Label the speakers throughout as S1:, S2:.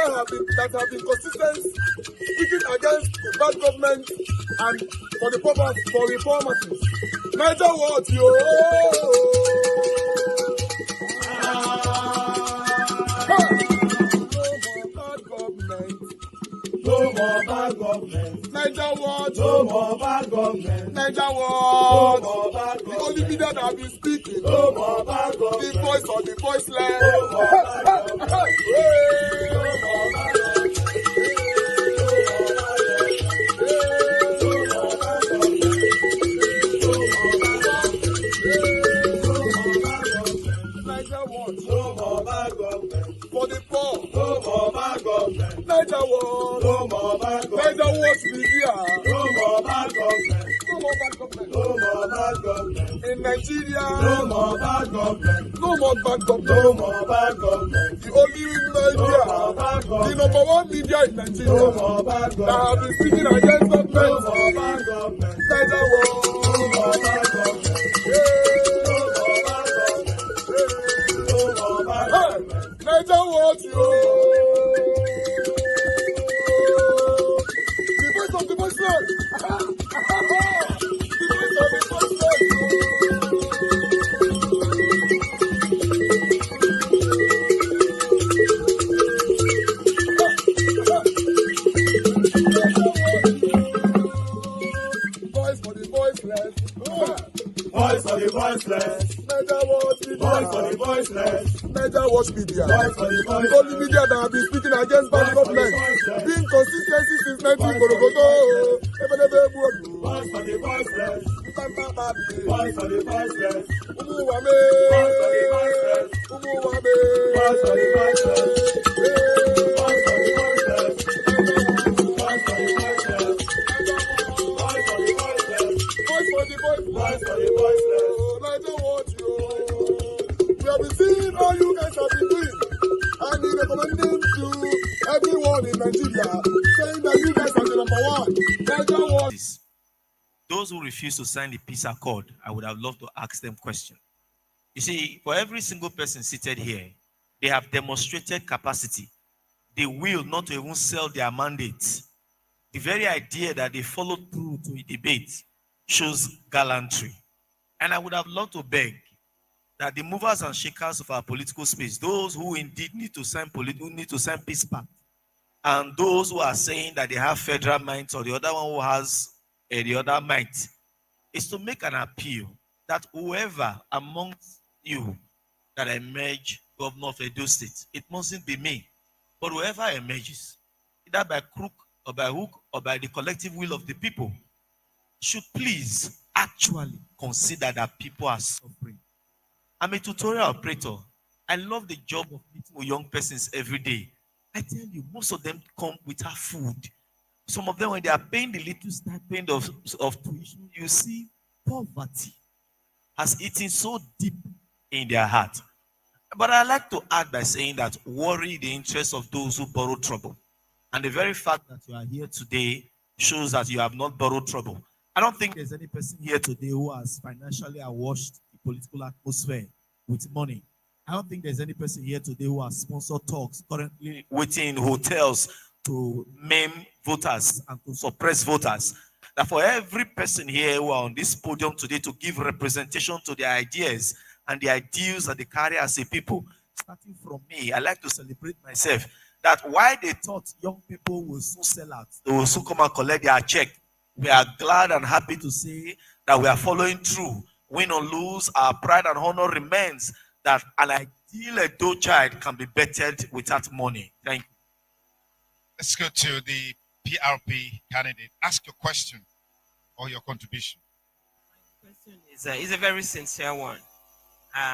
S1: that have been consistent, speaking against the bad government and for the purpose for reformers. Niger what yo? No more bad government. Niger what? No more bad government. Niger what? No more bad government. The only media that have been speaking. No more bad government. The voice of the voiceless. No more bad government. No more bad government. For the poor, no more bad government. Niger what? No more bad government. Niger what media? No more bad government. No more bad government. No more bad government. In Nigeria, no more bad government. No more bad government. No more bad government. The only media, the number one media in Nigeria, no more bad government. That have been speaking against government. No more bad government. Niger what? No more bad government. Niger what you? The voice of the voiceless. The voice of the voiceless. Voice for the voiceless. Voice for the voiceless. Niger what? Voice for the voiceless. Niger watch media. The only media that have been speaking against bad government. Being consistency since 1944. Voice for the voiceless. Voice for the voiceless. Umuwame. Voice for the voiceless. Umuwame. Voice for the voiceless. Voice for the voiceless. Voice for the voiceless. Voice for the voiceless. Voice for the voiceless. Voice for the voiceless. Niger watch you. We have been seeing all you guys have been doing, and he recommending to everyone in Nigeria, saying that you guys are the number one. Niger what?
S2: Those who refuse to sign the peace accord, I would have loved to ask them questions. You see, for every single person seated here, they have demonstrated capacity. They will not to even sell their mandates. The very idea that they followed through to a debate shows gallantry. And I would have loved to beg that the movers and shakers of our political space, those who indeed need to sign peace pact, and those who are saying that they have federal minds or the other one who has the other might, is to make an appeal that whoever amongst you that emerge governor of Edo State, it mustn't be me, but whoever emerges, either by crook or by hook or by the collective will of the people, should please actually consider that people are suffering. I'm a tutorial operator. I love the job of meeting with young persons every day. I tell you, most of them come without food. Some of them, when they are paying the little stipend of tuition, you see poverty has eaten so deep in their heart. But I like to add by saying that worry the interest of those who borrow trouble. And the very fact that you are here today shows that you have not borrowed trouble. I don't think there's any person here today who has financially awashed the political atmosphere with money. I don't think there's any person here today who has sponsored talks, currently waiting in hotels to maim voters and to suppress voters. That for every person here who are on this podium today to give representation to their ideas and the ideals that they carry as a people, starting from me, I like to celebrate myself. That why they thought young people will soon sell out, they will soon come and collect their check. We are glad and happy to say that we are following through. Win or lose, our pride and honor remains that an ideal Edo child can be bettered without money. Thank you.
S3: Let's go to the PRP candidate. Ask your question or your contribution.
S4: My question is a very sincere one.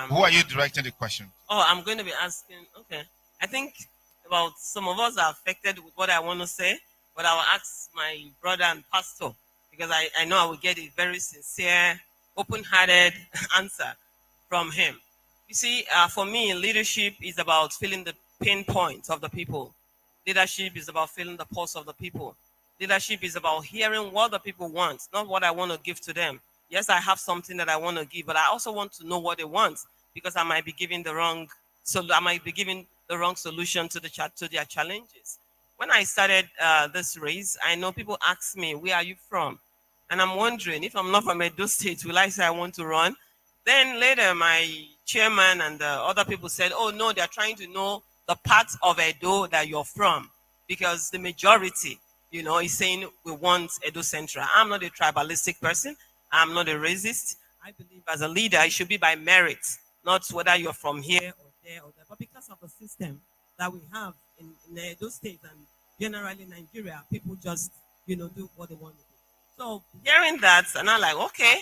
S3: Who are you directing the question?
S4: Oh, I'm going to be asking. Okay. I think about some of us are affected with what I want to say, but I will ask my brother and pastor because I know I will get a very sincere, open-hearted answer from him. You see, for me, leadership is about feeling the pain points of the people. Leadership is about feeling the pulse of the people. Leadership is about hearing what the people want, not what I want to give to them. Yes, I have something that I want to give, but I also want to know what they want because I might be giving the wrong, so I might be giving the wrong solution to their challenges. When I started this race, I know people ask me, "Where are you from?" And I'm wondering, if I'm not from Edo State, will I say I want to run? Then later, my chairman and the other people said, "Oh no, they're trying to know the part of Edo that you're from, because the majority, is saying we want Edo Central." I'm not a tribalistic person. I'm not a racist. I believe as a leader, it should be by merit, not whether you're from here or there or there. But because of the system that we have in Edo State and generally Nigeria, people just, do what they want to do. So hearing that, and I'm like, okay.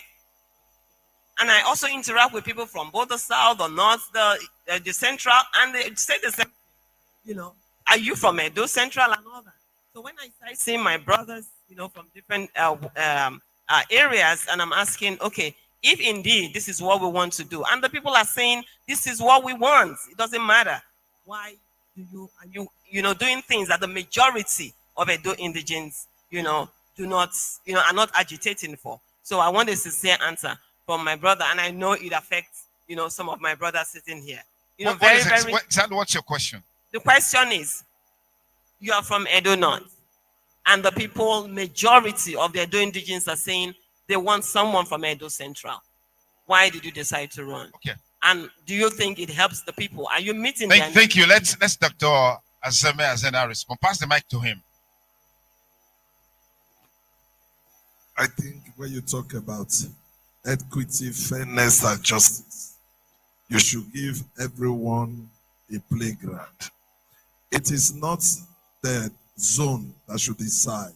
S4: And I also interact with people from both the south, the north, the central, and they say the same. Are you from Edo Central and all that? So when I start seeing my brothers, from different areas, and I'm asking, okay, if indeed this is what we want to do, and the people are saying this is what we want, it doesn't matter. Why are you doing things that the majority of Edo indigenes, do not, are not agitating for? So I want a sincere answer from my brother, and I know it affects, some of my brothers sitting here.
S3: What's your question?
S4: The question is, you are from Edo North, and the people, majority of the Edo indigenes are saying they want someone from Edo Central. Why did you decide to run?
S3: Okay.
S4: And do you think it helps the people? Are you meeting
S3: them? Thank you. Let's Dr. Azeme Azena respond. Pass the mic to him.
S1: I think when you talk about equity, fairness, and justice, you should give everyone a playground. It is not the zone that should decide.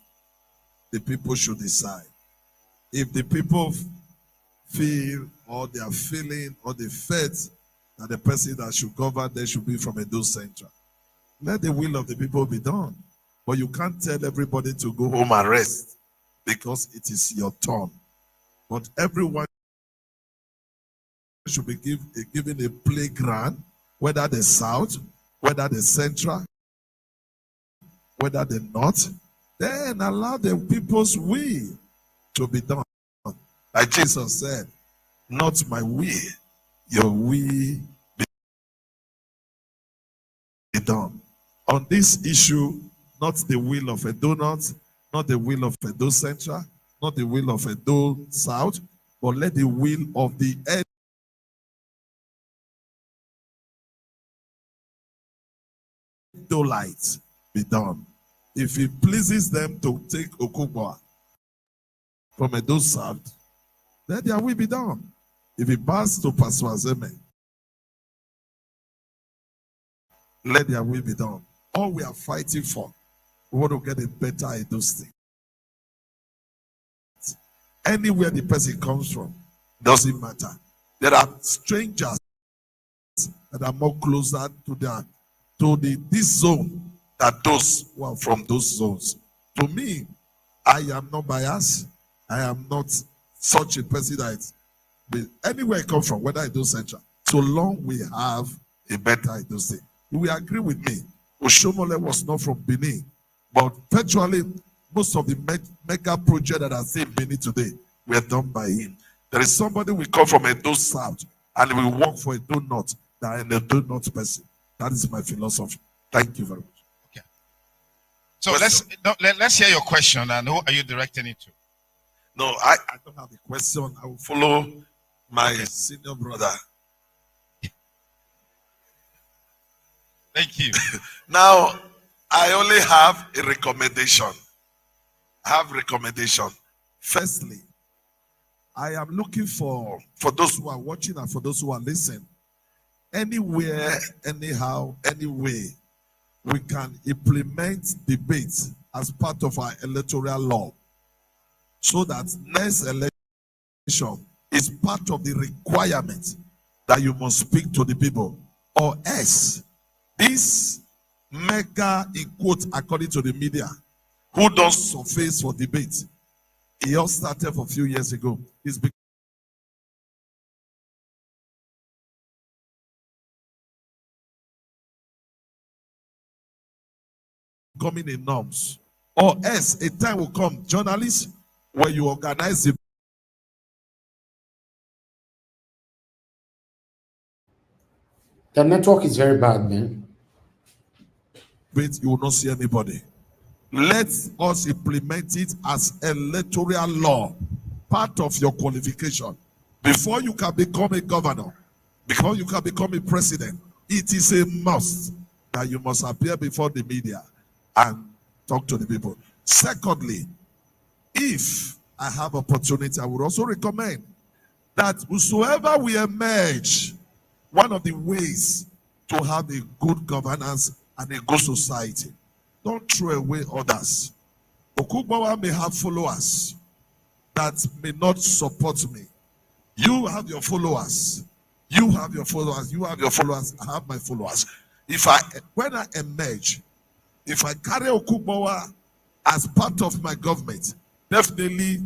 S1: The people should decide. If the people feel, or they are feeling, or they felt that the person that should govern there should be from Edo Central, let the will of the people be done. But you can't tell everybody to go home and rest because it is your turn. But everyone should be given a playground, whether the south, whether the central, whether the north, then allow the people's will to be done. Like Jesus said, not my will, your will be done. On this issue, not the will of Edo North, not the will of Edo Central, not the will of Edo South, but let the will of the Edolites be done. If it pleases them to take Okubwa from Edo South, let their will be done. If it passes to Pastor Azeme, let their will be done. All we are fighting for, we want to get a better Edo State. Anywhere the person comes from, doesn't matter. There are strangers that are more closer to this zone than those who are from those zones. To me, I am not biased. I am not such a person that anywhere I come from, whether I do Central, so long we have a better Edo State. You will agree with me. Oshomole was not from Benin, but virtually most of the mega projects that are still in Benin today were done by him. There is somebody we come from Edo South and we work for Edo North, that an Edo North person. That is my philosophy. Thank you very much.
S3: Okay. So let's hear your question, and who are you directing it to?
S1: No, I don't have a question. I will follow my senior brother.
S3: Thank you.
S1: Now, I only have a recommendation. Firstly, I am looking for those who are watching and for those who are listening, anywhere, anyhow, any way, we can implement debates as part of our electoral law, so that next election is part of the requirement that you must speak to the people, or else this mega, in quote, according to the media, who does surface for debate, he all started for a few years ago. It's becoming a norms. Or else a time will come, journalists, where you organize the
S5: The network is very bad, man.
S1: debate, you will not see anybody. Let us implement it as electoral law, part of your qualification. Before you can become a governor, before you can become a president, it is a must that you must appear before the media and talk to the people. Secondly, if I have opportunity, I would also recommend that whosoever we emerge, one of the ways to have a good governance and a good society, don't throw away others. Okugbawa may have followers that may not support me. You have your followers. You have your followers. You have your followers. I have my followers. When I emerge, if I carry Okugbawa as part of my government, definitely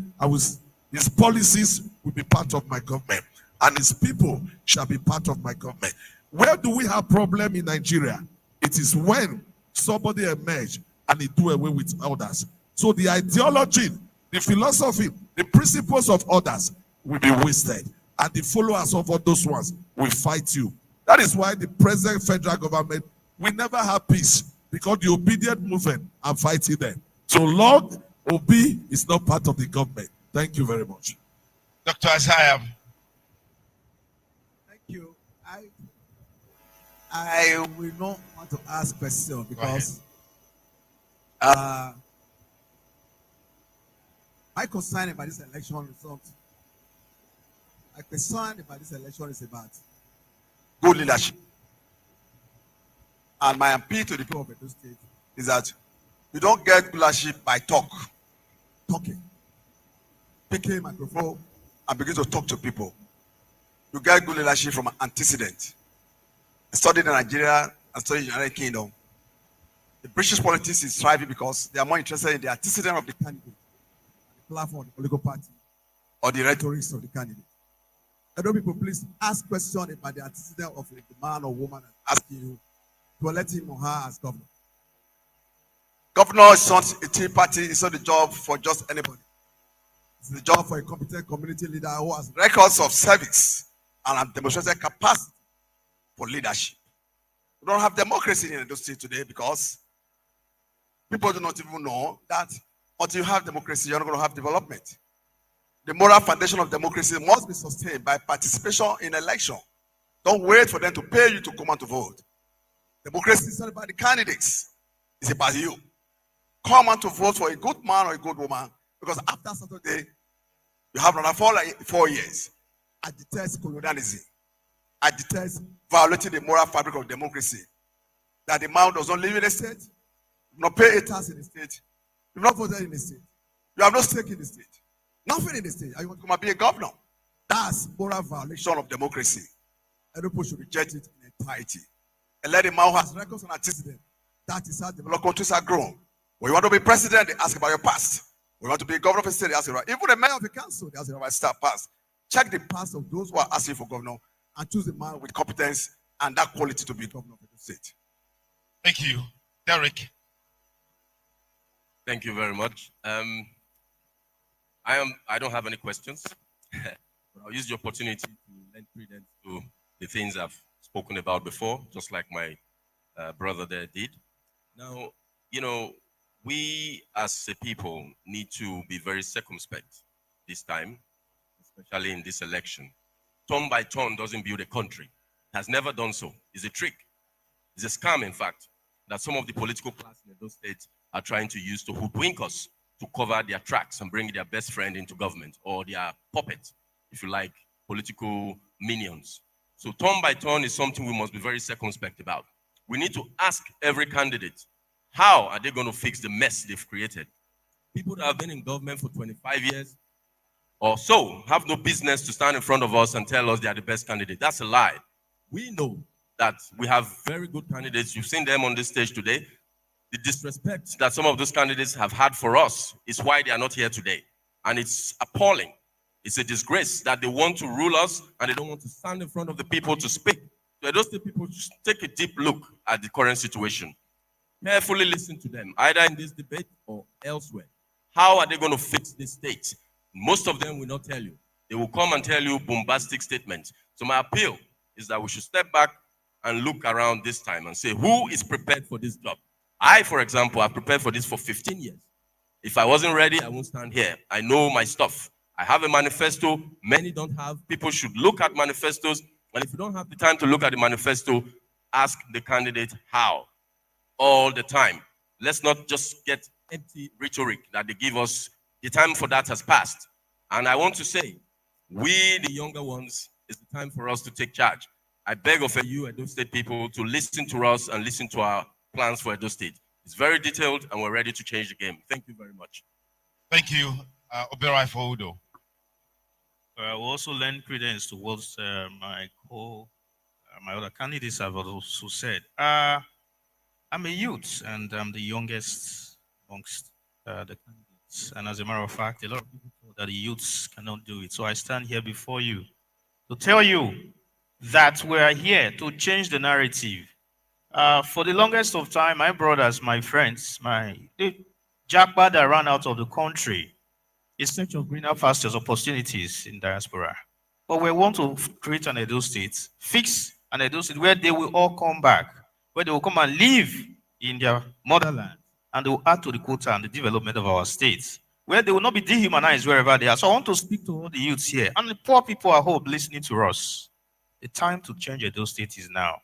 S1: his policies will be part of my government, and his people shall be part of my government. Where do we have problem in Nigeria? It is when somebody emerge and he do away with others. So the ideology, the philosophy, the principles of others will be wasted, and the followers of all those ones will fight you. That is why the present federal government will never have peace, because the obedient movement are fighting them. So long Obi is not part of the government. Thank you very much.
S3: Dr. Isaiah.
S5: Thank you. I will not want to ask questions because my concern about this election result, my concern about this election is about good leadership. And my appeal to the people of Edo State is that you don't get good leadership by talking, picking a microphone and begin to talk to people. You get good leadership from antecedent. I studied in Nigeria and studied in the United Kingdom. The British politics is thriving because they are more interested in the antecedent of the candidate, the platform of the political party, or the rhetorics of the candidate. I know people, please ask questions about the antecedent of the man or woman asking you to elect him or her as governor. Governor is not a tea party, it's not the job for just anybody. It's the job for a competent community leader who has records of service and have demonstrated capacity for leadership. We don't have democracy in Edo State today because people do not even know that until you have democracy, you're not going to have development. The moral foundation of democracy must be sustained by participation in election. Don't wait for them to pay you to come out to vote. Democracy is not about the candidates. It's about you. Come out to vote for a good man or a good woman, because after Saturday, you have another 4 years. I detest colonialism. I detest violating the moral fabric of democracy. That the man does not live in the state, not pay a tax in the state, you not voted in the state, you have no stake in the state, nothing in the state, and you want to come and be a governor. That's moral violation of democracy. And people should reject it in entirety. And let the man who has records and antecedent. That is how developed countries are grown. When you want to be president, they ask about your past. When you want to be a governor of a state, they ask about, even the mayor of the council, they ask about staff past. Check the past of those who are asking for governor and choose a man with competence and that quality to be governor of the state.
S3: Thank you. Derek.
S6: Thank you very much. I don't have any questions, but I'll use the opportunity to lend credence to the things I've spoken about before, just like my brother there did. Now, you know, we as a people need to be very circumspect this time, especially in this election. Turn by turn doesn't build a country. It has never done so. It's a trick. It's a scam, in fact, that some of the political class in those states are trying to use to hoodwink us to cover their tracks and bring their best friend into government, or their puppet, if you like, political minions. So turn by turn is something we must be very circumspect about. We need to ask every candidate, how are they going to fix the mess they've created? People that have been in government for 25 years or so have no business to stand in front of us and tell us they are the best candidate. That's a lie. We know that we have very good candidates. You've seen them on this stage today. The disrespect that some of those candidates have had for us is why they are not here today. And it's appalling. It's a disgrace that they want to rule us and they don't want to stand in front of the people to speak. So those people should take a deep look at the current situation. Carefully listen to them, either in this debate or elsewhere. How are they going to fix this state? Most of them will not tell you. They will come and tell you bombastic statements. So my appeal is that we should step back and look around this time and say, who is prepared for this job? I, for example, have prepared for this for 15 years. If I wasn't ready, I won't stand here. I know my stuff. I have a manifesto. Many don't have. People should look at manifestos. And if you don't have the time to look at the manifesto, ask the candidate how. All the time. Let's not just get empty rhetoric that they give us. The time for that has passed. And I want to say, we, the younger ones, it's the time for us to take charge. I beg of you, Edo State people, to listen to us and listen to our plans for Edo State. It's very detailed, and we're ready to change the game. Thank you very much.
S3: Thank you, Oberai for Udo.
S7: We also lend credence to what my other candidates have also said. I'm a youth, and I'm the youngest amongst the candidates. And as a matter of fact, a lot of people thought that the youths cannot do it. So I stand here before you to tell you that we are here to change the narrative. For the longest of time, my brothers, my friends, the jackpot that ran out of the country in search of greener pastures, opportunities in diaspora. But we want to create an Edo State, fix an Edo State where they will all come back, where they will come and live in their motherland, and they will add to the quota and the development of our states, where they will not be dehumanized wherever they are. So I want to speak to all the youths here and the poor people at home listening to us. The time to change Edo State is now.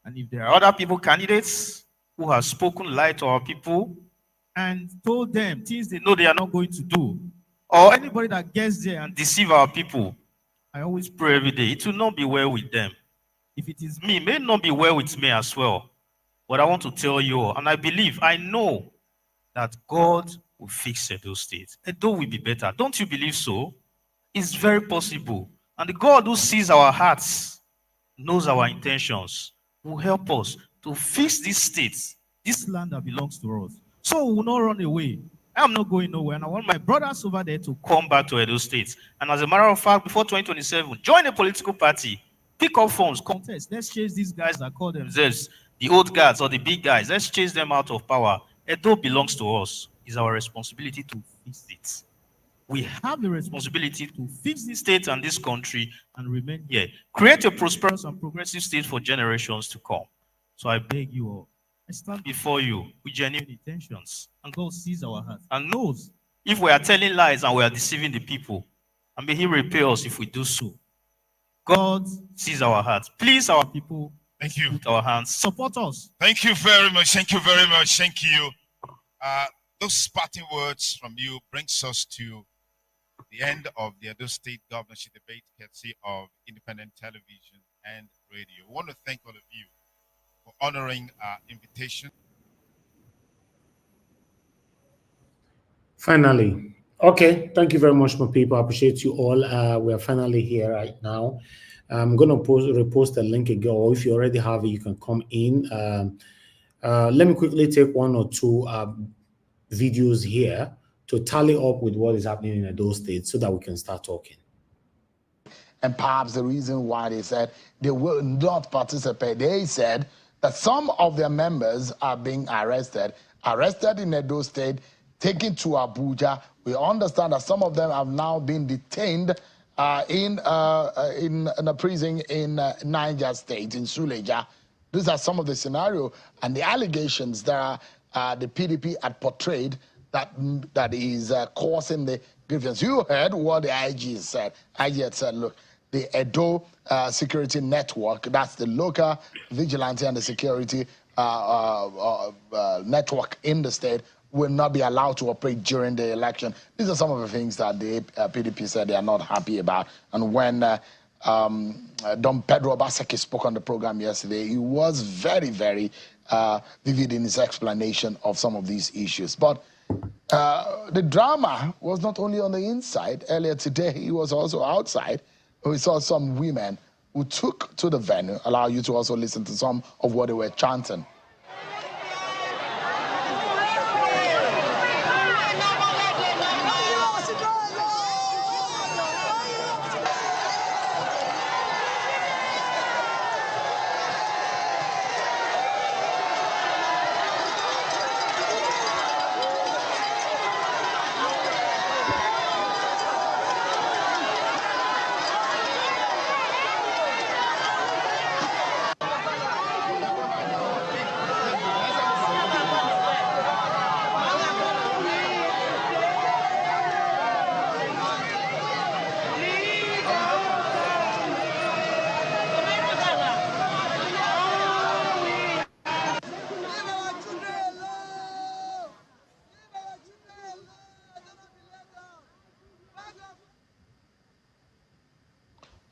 S7: And if there are other people, candidates, who have spoken lie to our people and told them things they know they are not going to do, or anybody that gets there and deceive our people, I always pray every day, it will not be well with them. If it is me, it may not be well with me as well. But I want to tell you all, and I know that God will fix Edo State. Edo will be better. Don't you believe so? It's very possible. And the God who sees our hearts, knows our intentions, will help us to fix this state, this land that belongs to us. So we will not run away. I'm not going nowhere, and I want my brothers over there to come back to Edo State. And as a matter of fact, before 2027, join a political party, pick up funds, contest. Let's chase these guys that call themselves the old guys or the big guys. Let's chase them out of power. Edo belongs to us. It's our responsibility to fix it. We have the responsibility to fix this state and this country and remain here. Create a prosperous and progressive state for generations to come. So I beg you all, I stand before you with genuine intentions, and God sees our hearts and knows if we are telling lies and we are deceiving the people, and may He repay us if we do so. God sees our hearts. Please, our people,
S3: thank you.
S7: Put our hands, support us.
S3: Thank you very much. Thank you very much. Thank you. Those parting words from you brings us to the end of the Edo State governorship debate, courtesy of independent television and radio. We want to thank all of you for honoring our invitation.
S8: Finally. Okay, thank you very much, my people. I appreciate you all. We are finally here right now. I'm going to repost the link again, or if you already have it, you can come in. Let me quickly take one or two videos here to tally up with what is happening in Edo State so that we can start talking.
S9: And perhaps the reason why they said they will not participate, they said that some of their members are being arrested in Edo State, taken to Abuja. We understand that some of them have now been detained in a prison in Niger State, in Suleja. These are some of the scenarios and the allegations that the PDP had portrayed that is causing the grievance. You heard what the IG said. IG had said, look, the Edo Security Network, that's the local vigilante and the security network in the state, will not be allowed to operate during the election. These are some of the things that the PDP said they are not happy about. And when Don Pedro Obaseki spoke on the program yesterday, he was very, very vivid in his explanation of some of these issues. But the drama was not only on the inside. Earlier today, he was also outside. We saw some women who took to the venue. Allow you to also listen to some of what they were chanting.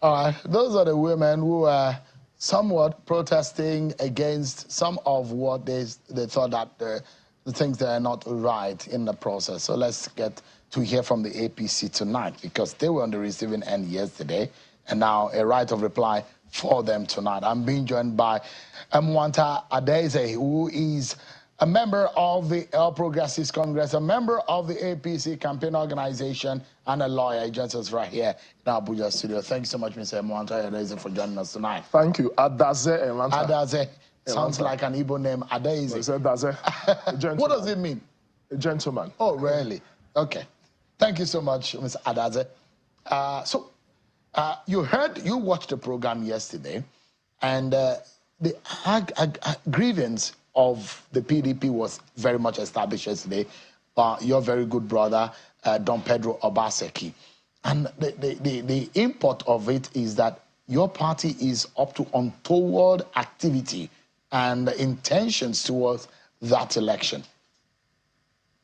S9: All right, those are the women who are somewhat protesting against some of what they thought that the things that are not right in the process. So let's get to hear from the APC tonight, because they were on the receiving end yesterday, and now a right of reply for them tonight. I'm being joined by Mwanta Adeze, who is a member of the All Progressives Congress, a member of the APC campaign organization, and a lawyer. He joins us right here in our Abuja studio. Thanks so much, Mr. Mwanta Adeze, for joining us tonight.
S10: Thank you. Adaze Mwanta.
S9: Adaze. Sounds like an Igbo name. Adeze.
S10: It's Adaze. A gentleman.
S9: What does it mean?
S10: A gentleman.
S9: Oh, really? Okay. Thank you so much, Mr. Adaze. You watched the program yesterday, and the grievance of the PDP was very much established yesterday by your very good brother, Don Pedro Obaseki. And the import of it is that your party is up to untoward activity and intentions towards that election.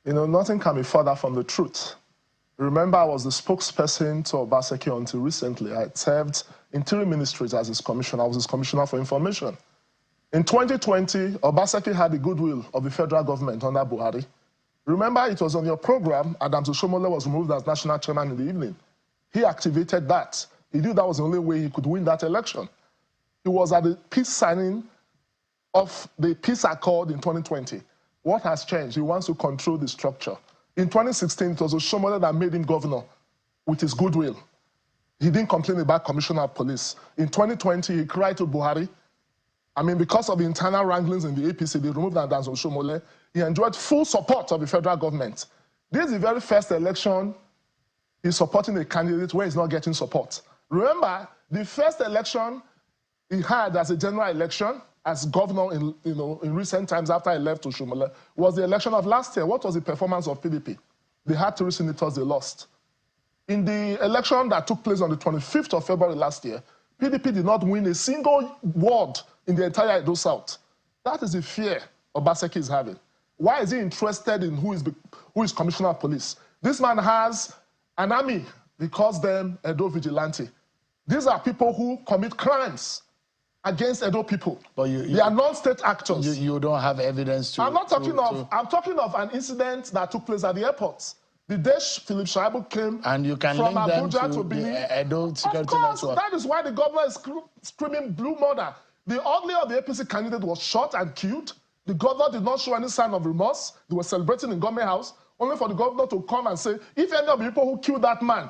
S10: You know, nothing can be further from the truth. Remember, I was the spokesperson to Obaseki until recently. I served in 3 ministries as his commissioner. I was his commissioner for information. In 2020, Obaseki had the goodwill of the federal government under Buhari. Remember, it was on your program, Adams Oshomole was removed as national chairman in the evening. He activated that. He knew that was the only way he could win that election. He was at the peace signing of the peace accord in 2020. What has changed? He wants to control the structure. In 2016, it was Oshomole that made him governor with his goodwill. He didn't complain about commissioner of police. In 2020, he cried to Buhari. I mean, because of the internal wranglings in the APC, they removed Adams Oshomole. He enjoyed full support of the federal government. This is the very first election he's supporting a candidate where he's not getting support. Remember, the first election he had as a general election as governor in recent times after he left Oshomole was the election of last year. What was the performance of PDP? They had 3 senators, they lost. In the election that took place on the 25th of February last year, PDP did not win a single ward in the entire Edo South. That is the fear Obaseki is having. Why is he interested in who is commissioner of police? This man has an army. He calls them Edo Vigilante. These are people who commit crimes against Edo people. But they are non-state actors.
S9: You don't have evidence to...
S10: I'm talking of an incident that took place at the airport. The day Philip Shaibu came
S9: and you can
S10: from
S9: link them
S10: Abuja to Benin.
S9: Edo security
S10: of course,
S9: network.
S10: That is why the governor is screaming blue murder. The ugly of the APC candidate was shot and killed. The governor did not show any sign of remorse. They were celebrating in Government House, only for the governor to come and say, if any of the people who killed that man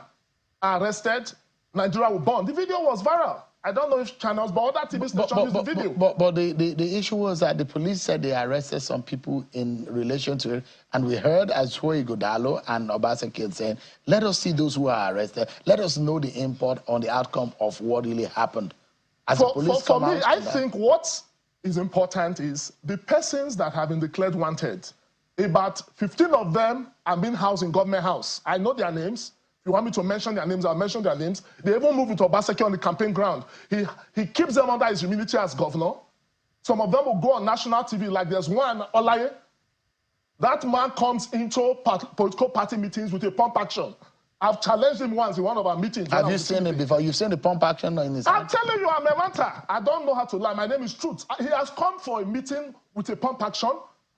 S10: are arrested, Nigeria will burn. The video was viral. I don't know if channels, but other TV stations used the video.
S9: But the issue was that the police said they arrested some people in relation to it, and we heard Aswoyi Godalo and Obaseki saying, let us see those who are arrested. Let us know the import on the outcome of what really happened. As
S10: for me, I think what is important is the persons that have been declared wanted. About 15 of them are being housed in Government House. I know their names. If you want me to mention their names, I'll mention their names. They even moved with Obaseki on the campaign ground. He keeps them under his immunity as governor. Some of them will go on national TV, like there's one, Olaye. That man comes into political party meetings with a pump action. I've challenged him once in one of our meetings.
S9: Have you seen it before? You've seen the pump action in his...
S10: I'm telling you, I'm a manta. I don't know how to lie. My name is Truth. He has come for a meeting with a pump action.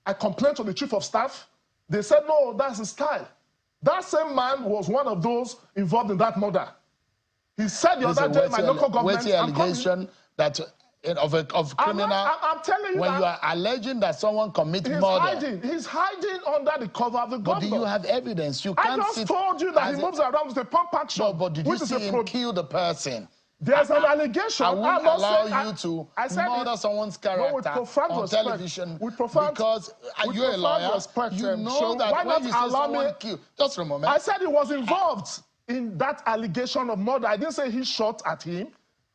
S10: I complained to the chief of staff. They said, no, that's his style. That same man was one of those involved in that murder. He said the other day, my local government...
S9: What's the allegation that... Of criminal,
S10: I'm telling you
S9: when you are alleging that someone committed murder.
S10: He's hiding under the cover of the government.
S9: But do you have evidence? You can't.
S10: I just told you that he moves around with a pump action.
S9: No, but did you see him kill the person?
S10: There's an allegation.
S9: I wouldn't allow you to murder someone's character on television because you're a lawyer. You know that when you say someone killed, just a moment.
S10: I said he was involved in that allegation of murder. I didn't say he shot at him.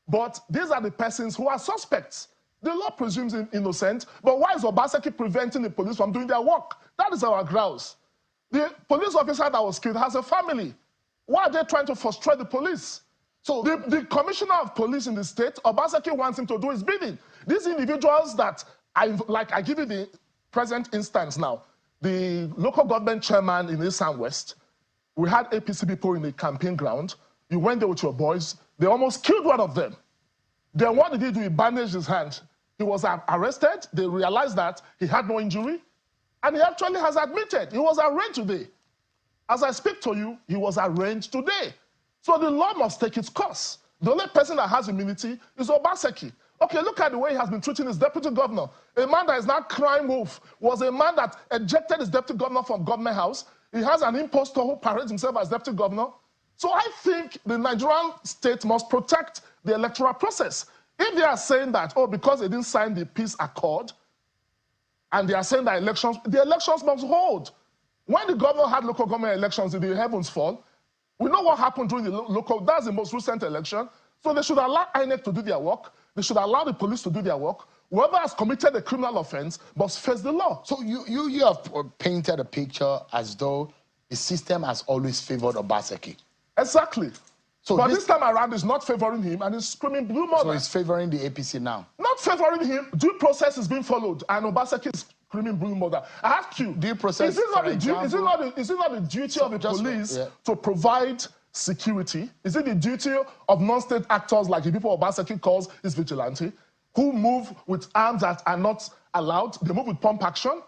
S10: But these are the persons who are suspects. The law presumes him innocent, but why is Obaseki preventing the police from doing their work? That is our grouse. The police officer that was killed has a family. Why are they trying to frustrate the police? So the commissioner of police in the state, Obaseki wants him to do his bidding. These individuals that, I give you the present instance now. The local government chairman in East and West, we had APC people in the campaign ground. You went there with your boys. They almost killed one of them. Then what did he do? He bandaged his hand. He was arrested. They realized that he had no injury. And he actually has admitted he was arraigned today. As I speak to you, he was arraigned today. So the law must take its course. The only person that has immunity is Obaseki. Okay, look at the way he has been treating his deputy governor. A man that is now crying wolf was a man that ejected his deputy governor from government house. He has an impostor who parades himself as deputy governor. So I think the Nigerian state must protect the electoral process. If they are saying that, oh, because they didn't sign the peace accord, and they are saying that the elections must hold. When the governor had local government elections, did the heavens fall? We know what happened during the local, that's the most recent election. So they should allow INEC to do their work. They should allow the police to do their work. Whoever has committed a criminal offense must face the law.
S9: So you have painted a picture as though the system has always favored Obaseki.
S10: Exactly. So but this time around, it's not favoring him, and it's screaming blue murder.
S9: So it's favoring the APC now?
S10: Not favoring him. Due process is being followed, and Obaseki is screaming blue murder. I ask you, due process, is it not the duty of the police to provide security? Is it the duty of non-state actors like the people Obaseki calls his vigilante, who move with arms that are not allowed? They move with pump action?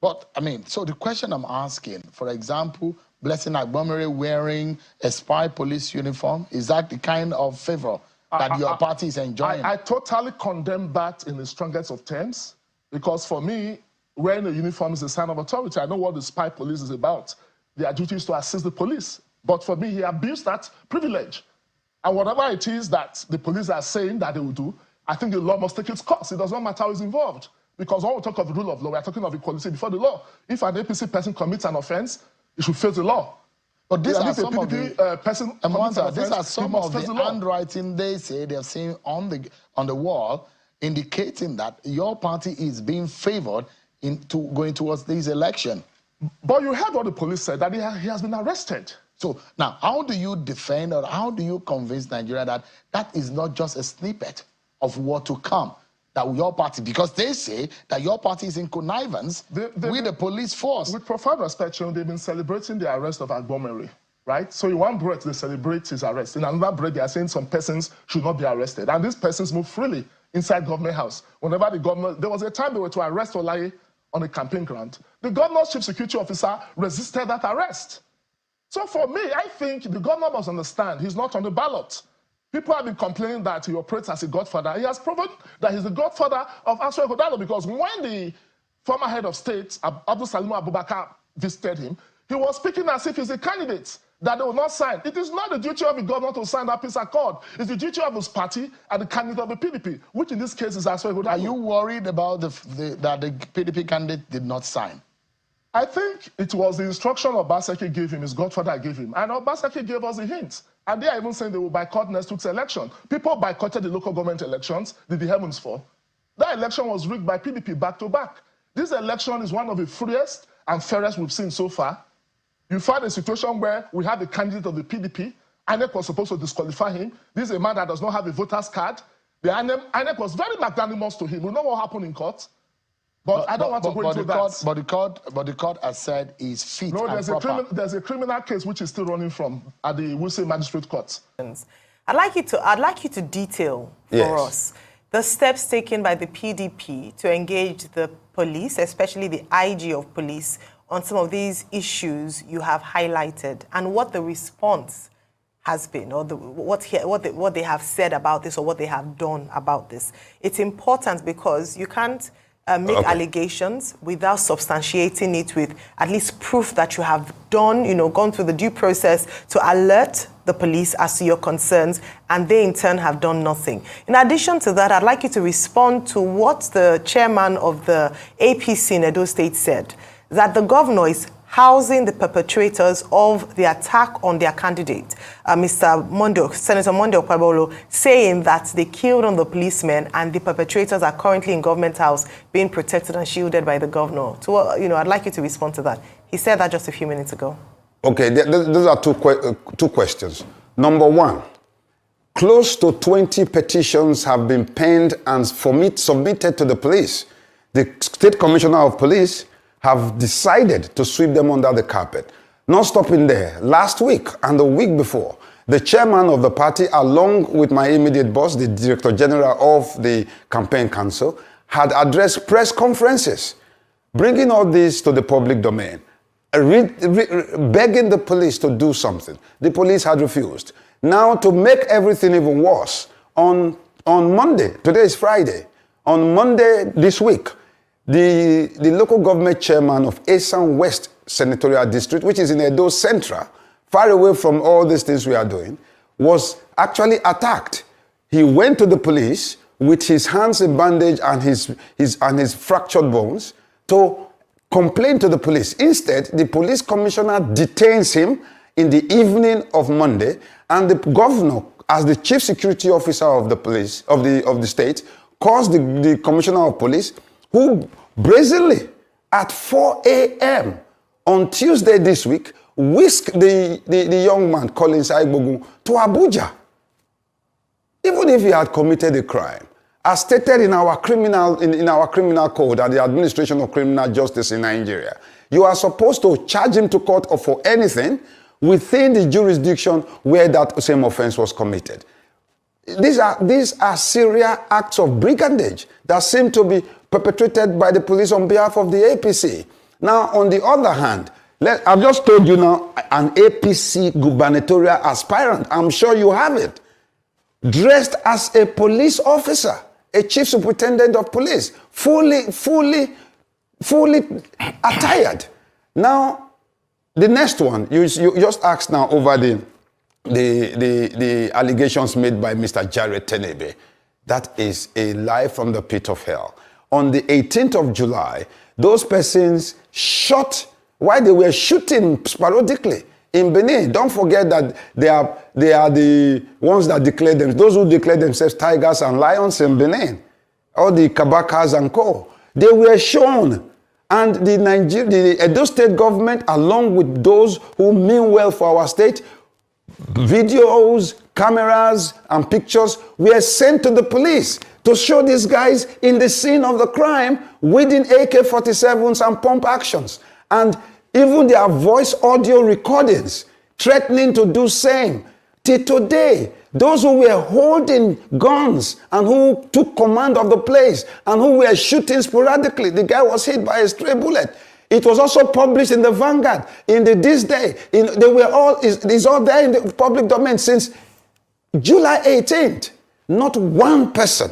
S9: But, I mean, so the question I'm asking, for example, Blessing Agbomere wearing a spy police uniform, is that the kind of favor that your party is enjoying?
S10: I totally condemn that in the strongest of terms, because for me, wearing a uniform is a sign of authority. I know what the spy police is about. Their duty is to assist the police. But for me, he abused that privilege. And whatever it is that the police are saying that they will do, I think the law must take its course. It does not matter who is involved. Because when we talk of the rule of law, we are talking of equality before the law. If an APC person commits an offense, he should face the law.
S9: But these are some of the handwriting they say they're seeing on the wall, indicating that your party is being favored into going towards this election.
S10: But you heard what the police said, that he has been arrested.
S9: So now, how do you defend or how do you convince Nigeria that that is not just a snippet of what to come? That your party, because they say that your party is in connivance with the police force.
S10: With profound respect, they've been celebrating the arrest of Agbomere, right? So in one breath, they celebrate his arrest. In another breath, they are saying some persons should not be arrested. And these persons move freely inside government house. Whenever the governor, there was a time they were to arrest Olaye on a campaign ground. The governor's chief security officer resisted that arrest. So for me, I think the governor must understand he's not on the ballot. People have been complaining that he operates as a godfather. He has proven that he's the godfather of Aswa Godalo, because when the former head of state, Abdul Salim Abubakar, visited him, he was speaking as if he's a candidate that they will not sign. It is not the duty of the governor to sign that peace accord. It's the duty of his party and the candidate of the PDP, which in this case is Aswa Godalo.
S9: Are you worried about that the PDP candidate did not sign?
S10: I think it was the instruction Obaseki gave him, his godfather gave him, and Obaseki gave us a hint. And they are even saying they will boycott next week's election. People boycotted the local government elections. Did the heavens fall? That election was rigged by PDP back to back. This election is one of the freest and fairest we've seen so far. You find a situation where we have a candidate of the PDP. INEC was supposed to disqualify him. This is a man that does not have a voter's card. The INEC was very magnanimous to him. We know what happened in court. But I don't want to go into that.
S9: But the court has said he's fit and proper.
S10: There's a criminal case which is still running from at the Wuse Magistrate Court.
S4: I'd like you to detail for us the steps taken by the PDP to engage the police, especially the IG of police, on some of these issues you have highlighted, and what the response has been, or what they have said about this, or what they have done about this. It's important because you can't make allegations without substantiating it with at least proof that you have done, gone through the due process to alert the police as to your concerns, and they in turn have done nothing. In addition to that, I'd like you to respond to what the chairman of the APC in Edo State said, that the governor is housing the perpetrators of the attack on their candidate, Senator Monday Okwebolo, saying that they killed on the policemen and the perpetrators are currently in government house being protected and shielded by the governor. So, I'd like you to respond to that. He said that just a few minutes ago.
S11: Okay, those are two questions. Number one, close to 20 petitions have been penned and submitted to the police. The State Commissioner of Police have decided to sweep them under the carpet. Not stopping there, last week and the week before, The chairman of the party, along with my immediate boss, the director general of the campaign council, had addressed press conferences, bringing all this to the public domain, begging the police to do something. The police had refused. Now, to make everything even worse, on Monday, today is Friday, on Monday this week, the local government chairman of Esan West Senatorial District, which is in Edo Central, far away from all these things we are doing, was actually attacked. He went to the police with his hands in bandage and his fractured bones to complain to the police. Instead, the police commissioner detains him in the evening of Monday, and the governor, as the chief security officer of the police of the state, calls the commissioner of police, who brazenly at 4 a.m. on Tuesday this week whisked the young man, Collins Aigbogun, to Abuja. Even if he had committed a crime, as stated in our criminal code and the administration of criminal justice in Nigeria, you are supposed to charge him to court or for anything within the jurisdiction where that same offense was committed. These are serious acts of brigandage that seem to be perpetrated by the police on behalf of the APC. Now, on the other hand, I've just told you now, an APC gubernatorial aspirant, I'm sure you have it, dressed as a police officer, a chief superintendent of police, fully attired. Now, the next one, you just asked now over the allegations made by Mr. Jared Tenebe. That is a lie from the pit of hell. On the 18th of July, those persons shot, while they were shooting sporadically in Benin. Don't forget that they are the ones that declare them, those who declare themselves tigers and lions in Benin, or the Kabakas and co. They were shown, and the Edo state government, along with those who mean well for our state, videos, cameras, and pictures were sent to the police to show these guys in the scene of the crime wielding AK-47s and pump actions. And even their voice audio recordings threatening to do same. Till today, those who were holding guns and who took command of the place and who were shooting sporadically, the guy was hit by a stray bullet. It was also published in the Vanguard, in the This Day. It's all there in the public domain since July 18th. Not one person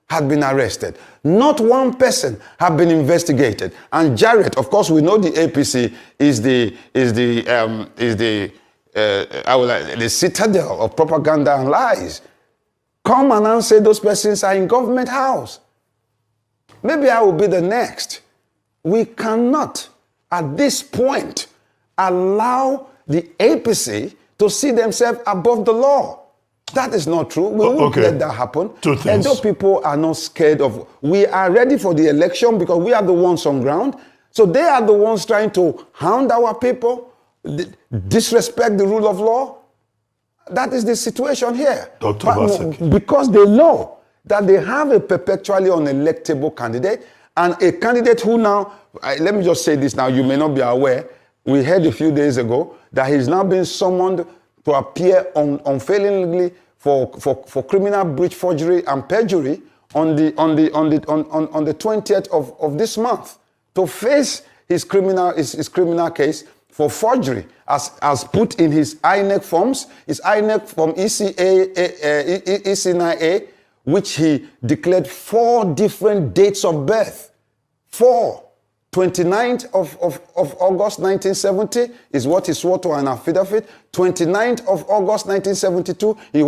S11: had been arrested. Not one person had been investigated. And Jared, of course, we know the APC is the citadel of propaganda and lies. Come and say those persons are in government house. Maybe I will be the next. We cannot, at this point, allow the APC to see themselves above the law. That is not true. We won't let that happen. And those people are not scared of. We are ready for the election because we are the ones on ground. So they are the ones trying to hound our people, disrespect the rule of law. That is the situation here. Because they know that they have a perpetually unelectable candidate, and a candidate who now, let me just say this now, you may not be aware, we heard a few days ago that he's now been summoned to appear unfailingly for criminal breach, forgery, and perjury on the 20th of this month to face his criminal case for forgery as put in his INEC forms, his INEC form EC9A, which he declared 4 different dates of birth. 4. 29th of August 1970 is what he swore to an affidavit. 29th of August 1972 he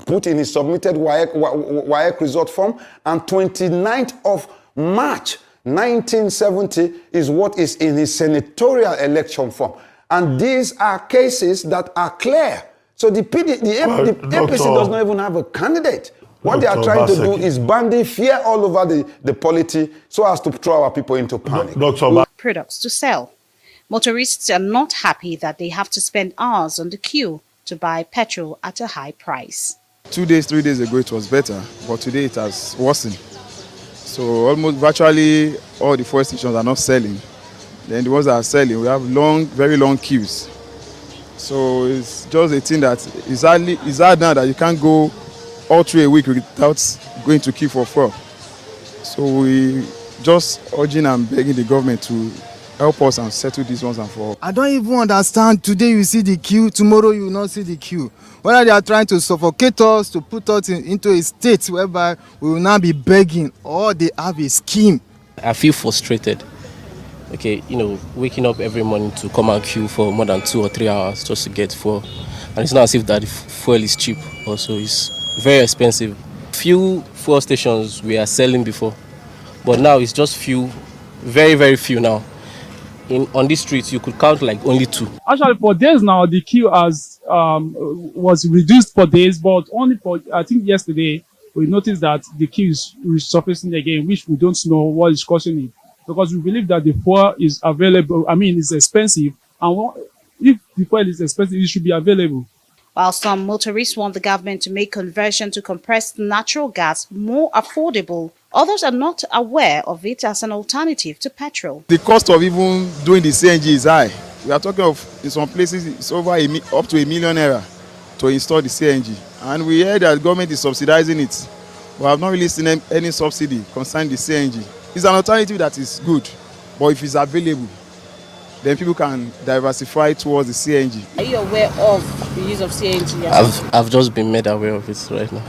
S11: put in his submitted WAEC result form. And 29th of March 1970 is what is in his senatorial election form. And these are cases that are clear. So the APC does not even have a candidate. What they are trying to do is bandy fear all over the polity so as to throw our people into panic.
S12: Products to sell. Motorists are not happy that they have to spend hours on the queue to buy petrol at a high price.
S13: 2 days, 3 days ago it was better, but today it has worsened. So almost virtually all the fuel stations are not selling. Then the ones that are selling, we have very long queues. So it's just a thing that is hard now that you can't go all through a week without going to queue for fuel. So we just urging and begging the government to help us and settle these ones and for all.
S14: I don't even understand. Today you see the queue, tomorrow you will not see the queue. Whether they are trying to suffocate us, to put us into a state whereby we will now be begging, or they have a scheme.
S15: I feel frustrated. Okay, waking up every morning to come and queue for more than 2 or 3 hours just to get fuel. And it's not as if that fuel is cheap also. It's very expensive. Few fuel stations we are selling before, but now it's just few, very, very few now. On these streets, you could count like only 2.
S16: Actually, for days now, the queue was reduced for days, but only for, I think yesterday, we noticed that the queue is resurfacing again, which we don't know what is causing it. Because we believe that the fuel is available, it's expensive, and if the fuel is expensive, it should be available.
S12: While some motorists want the government to make conversion to compressed natural gas more affordable, others are not aware of it as an alternative to petrol.
S13: The cost of even doing the CNG is high. We are talking of, in some places, it's over up to ₦1 million to install the CNG. And we heard that the government is subsidizing it. We have not really seen any subsidy concerning the CNG. It's an alternative that is good, but if it's available, then people can diversify towards the CNG.
S12: Are you aware of the use of CNG?
S15: I've just been made aware of it right now.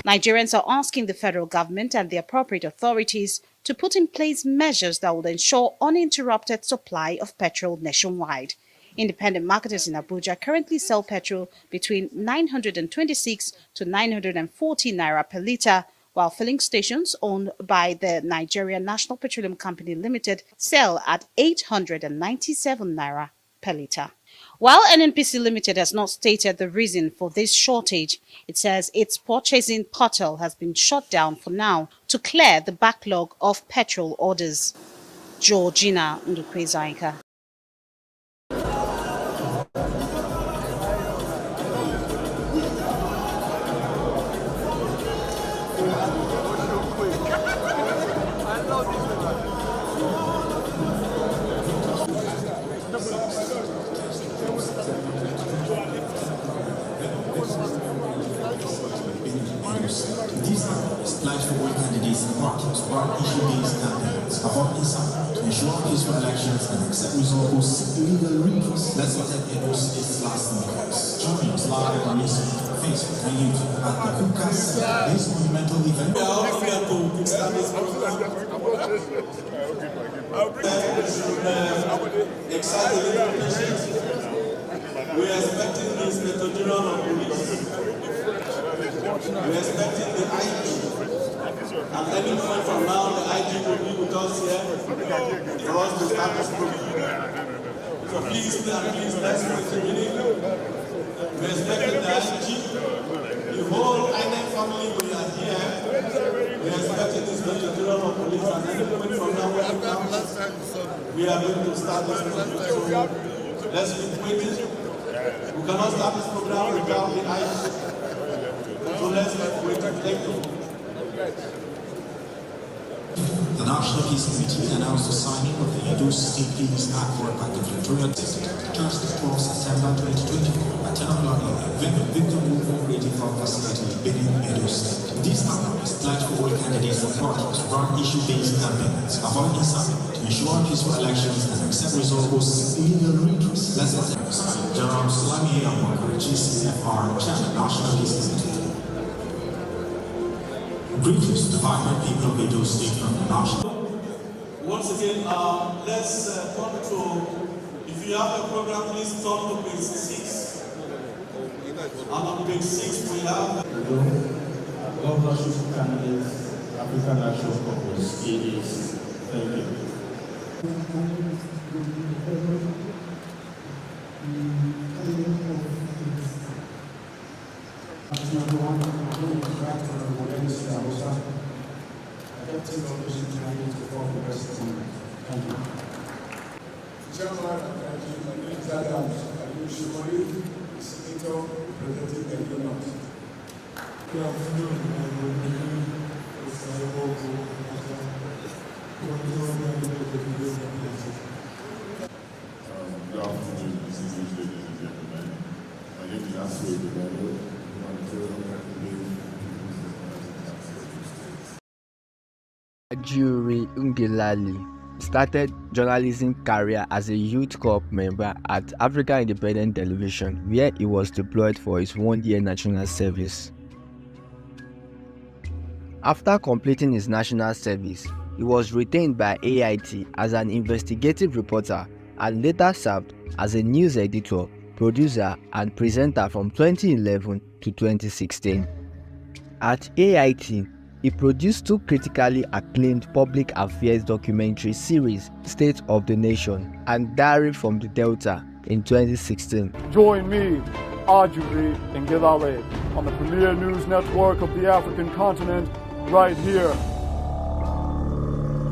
S12: Nigerians are asking the federal government and the appropriate authorities to put in place measures that will ensure uninterrupted supply of petrol nationwide. Independent marketers in Abuja currently sell petrol between 926 to 940 naira per litre, while filling stations owned by the Nigerian National Petroleum Company Limited sell at 897 naira per litre. While NNPC Limited has not stated the reason for this shortage, it says its purchasing portal has been shut down for now to clear the backlog of petrol orders. Georgina Ndukwezaika.
S17: Pledge for all candidates and parties spark issue-based campaigns about insight to ensure peaceful elections and accept results who seek legal redress. Let's protect Edo's last minutes. Join us live on Facebook and YouTube at the Advocacy. This monumental event. We are all here to start this program. Excited. We are expecting this Methodron of police. We are expecting the IG. And any point from now, the IG will be with us here for us to start this program. So please, let's wait a minute. We are expecting the IG. The whole INEC family will are here. We are expecting this Electoral of police. And any point from now, we are going to start this program. So let's keep waiting. We cannot start this program without the IG. So let's wait. Thank you. The National Peace Committee announced the signing of the Edo State Peace Act for Electoral Thursday, 12 September 2024 at 10 o'clock a.m. Victor Move Cooperative Health Facility, Benin, Edo State. This act is pledged for all candidates and parties to run issue-based campaigns about insight to ensure peaceful elections and accept results who seek legal redress. Let's listen. General Salami Amakar, GCFR, Chairman, National Peace Committee. Greetings to the vibrant people of Edo State from the national. Once again, let's come to, if you have a program, please turn to page 6. And on page 6 we have governorship candidates, African National Congress, EDs. Thank you.
S18: Good afternoon, distinguished ladies and gentlemen. Ajuri Ngelale started journalism career as a youth corps member at Africa Independent Television, where he was deployed for his one-year national service. After completing his national service, he was retained by AIT as an investigative reporter and later served as a news editor, producer, and presenter from 2011 to 2016. At AIT, he produced two critically acclaimed public affairs documentary series, State of the Nation and Diary from the Delta, in 2016.
S19: Join me, Ajuri Ngelale, on the premier news network of the African continent, right here.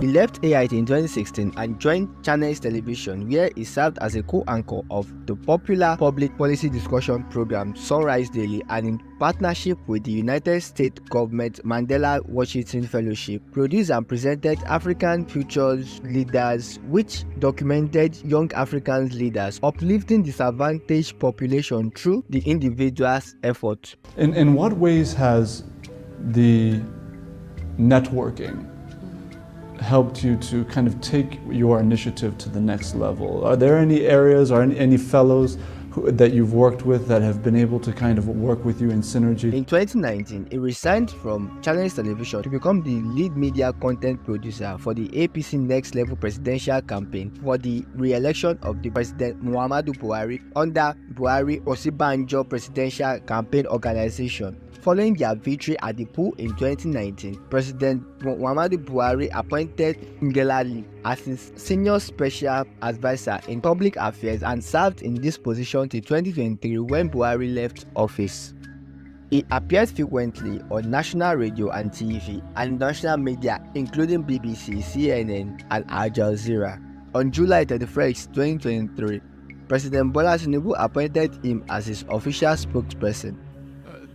S18: He left AIT in 2016 and joined Panelist Television, where he served as a co-anchor of the popular public policy discussion program Sunrise Daily, and in partnership with the United States government Mandela Washington Fellowship, produced and presented African Futures Leaders, which documented young African leaders uplifting disadvantaged population through the individual's effort.
S19: In what ways has the networking helped you to kind of take your initiative to the next level? Are there any areas or any fellows that you've worked with that have been able to kind of work with you in synergy?
S18: In 2019, he resigned from Panelist Television to become the lead media content producer for the APC Next Level presidential campaign for the re-election of the President Muhammadu Buhari under Buhari Osibanjo Presidential Campaign Organization. Following their victory at the poll in 2019, President Muhammadu Buhari appointed Ngelale as his senior special advisor in public affairs and served in this position till 2023 when Buhari left office. He appears frequently on national radio and TV and national media including BBC, CNN, and Al Jazeera. On July 31, 2023, President Bola Tinubu appointed him as his official spokesperson.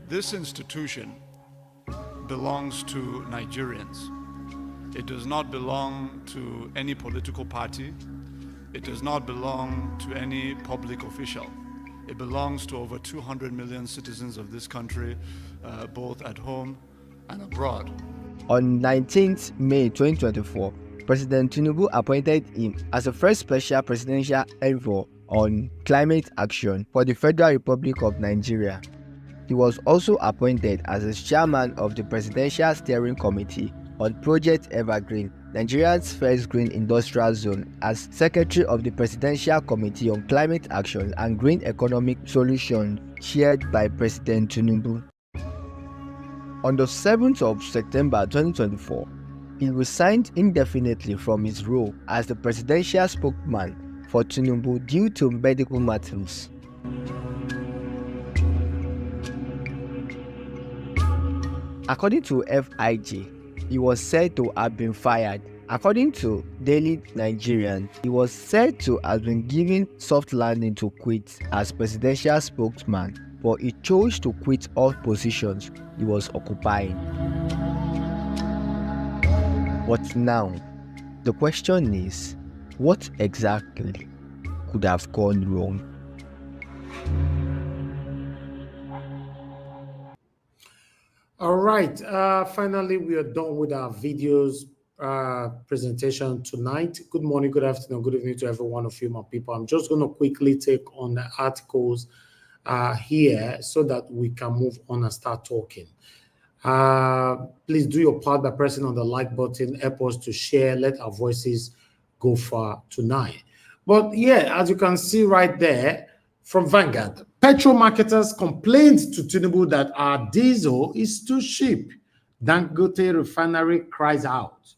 S20: This institution belongs to Nigerians. It does not belong to any political party. It does not belong to any public official. It belongs to over 200 million citizens of this country, both at home and abroad.
S18: On 19th May 2024, President Tinubu appointed him as the first special presidential envoy on climate action for the Federal Republic of Nigeria. He was also appointed as the chairman of the Presidential Steering Committee on Project Evergreen, Nigeria's first green industrial zone, as secretary of the Presidential Committee on Climate Action and Green Economic Solutions, chaired by President Tinubu. On the 7th of September 2024, he resigned indefinitely from his role as the presidential spokesman for Tinubu due to medical matters. According to FIG, he was said to have been fired. According to Daily Nigerian, he was said to have been given soft landing to quit as presidential spokesman, but he chose to quit all positions he was occupying. But now, the question is, what exactly could have gone wrong?
S8: All right, finally, we are done with our videos presentation tonight. Good morning, good afternoon, good evening to every one of you, my people. I'm just going to quickly take on the articles here so that we can move on and start talking. Please do your part by pressing on the like button, help us to share, let our voices go far tonight. But yeah, as you can see right there from Vanguard, petrol marketers complained to Tinubu that our diesel is too cheap. Dangote Refinery cries out.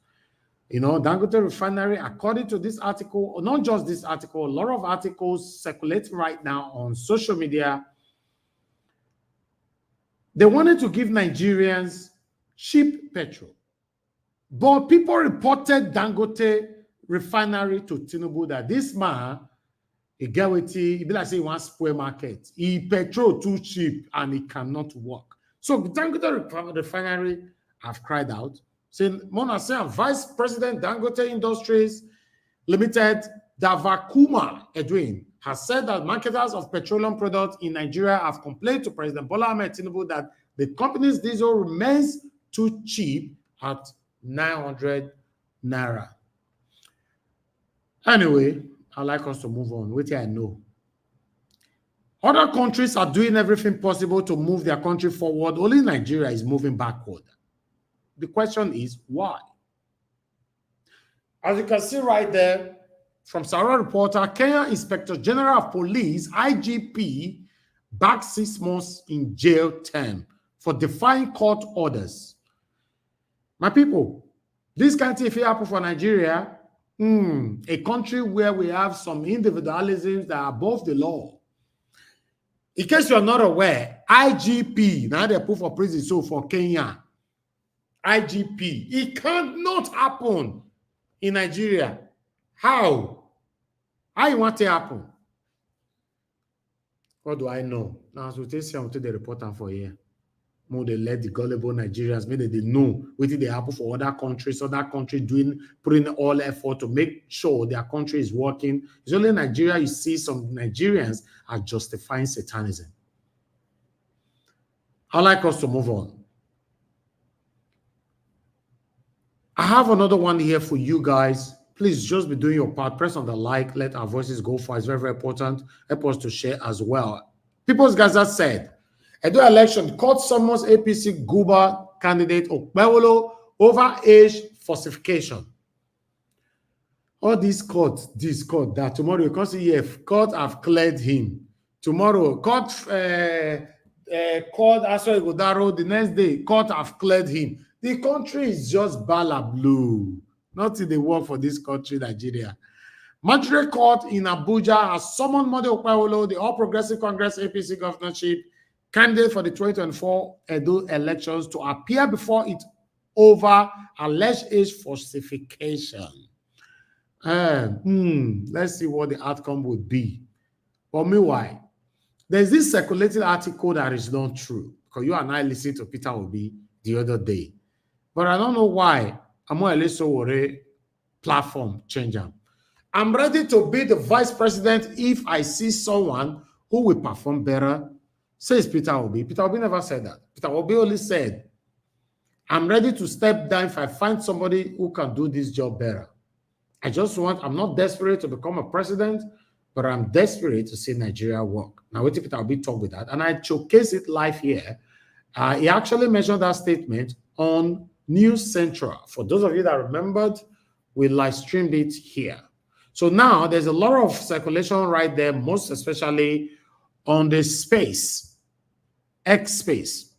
S8: You know, Dangote Refinery, according to this article, or not just this article, a lot of articles circulating right now on social media. They wanted to give Nigerians cheap petrol. But people reported Dangote Refinery to Tinubu that this man, he get with he be like say he wants spoil market. He petrol too cheap and it cannot work. So Dangote Refinery have cried out, saying, Mona say Vice President Dangote Industries Limited, Davakuma Edwin, has said that marketers of petroleum products in Nigeria have complained to President Bola Ahmed Tinubu that the company's diesel remains too cheap at 900 naira. Anyway, I'd like us to move on. Wait till I know. Other countries are doing everything possible to move their country forward. Only Nigeria is moving backward. The question is, why? As you can see right there, from Sarah Reporter, Kenya Inspector General of Police, IGP, back 6 months in jail term for defying court orders. My people, this can't if it happen for Nigeria, a country where we have some individualisms that are above the law. In case you're not aware, IGP, now they put for prison, so for Kenya, IGP, it cannot happen in Nigeria. How? How you want it to happen? What do I know? Now, so they say to the reporter for here. More they let the gullible Nigerians, maybe they know what did they happen for other countries doing, putting all effort to make sure their country is working. It's only in Nigeria you see some Nigerians are justifying satanism. I'd like us to move on. I have another one here for you guys. Please just be doing your part. Press on the like. Let our voices go for. It's very, very important. Help us to share as well. People's Gaza said, Edo election, court summons APC Guba candidate Okpewolo over age falsification. All these courts, this court, that tomorrow you can see here, court have cleared him. Tomorrow, court Aso Igodaro, the next day, court have cleared him. The country is just bala blue. Not in the work for this country, Nigeria. Magistrate Court in Abuja has summoned Mode Okpewolo, the All Progressive Congress APC governorship candidate for the 2024 Edo elections, to appear before it over alleged age falsification. Let's see what the outcome would be. But meanwhile, there's this circulating article that is not true, because you and I listened to Peter Obi the other day. But I don't know why Amoele Sowore platform changer. I'm ready to be the vice president if I see someone who will perform better, says Peter Obi. Peter Obi never said that. Peter Obi only said, I'm ready to step down if I find somebody who can do this job better. I'm not desperate to become a president, but I'm desperate to see Nigeria work. Now, what if Peter Obi talk with that? And I showcase it live here. He actually mentioned that statement on News Central. For those of you that remembered, we live streamed it here. So now there's a lot of circulation right there, most especially on the space, X space.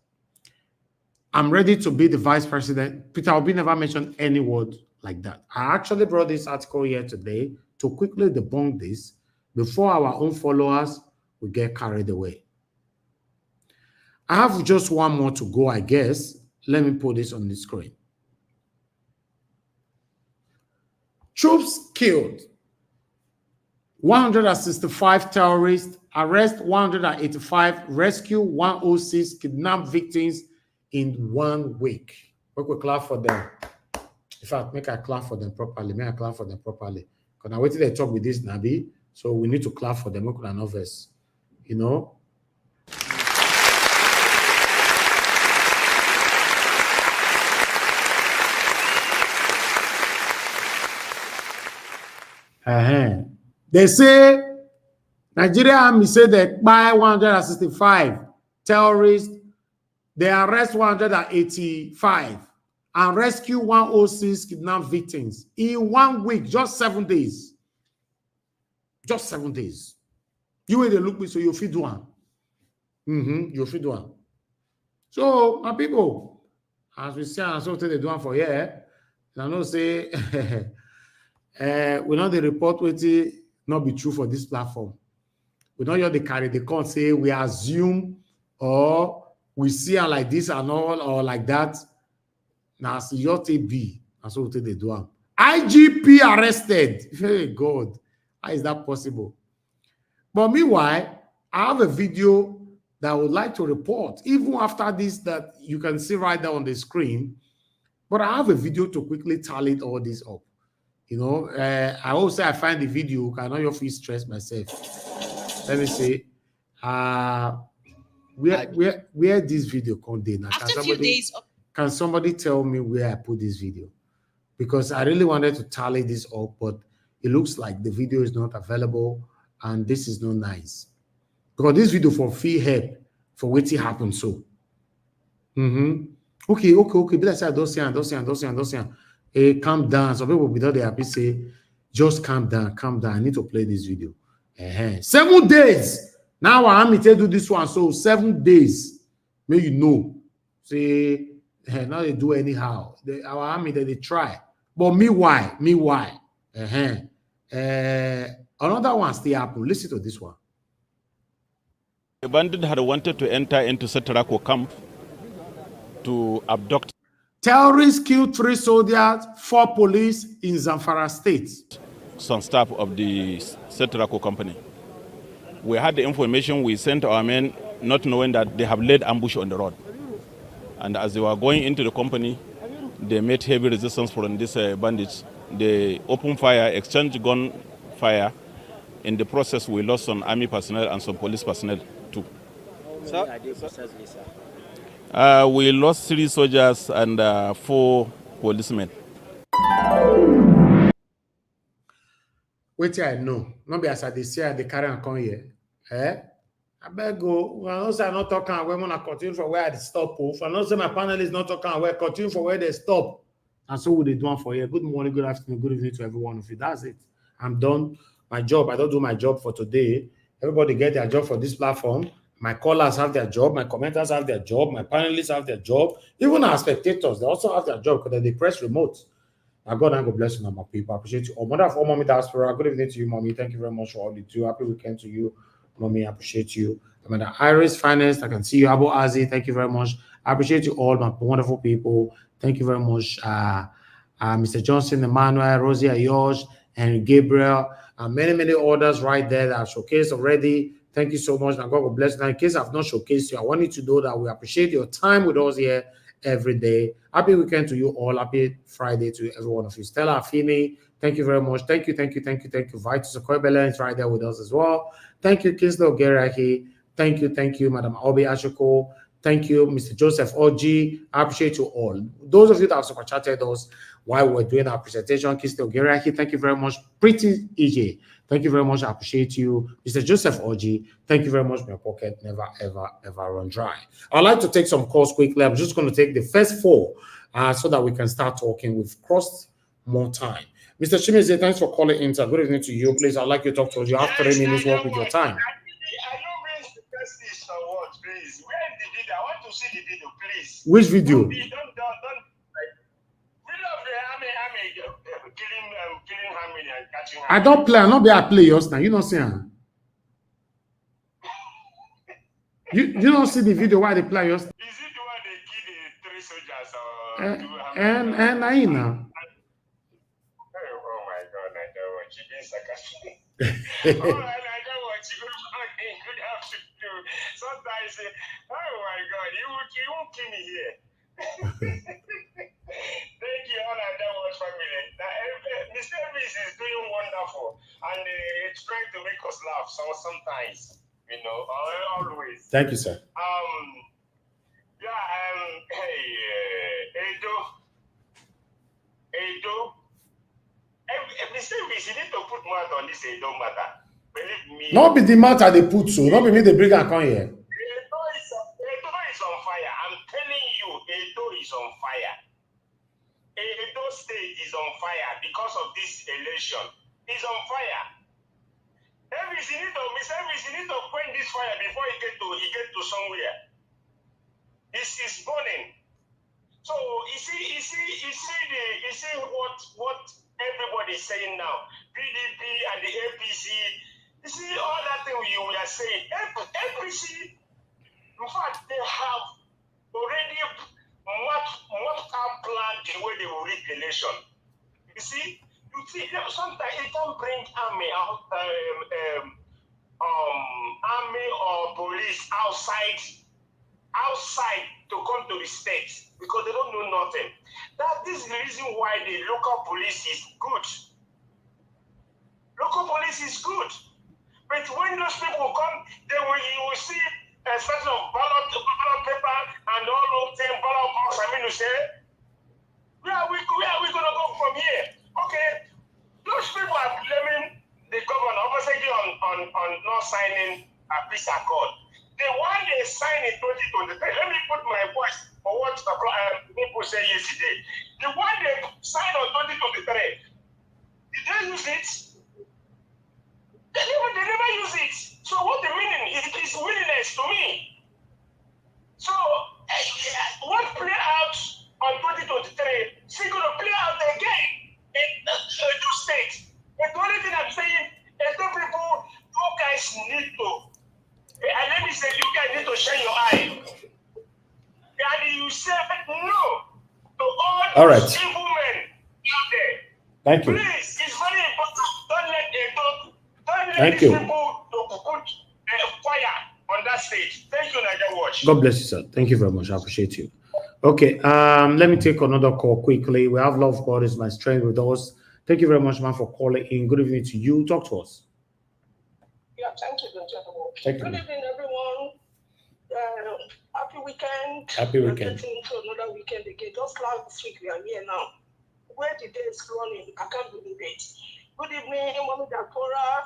S8: I'm ready to be the vice president. Peter Obi never mentioned any word like that. I actually brought this article here today to quickly debunk this before our own followers will get carried away. I have just one more to go, I guess. Let me put this on the screen. Troops killed 165 terrorists, arrest 185, rescue 106 kidnapped victims in 1 week. We could clap for them. In fact, make I clap for them properly. Make I clap for them properly. Because I waited to talk with this Nabi, so we need to clap for them. We could have verse, you know. They say Nigeria Army say they buy 165 terrorists, they arrest 185 and rescue 106 kidnapped victims in 1 week, just 7 days. Just 7 days. You will look me, so you feed one. You feed one. So, my people, as we say, and so they do one for here, I know say we know the report will not be true for this platform. We don't hear the carry, they can't say we assume or we see her like this and all or like that. Now, see your TB, and so they do. IGP arrested. Hey, God, how is that possible? But meanwhile, I have a video that I would like to report, even after this, that you can see right there on the screen. But I have a video to quickly tally all this up. You know, I always say I find the video, cannot your feel stress myself. Let me say, where this video contained.
S12: After a few days of
S8: Can somebody tell me where I put this video? Because I really wanted to tally this up, but it looks like the video is not available, and this is not nice. Because this video for free help for what happened so. Okay. But I say, don't say. Hey, calm down. Some people without they happy say, just calm down. I need to play this video. 7 days. Now I'm to do this one. So 7 days. May you know. Say, now they do anyhow. Our army they try. But meanwhile. Another one still happen. Listen to this one.
S21: The bandit had wanted to enter into Setarako camp to abduct.
S8: Terrorists killed 3 soldiers, 4 police in Zamfara State.
S21: Some staff of the Setarako company. We had the information, we sent our men not knowing that they have laid ambush on the road. And as they were going into the company, they met heavy resistance from these bandits. They opened fire, exchanged gun fire. In the process, we lost some army personnel and some police personnel too. We lost 3 soldiers and 4 policemen.
S8: Wait, I know. Not be as I say they carry and come here. I beg go. I know say I'm not talking where I continue for where I stop. If I know say my panelists not talking where continue for where they stop. And so what they do for here. Good morning, good afternoon, good evening to every one of you. That's it. I'm done. My job. I don't do my job for today. Everybody get their job for this platform. My callers have their job. My commenters have their job. My panelists have their job. Even our spectators, they also have their job because they press remote. Now, God and God bless you, my people. I appreciate you. Oh, mother of all, mommy diaspora. Good evening to you, mommy. Thank you very much for all you do. Happy weekend to you, mommy. I appreciate you. I'm at Iris Finance. I can see you, Abu Azi. Thank you very much. I appreciate you all, my wonderful people. Thank you very much, Mr. Johnson, Emmanuel, Rosie Ayosh, and Gabriel, and many others right there that are showcased already. Thank you so much. Now, God will bless you. Now, in case I've not showcased you, I want you to know that we appreciate your time with us here every day. Happy weekend to you all. Happy Friday to every one of you. Stella Afini, thank you very much. Thank you. Vitus Okoybele is right there with us as well. Thank you, Kinsley Ogeraki. Thank you, Madam Obi Ashoko. Thank you, Mr. Joseph Oji. I appreciate you all. Those of you that have super chatted us while we're doing our presentation, Kinsley Ogeraki, thank you very much. Pretty EJ, thank you very much. I appreciate you. Mr. Joseph Oji, thank you very much. My pocket never, ever run dry. I'd like to take some calls quickly. I'm just going to take the first 4 so that we can start talking. We've crossed more time. Mr. Chimize, thanks for calling in. Good evening to you. Please, I'd like you to talk to us. You have 3 minutes work with your time.
S22: Please, where is the video? I want to see the video, please.
S8: Which video?
S22: Don't. Video of the army killing Hamid and catching Hamid.
S8: I don't play. I'm not be a play yours now. You don't see him. You don't see the video why they play yours.
S22: Is it the one they kill the 3 soldiers or
S8: and I know.
S22: Oh my God, I don't watch it. It's sarcastic. All right, I don't watch it. Good afternoon. Sometimes say, oh my God, you won't kill me here. Thank you, all I don't watch family. Mr. Elvis is doing wonderful, and it's trying to make us laugh sometimes, you know, always.
S8: Thank you, sir.
S22: Edo. Mr. Elvis, you need to put mouth on this Edo matter. Believe me.
S8: Not be the matter they put so. Not be me they bring and come here.
S22: Edo is on fire. I'm telling you, Edo is on fire. Edo State is on fire because of this election. It's on fire. Mr. Elvis, you need to quench this fire before you get to somewhere. It's burning. So you see what everybody is saying now. PDP and the APC. You see all that thing you are saying. APC, in fact, they have already mapped out plan the way they will rig the election. You see, sometimes it can bring army out, army or police outside to come to the state because they don't know nothing. That is the reason why the local police is good. Local police is good. But when those people come, you will see a set of ballot paper and all those things, ballot box. I mean to say, where are we going to go from here? Okay, those people are blaming the governor, obviously on not signing a peace accord. The one they signed in 2023, let me put my voice for what people say yesterday. The one they signed on 2023, did they use it? They never use it. So what the meaning is willingness to me. So what play out on 2023 is going to play out again in two states. But the only thing I'm saying is the people, you guys need to, and let me say, you guys need to shine your eye. And you said no to all those evil men out there.
S8: Thank you.
S22: Please, it's very important. Don't let
S8: Thank
S22: these
S8: you.
S22: people to put fire on that stage. Thank you, Niger Watch.
S8: God bless you, sir. Thank you very much. I appreciate you. Okay, let me take another call quickly. We have Love God is my strength with us. Thank you very much, man, for calling in. Good evening to you. Talk to us.
S1: Yeah, thank you, gentlemen.
S8: Thank you.
S1: Good evening, everyone. Happy weekend.
S8: Happy weekend.
S1: We're getting into another weekend again. Just last week, we are here now. Where the day is running, I can't believe it. Good evening, Mommy Dakora.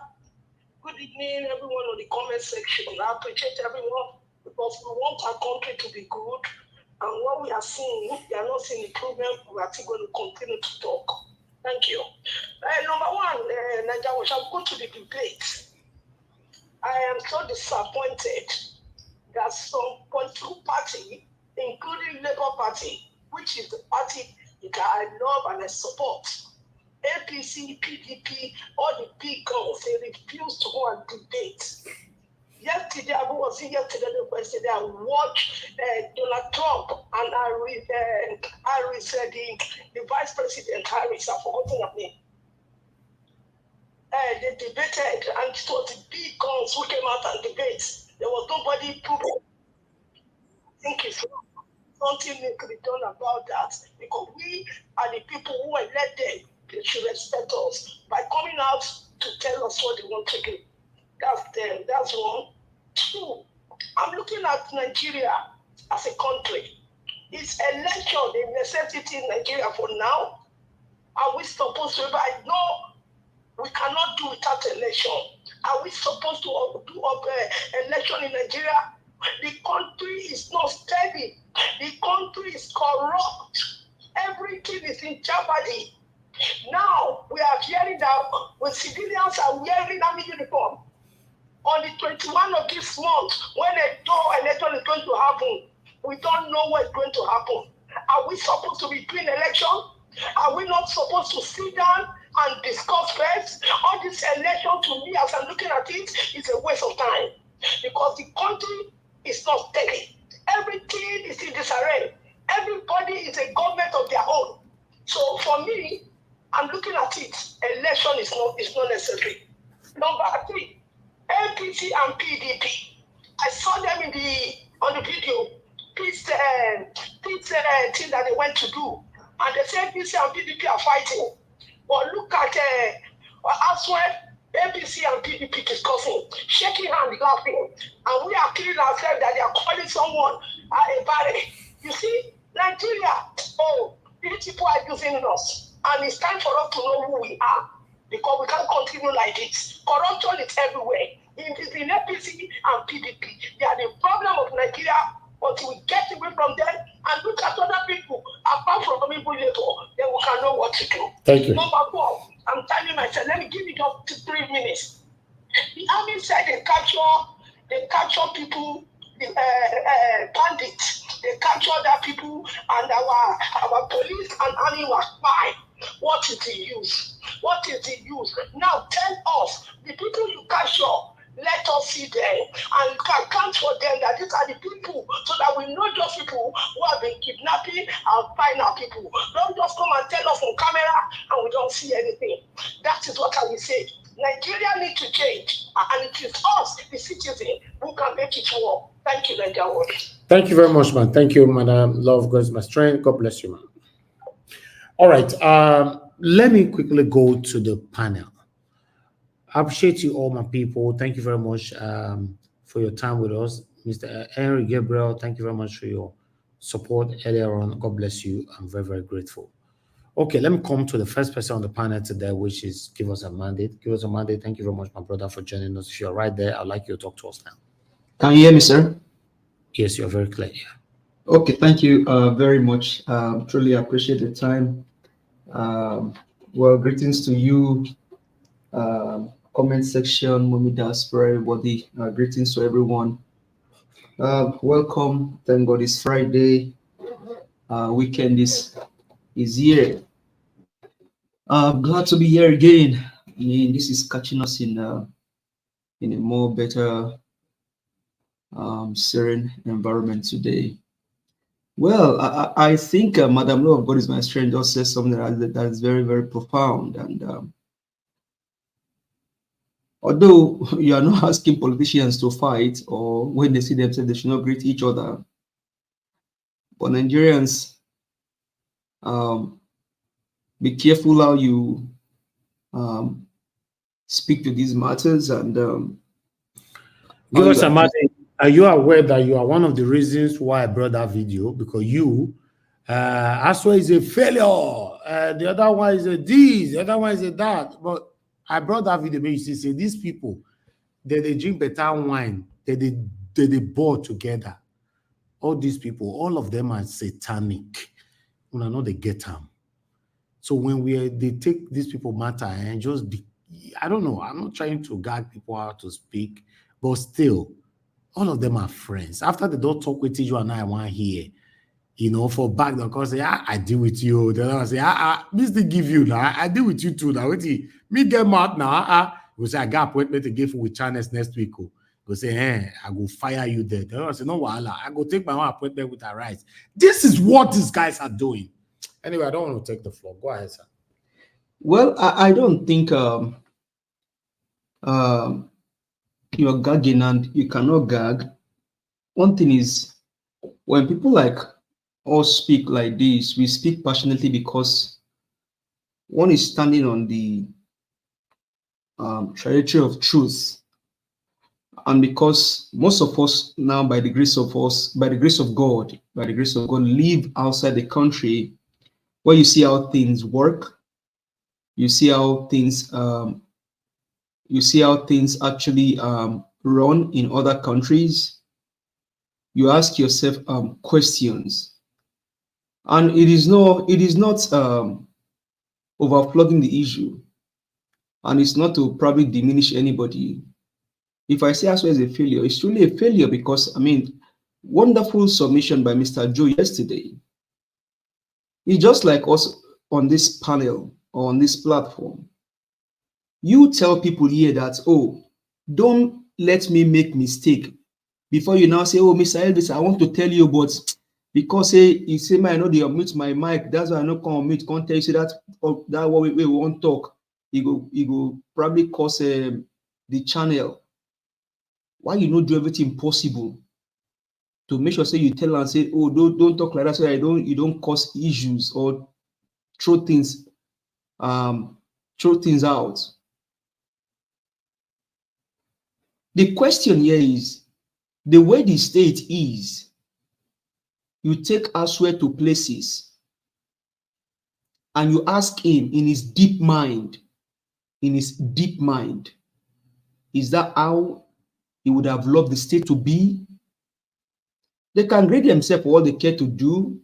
S1: Good evening, everyone on the comment section. I appreciate everyone because we want our country to be good. And what we are seeing, we are not seeing improvement. We are still going to continue to talk. Thank you. Number one, Nigeria, we shall go to the debate. I am so disappointed that some political party, including Labour Party, which is the party that I love and I support, APC, PDP, all the big guns, they refuse to go and debate. Yesterday, I was here yesterday, I watched Donald Trump and Harris, the Vice President Harris, I've forgotten her name. They debated, and it was the big guns who came out and debated. There was nobody proving. I think it's something needs to be done about that because we are the people who elected. They should respect us by coming out to tell us what they want to do. That's one. Two, I'm looking at Nigeria as a country. Is election a necessity in Nigeria for now? Are we supposed to? I know we cannot do without election. Are we supposed to do election in Nigeria? The country is not steady. The country is corrupt. Everything is in jeopardy. Now we are hearing that when civilians are wearing army uniform, on the 21 of this month, when a election is going to happen, we don't know what's going to happen. Are we supposed to be doing election? Are we not supposed to sit down and discuss first? All this election, to me, as I'm looking at it, is a waste of time because the country is not steady. Everything is in disarray. Everybody is a government of their own. So for me, I'm looking at it. Election is not necessary. Number three, APC and PDP. I saw them on the video. Thing that they went to do, and they say APC and PDP are fighting. But look at elsewhere, APC and PDP discussing, shaking hands, laughing, and we are killing ourselves that they are calling someone a barrack. You see, Nigeria, these people are using us, and it's time for us to know who we are, because we can't continue like this. Corruption is everywhere. It is in APC and PDP. They are the problem of Nigeria until we get away from them and look at other people, apart from people later, then we can know what to do.
S8: Thank you.
S1: Number four, I'm telling myself, let me give it up to 3 minutes. The army said they capture people, the bandits, they capture other people, and our police and army were fine. What is the use? What is the use? Now tell us, the people you capture, let us see them and account for them that these are the people, so that we know those people who have been kidnapping and find our people. Don't just come and tell us on camera and we don't see anything. That is what I will say. Nigeria needs to change, and it is us, the citizen, who can make it work. Thank you, Nigeria.
S8: Thank you very much, man. Thank you, Madam Love God is my strength. God bless you, man. All right. Let me quickly go to the panel. I appreciate you all, my people. Thank you very much for your time with us. Mr. Henry Gabriel, thank you very much for your support earlier on. God bless you. I'm very, very grateful. Okay, let me come to the first person on the panel today, which is Give Us a Mandate. Give Us a Mandate. Thank you very much, my brother, for joining us. If you're right there, I'd like you to talk to us now.
S2: Can you hear me, sir?
S8: Yes, you're very clear. Yeah.
S2: Okay, thank you very much. Truly appreciate the time. Well, greetings to you, comment section, Mummy Diaspora, everybody. Greetings to everyone. Welcome. Thank God it's Friday. Weekend is here. Glad to be here again. I mean, this is catching us in a more better, serene environment today. Well, I think Madam Law of God is my strength just says something that is very, very profound. And although you are not asking politicians to fight, or when they see themselves, they should not greet each other. But Nigerians, be careful how you speak to these matters. And
S8: Give us a matter. Are you aware that you are one of the reasons why I brought that video? Because you, Aswa is a failure. The other one is a this. The other one is a that. But I brought that video because you say these people, they drink better wine. They board together. All these people, all of them are satanic. When I know they get them. So when they take these people matter and just I don't know. I'm not trying to gag people out to speak, but still, all of them are friends. After they don't talk with you and I want here, for back, they'll come say, I deal with you. Then I'll say, this they give you now. I deal with you too. Now, me get mad now. We'll say, I got appointment to give with channels next week. Go say, I go fire you there. Then I'll say, no, I go take my own appointment with our rights. This is what these guys are doing. Anyway, I don't want to take the floor. Go ahead, sir.
S2: Well, I don't think you're gagging, and you cannot gag. One thing is, when people like us speak like this, we speak passionately because one is standing on the trajectory of truth, and because most of us now, by the grace of God, live outside the country, where you see how things work, you see how things actually run in other countries. You ask yourself questions, and it is not overflogging the issue, and it's not to probably diminish anybody. If I say Aswa is a failure, it's truly a failure because, I mean, wonderful submission by Mr. Joe yesterday. It's just like us on this panel or on this platform. You tell people here that, oh, don't let me make mistake. Before you now say, oh, Mr. Elvis, I want to tell you, but because you say, I know they unmute my mic, that's why I not come unmute, can't tell you, say that what we won't talk. You go probably cause the channel. Why you not do everything possible to make sure say you tell and say, oh, don't talk like that, so you don't cause issues or throw things out. The question here is, the way the state is, you take Aswa to places and you ask him in his deep mind, is that how he would have loved the state to be? They can grade themselves for what they care to do.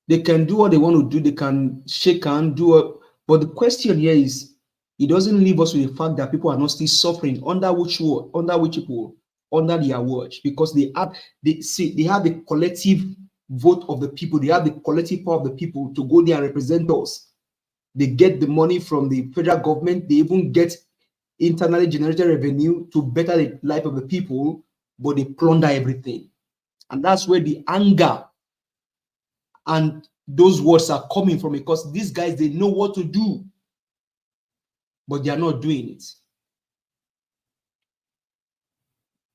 S2: They can do what they want to do. They can shake and do it. But the question here is, it doesn't leave us with the fact that people are not still suffering under their watch, because they have the collective vote of the people. They have the collective power of the people to go there and represent us. They get the money from the federal government. They even get internally generated revenue to better the life of the people, but they plunder everything. And that's where the anger and those words are coming from, because these guys, they know what to do, but they are not doing it.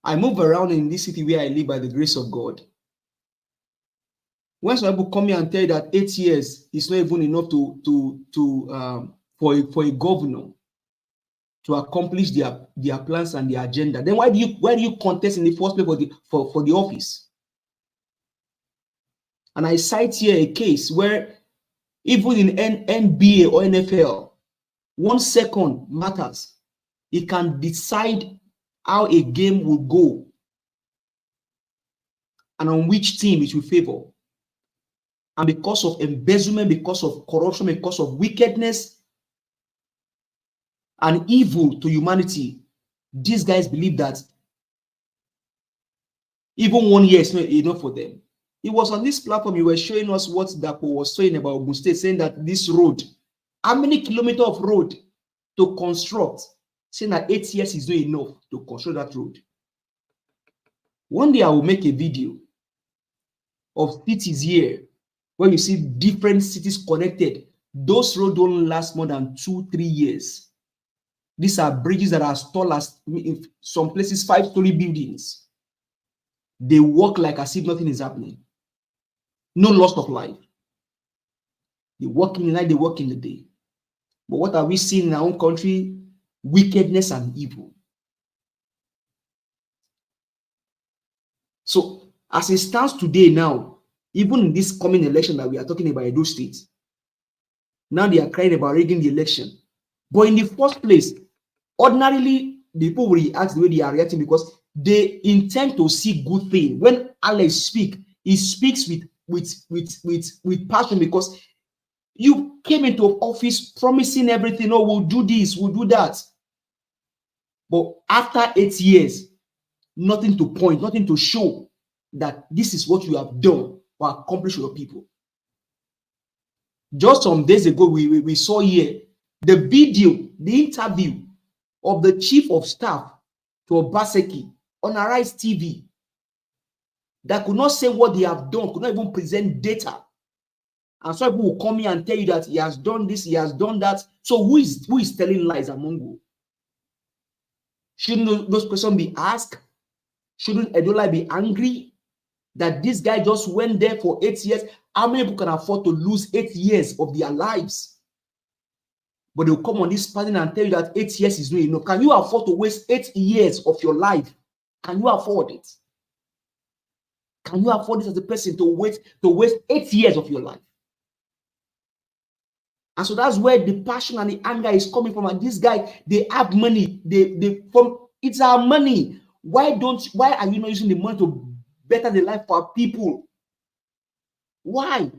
S2: I move around in this city where I live by the grace of God. When some people come here and tell you that 8 years is not even enough for a governor, to accomplish their plans and their agenda, then why do you contest in the first place for the office? And I cite here a case where even in NBA or NFL, 1 second matters. It can decide how a game will go and on which team it will favor. And because of embezzlement, because of corruption, because of wickedness and evil to humanity, these guys believe that even 1 year is not enough for them. It was on this platform you were showing us what Dapo was saying about Ogun State, saying that this road, how many kilometers of road to construct, saying that 8 years is not enough to construct that road. One day I will make a video of cities here where you see different cities connected. Those roads don't last more than 2-3 years. These are bridges that are as tall as, in some places, 5-story buildings. They work like as if nothing is happening. No loss of life. They work in the night, they work in the day. But what are we seeing in our own country? Wickedness and evil. So, as it stands today now, even in this coming election that we are talking about, Edo State, now they are crying about rigging the election. But in the first place, ordinarily, the people will react the way they are reacting because they intend to see good thing. When Alex speaks, he speaks with passion because you came into office promising everything. Oh, we'll do this, we'll do that. But after 8 years, nothing to point, nothing to show that this is what you have done or accomplished with your people. Just some days ago, we saw here the video, the interview of the chief of staff to Obaseki on Arise TV that could not say what they have done, could not even present data. And so people will come here and tell you that he has done this, he has done that. So who is telling lies among you? Shouldn't those questions be asked? Shouldn't Edola be angry that this guy just went there for 8 years? How many people can afford to lose 8 years of their lives? But they'll come on this panel and tell you that 8 years is not enough. Can you afford to waste 8 years of your life? Can you afford it? Can you afford this as a person to waste 8 years of your life? And so that's where the passion and the anger is coming from. And this guy, they have money. It's our money. Why are you not using the money to better the life for our people? Why?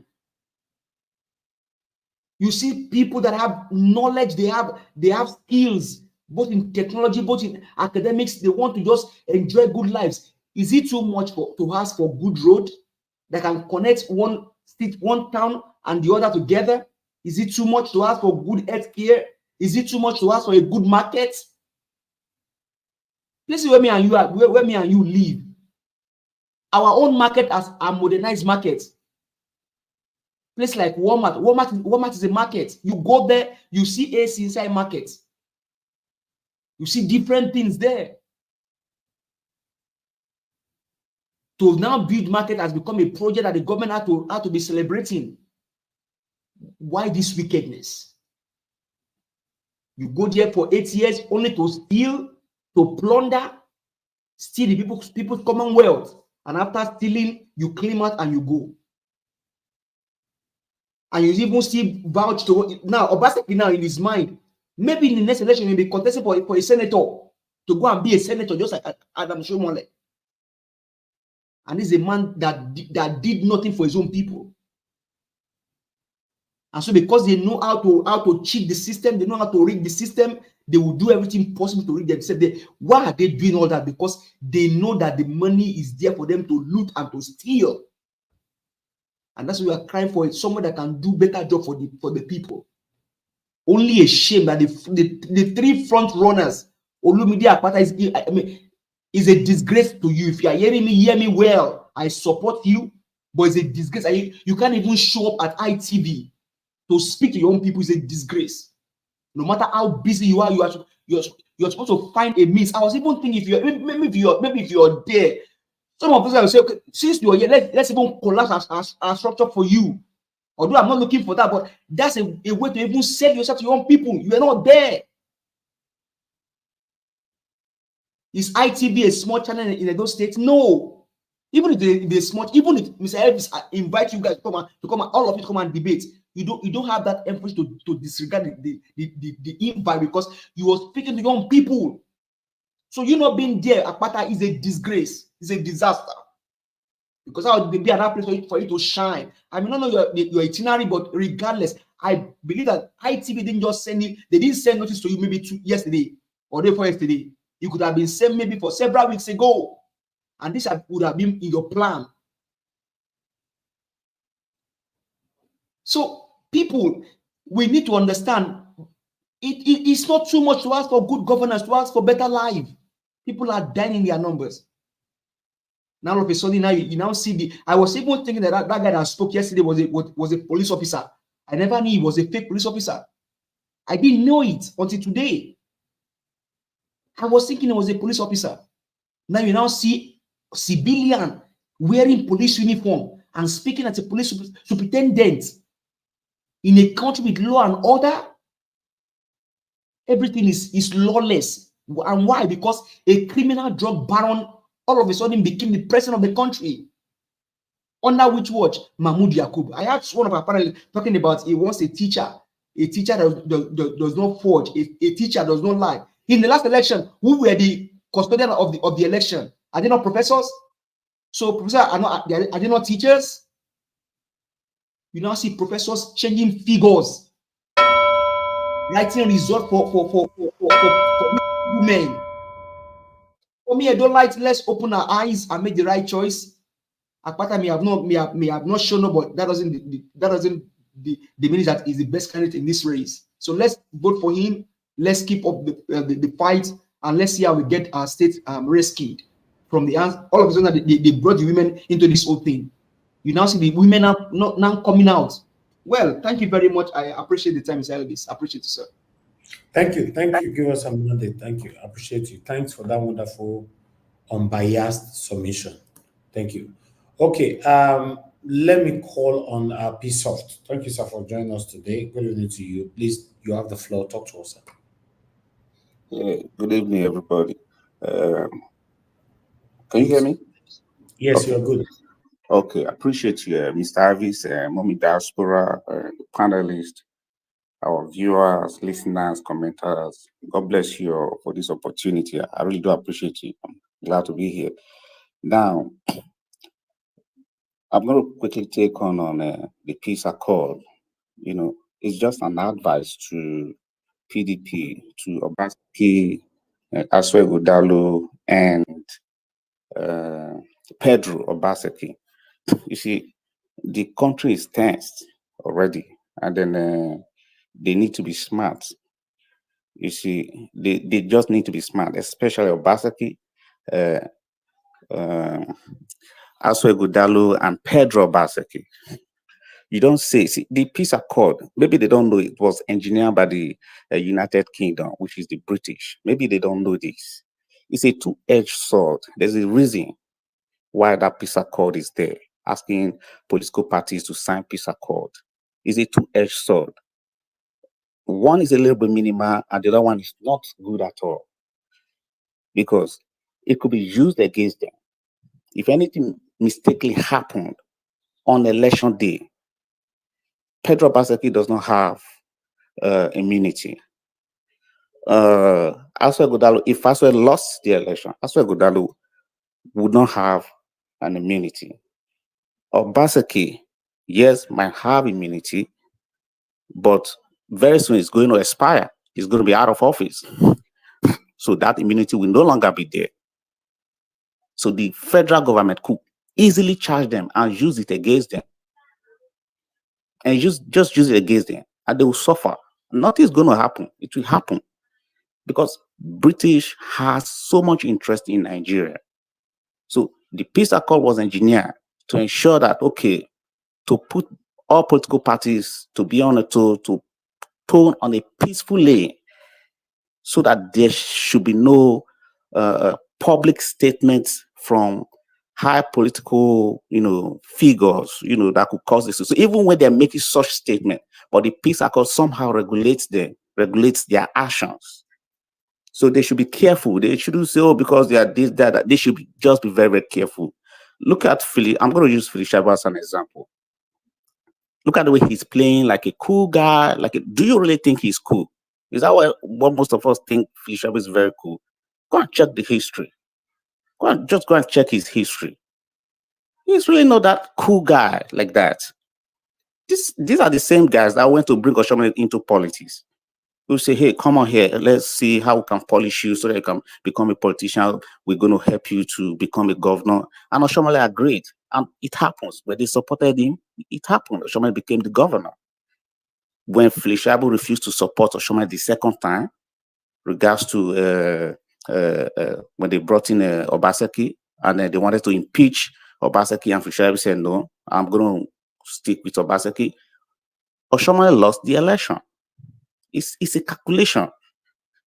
S2: You see people that have knowledge, they have skills, both in technology, both in academics. They want to just enjoy good lives. Is it too much to ask for good road that can connect one state, one town, and the other together? Is it too much to ask for good health care? Is it too much to ask for a good market? This is where me and you are, where me and you live. Our own market as a modernized market. Place like Walmart. Walmart is a market. You go there, you see AC inside market. You see different things there. To now build market has become a project that the government had to be celebrating. Why this wickedness? You go there for 8 years only to steal, to plunder, steal the people's commonwealth, and after stealing, you claim out and you go. And you even still vouch to now. Obaseki now in his mind, maybe in the next election he'll be contesting for a senator to go and be a senator, just like Adam Shomole. And he's a man that did nothing for his own people. And so because they know how to cheat the system, they know how to rig the system, they will do everything possible to rig themselves. Why are they doing all that? Because they know that the money is there for them to loot and to steal. And that's why we are crying for someone that can do better job for the people. Only a shame that the three front runners, Olumide Akpata is a disgrace to you. If you are hearing me, hear me well. I support you, but it's a disgrace. You can't even show up at ITV to speak to your own people. Is a disgrace. No matter how busy you are, you're supposed to find a means. I was even thinking if you're there, some of us will say, okay, since you're here, let's even collapse our structure for you. Although I'm not looking for that, but that's a way to even sell yourself to your own people. You are not there. Is ITV a small channel in those states? No. Even if they're small, even if Mr. Elvis invite you guys to come and all of you to come and debate, you don't have that emphasis to disregard the invite because you are speaking to young people. So you not being there, Akpata, is a disgrace. It's a disaster. Because I would be another place for you to shine. I mean, not know your itinerary, but regardless, I believe that ITV didn't just send you, they didn't send notice to you maybe yesterday or day before yesterday. You could have been sent maybe for several weeks ago. And this would have been in your plan. So, people, we need to understand it's not too much to ask for good governance, to ask for better life. People are dying in their numbers. Now, all of a sudden, now you now see I was even thinking that guy that spoke yesterday was a police officer. I never knew he was a fake police officer. I didn't know it until today. I was thinking he was a police officer. Now you now see civilian wearing police uniform and speaking as a police superintendent in a country with law and order. Everything is lawless. And why? Because a criminal drug baron all of a sudden became the president of the country. Under which watch? Mahmoud Yakub. I asked one of our panelists talking about he wants a teacher that does not forge, a teacher does not lie. In the last election, who were the custodian of the election? Are they not professors? So professors are they not teachers? You now see professors changing figures, writing results for women. For me, I don't like. Let's open our eyes and make the right choice. Akpata may have not shown up, but that doesn't diminish that he's the best candidate in this race. So let's vote for him. Let's keep up the fight, and let's see how we get our state rescued from the all of a sudden they brought the women into this whole thing. You now see the women now coming out. Well, thank you very much. I appreciate the time, Mr. Elvis. I appreciate you, sir.
S8: Thank you. Give us a minute. Thank you. I appreciate you. Thanks for that wonderful, unbiased submission. Thank you. Okay. Let me call on PSoft. Thank you, sir, for joining us today. Good evening to you. Please, you have the floor. Talk to us, sir.
S5: Good evening, everybody. Can you hear me?
S8: Yes, okay. You're good.
S5: Okay, I appreciate you, Mr. Avis, Mommy Diaspora, the panelists, our viewers, listeners, commenters. God bless you for this opportunity. I really do appreciate you. I'm glad to be here. Now, I'm going to quickly take on the peace accord. You know, it's just an advice to PDP, to Obaseki, Aswe Godalo, and Pedro Obaseki. You see, the country is tensed already, and then they need to be smart. You see, they just need to be smart, especially Obaseki, Aswe Godalo, and Pedro Obaseki. You don't see the peace accord. Maybe they don't know it was engineered by the United Kingdom, which is the British. Maybe they don't know this. It's a two-edged sword. There's a reason why that peace accord is there, asking political parties to sign peace accord. It's a two-edged sword. One is a little bit minimal, and the other one is not good at all, because it could be used against them. If anything mistakenly happened on election day, Pedro Obaseki does not have immunity. Aswe Godalo, if Aswe lost the election, Aswe Godalo would not have an immunity. Obaseki, yes, might have immunity, but very soon it's going to expire. He's going to be out of office. So that immunity will no longer be there. So the federal government could easily charge them and use it against them. And just use it against them. And they will suffer. Nothing is going to happen. It will happen. Because British has so much interest in Nigeria. So the peace accord was engineered to ensure that, okay, to put all political parties to be on to tone on a peaceful lane, so that there should be no public statements from high political, figures, that could cause this. So even when they're making such statement, but the peace accord somehow regulates their actions. So they should be careful. They shouldn't say, oh, because they are this, that. They should just be very, very careful. Look at Philly. I'm going to use Philly Shaba as an example. Look at the way he's playing, like a cool guy. Do you really think he's cool? Is that what most of us think Philly Shaba is very cool? Go and check the history. Just go and check his history. He's really not that cool guy like that. These are the same guys that went to bring Oshomole into politics. Who say, hey, come on here, let's see how we can polish you so that you can become a politician. We're going to help you to become a governor. And Oshomole agreed. And it happens. When they supported him, it happened. Oshomole became the governor. When Feliciabu refused to support Oshomole the second time, regards to when they brought in Obaseki, and they wanted to impeach Obaseki, and Feliciabu said, no, I'm going to stick with Obaseki. Oshomole lost the election. It's a calculation.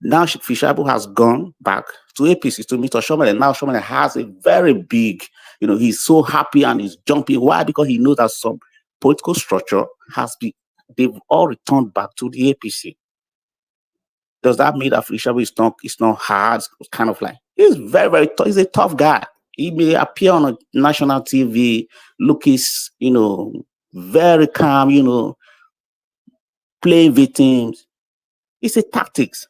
S5: Now Fishabu has gone back to APC to meet Oshomole, and now Oshomole has a very big, he's so happy and he's jumping. Why? Because he knows that some political structure they've all returned back to the APC. Does that mean that Fishabu is not hard? It's kind of like, he's very, very tough. He's a tough guy. He may appear on a national TV, look very calm, playing victims. It's a tactics.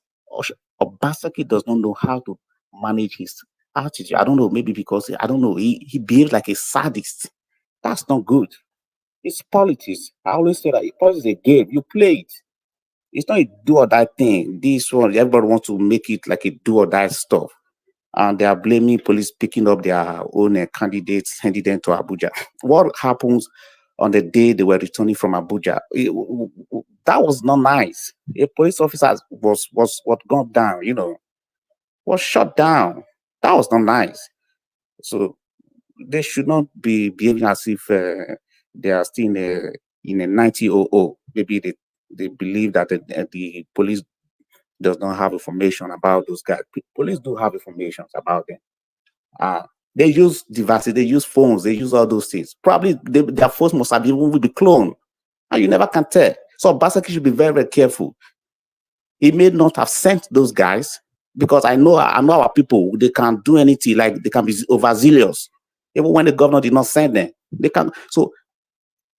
S5: Obaseki does not know how to manage his attitude. I don't know, maybe because, he behaves like a sadist. That's not good. It's politics. I always say that politics is a game. You play it. It's not a do or die thing. This one, everybody wants to make it like a do or die stuff. And they are blaming police picking up their own candidates, sending them to Abuja. What happens on the day they were returning from Abuja? That was not nice. A police officer was gone down, was shot down. That was not nice. So they should not be behaving as if they are still in a 1900. Maybe they believe that the police does not have information about those guys. Police do have information about them. They use devices, they use phones, they use all those things. Probably their phones must have even be cloned, and you never can tell. So Obaseki should be very, very careful. He may not have sent those guys, because I know our people, they can't do anything, like they can be overzealous. Even when the governor did not send them, they can. So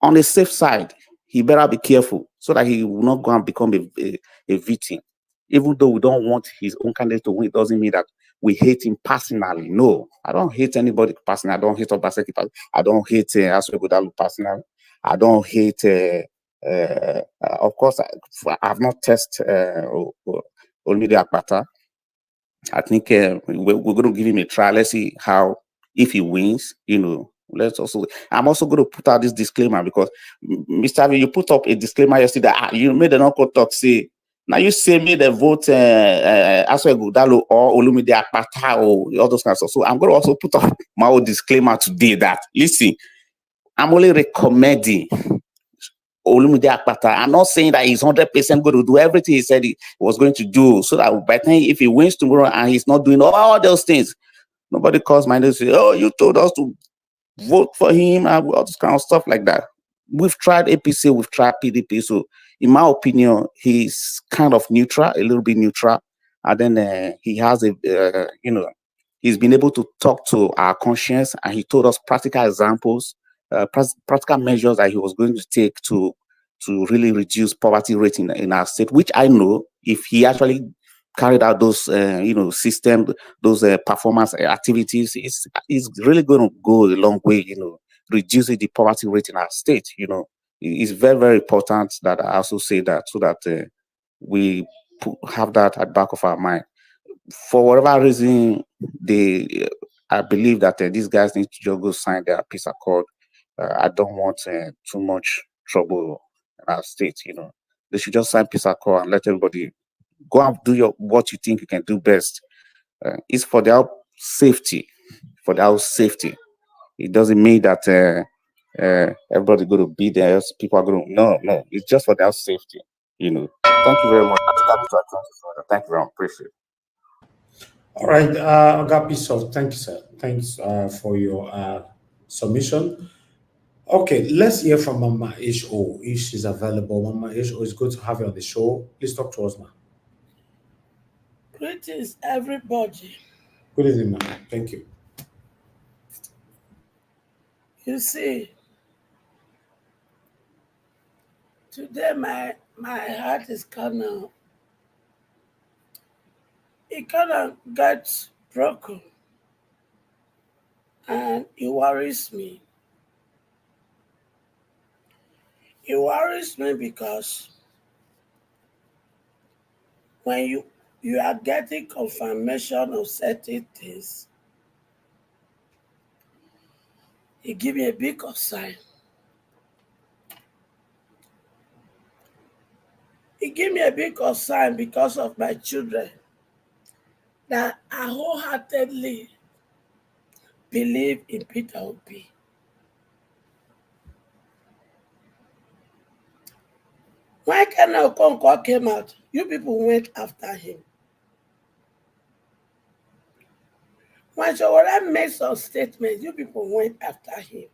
S5: on the safe side, he better be careful so that he will not go and become a victim. Even though we don't want his own candidate to win, it doesn't mean that we hate him personally. No, I don't hate anybody personally. I don't hate Obaseki personally. I don't hate Aswegodalu personally. I don't hate, of course, I have not tested Olumide Akpata. I think we're going to give him a try. Let's see how, if he wins, I'm also going to put out this disclaimer, because Mr. V, you put up a disclaimer yesterday. You made an uncle talk, say, now you say me the vote Aswegodalu or Olumide Akpata or all those kinds of stuff. So I'm going to also put up my own disclaimer today that, listen, I'm only recommending Olumide Akpata. I'm not saying that he's 100% going to do everything he said he was going to do, so that by the time if he wins tomorrow and he's not doing all those things, nobody calls my name and say, oh, you told us to vote for him and all this kind of stuff like that. We've tried APC, we've tried PDP. So in my opinion, he's kind of neutral, a little bit neutral. And then he has he's been able to talk to our conscience, and he told us practical examples, practical measures that he was going to take to really reduce poverty rate in our state, which I know if he actually carried out those system, those performance activities, is really going to go a long way, reducing the poverty rate in our state. It's very, very important that I also say that, so that we have that at the back of our mind. For whatever reason, I believe that these guys need to just go sign their peace accord. I don't want too much trouble in our state. They should just sign peace accord and let everybody go and do what you think you can do best. It's for their safety. For their safety. It doesn't mean that everybody going to be there. People are going to no. It's just for their safety. Thank you very much. Thank you very much. Appreciate it.
S8: All right, Agapi, thank you, sir. Thanks for your submission. Okay, let's hear from Mama H.O. if she's available. Mama H.O., it's good to have you on the show. Please talk to us now.
S6: Greetings, everybody.
S8: Good evening, ma'am. Thank you.
S6: You see, today my heart is it kind of gets broken, and it worries me. It worries me because when you are getting confirmation of certain things, it gives me a big of sign. It gives me a big of sign because of my children that I wholeheartedly believe in Peter Obi. When Ken Okonkwo came out, you people went after him. When Shawara made some statements, you people went after him.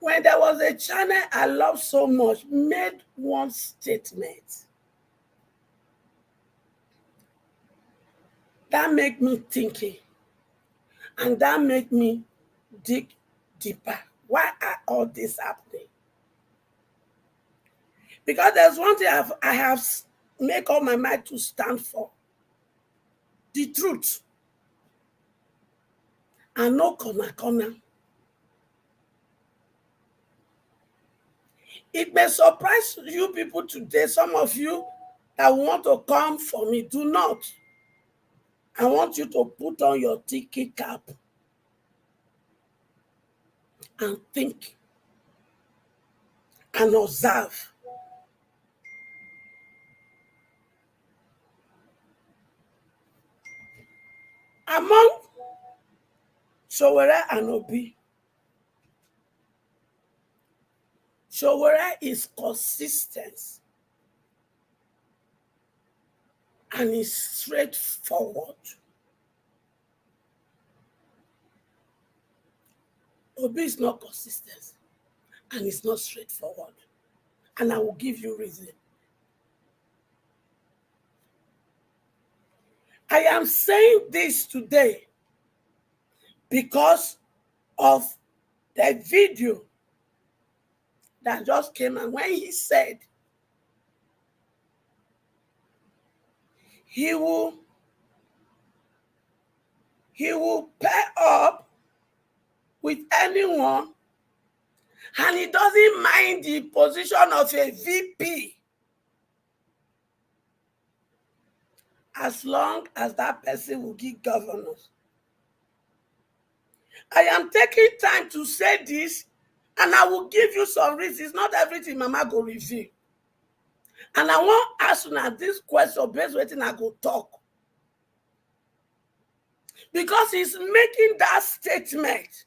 S6: When there was a channel I love so much, made one statement that made me thinking, and that made me dig deeper. Why are all this happening? Because there's one thing I have made up my mind to stand for. The truth. And no corner. It may surprise you people today, some of you that want to come for me. Do not. I want you to put on your tiki cap and think and observe. Among Showore and Obi, Showore is consistent and is straightforward. Obi is not consistent and is not straightforward. And I will give you reason. I am saying this today because of the video that just came out when he said he will pair up with anyone, and he doesn't mind the position of a VP as long as that person will give governance. I am taking time to say this, and I will give you some reasons. Not everything Mama go reveal. And I want to ask you this question based on what I go talk. Because he's making that statement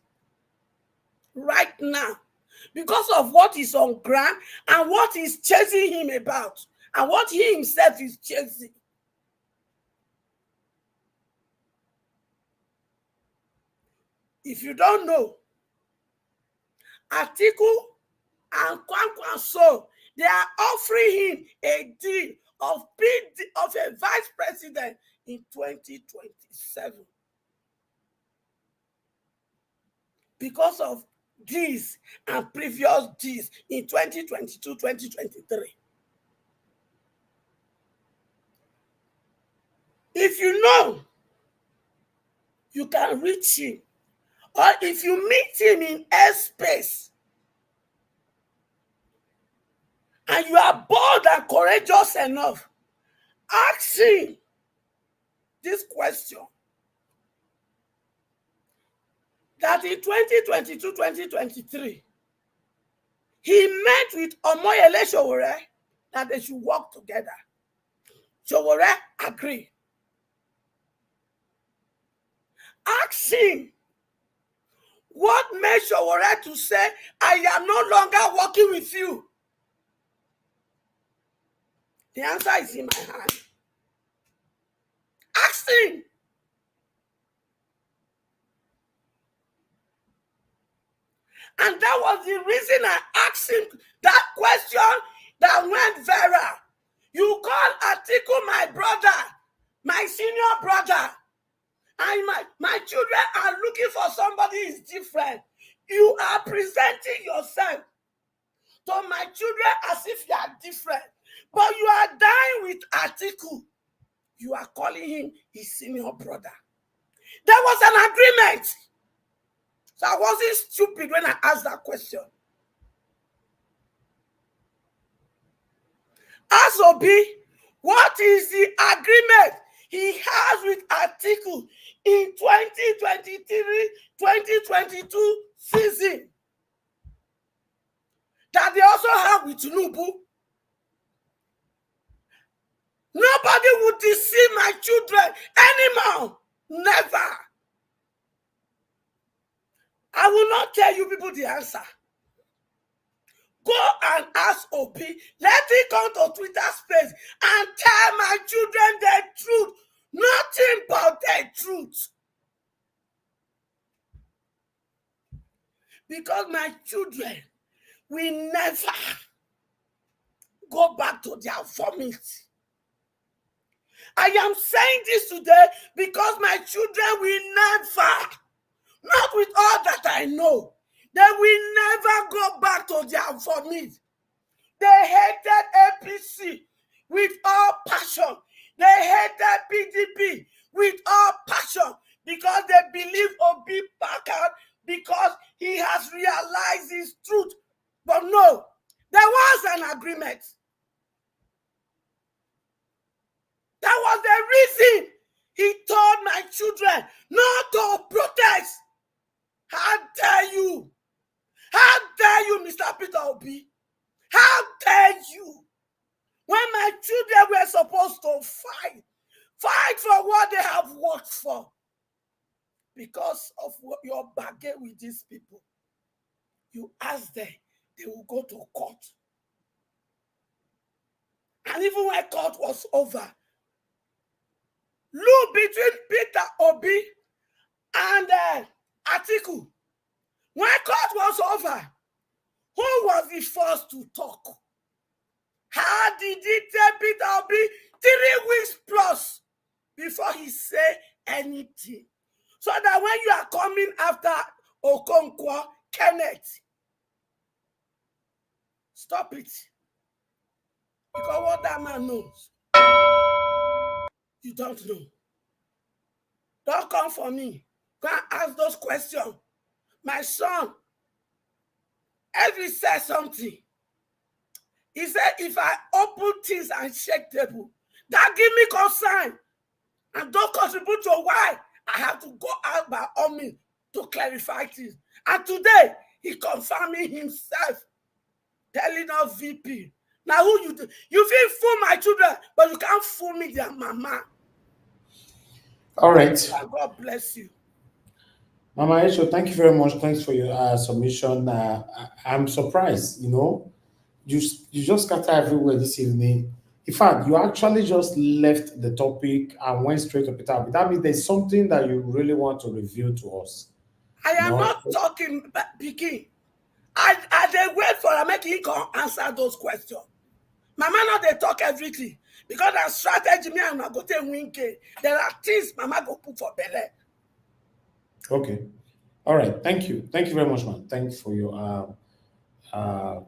S6: right now because of what is on ground and what is chasing him about and what he himself is chasing. If you don't know, Atiku and Kwankwaso, they are offering him a deal of a vice president in 2027 because of this and previous deals in 2022, 2023. If you know, you can reach him. Or if you meet him in airspace and you are bold and courageous enough, ask him this question. That in 2022, 2023, he met with Omoyele Showore that they should work together. Showore agreed. Ask him what made Showore to say, I am no longer working with you. The answer is in my hand. Ask him. And that was the reason I asked him that question that went viral. You call Atiku my brother, my senior brother, and my children are looking for somebody who is different. You are presenting yourself to my children as if you are different, but you are dying with Atiku. You are calling him his senior brother. There was an agreement. So I wasn't stupid when I asked that question. Ask Obi, what is the agreement he has with Atiku in 2023-2022 season that they also have with Tinubu? Nobody would deceive my children anymore. Never. I will not tell you people the answer. Go and ask Obi. Let him come to Twitter space and tell my children the truth. Nothing but the truth. Because my children will never go back to their vomit. I am saying this today because my children will never, not with all that I know, they will never go back to their vomit. They hated APC with all passion. They hated PDP with all passion because they believe Obi back out because he has realized his truth. But no, there was an agreement. That was the reason he told my children not to protest. How dare you? How dare you, Mr. Peter Obi? How dare you? When my children were supposed to fight for what they have worked for. Because of your bargain with these people, you ask them, they will go to court. And even when court was over, look between Peter Obi and Atiku. When court was over, who was the first to talk? How did it take Peter Obi 3 weeks plus before he say anything? So that when you are coming after Okonkwo, Kenneth, stop it. Because what that man knows, you don't know. Don't come for me. Go and ask those questions. My son, if he says something, he said, if I open things and shake table, that give me concern. And don't contribute to why I have to go out by all means to clarify things. And today, he confirming himself, telling us VP. Now who you do? You feel fool my children, but you can't fool me, their mama.
S8: All right.
S6: God bless you.
S8: Mama Esho, thank you very much. Thanks for your submission. I'm surprised, you know. You just scatter everywhere this evening. In fact, you actually just left the topic and went straight to Peter. That means there's something that you really want to reveal to us.
S6: I am not talking, Pikin. I they wait for a make he come answer those questions. Mama not they talk everything. Because that strategy me and I go take winking. There are things Mama go put for belly.
S8: Okay. All right. Thank you. Thank you very much, man. Thanks for your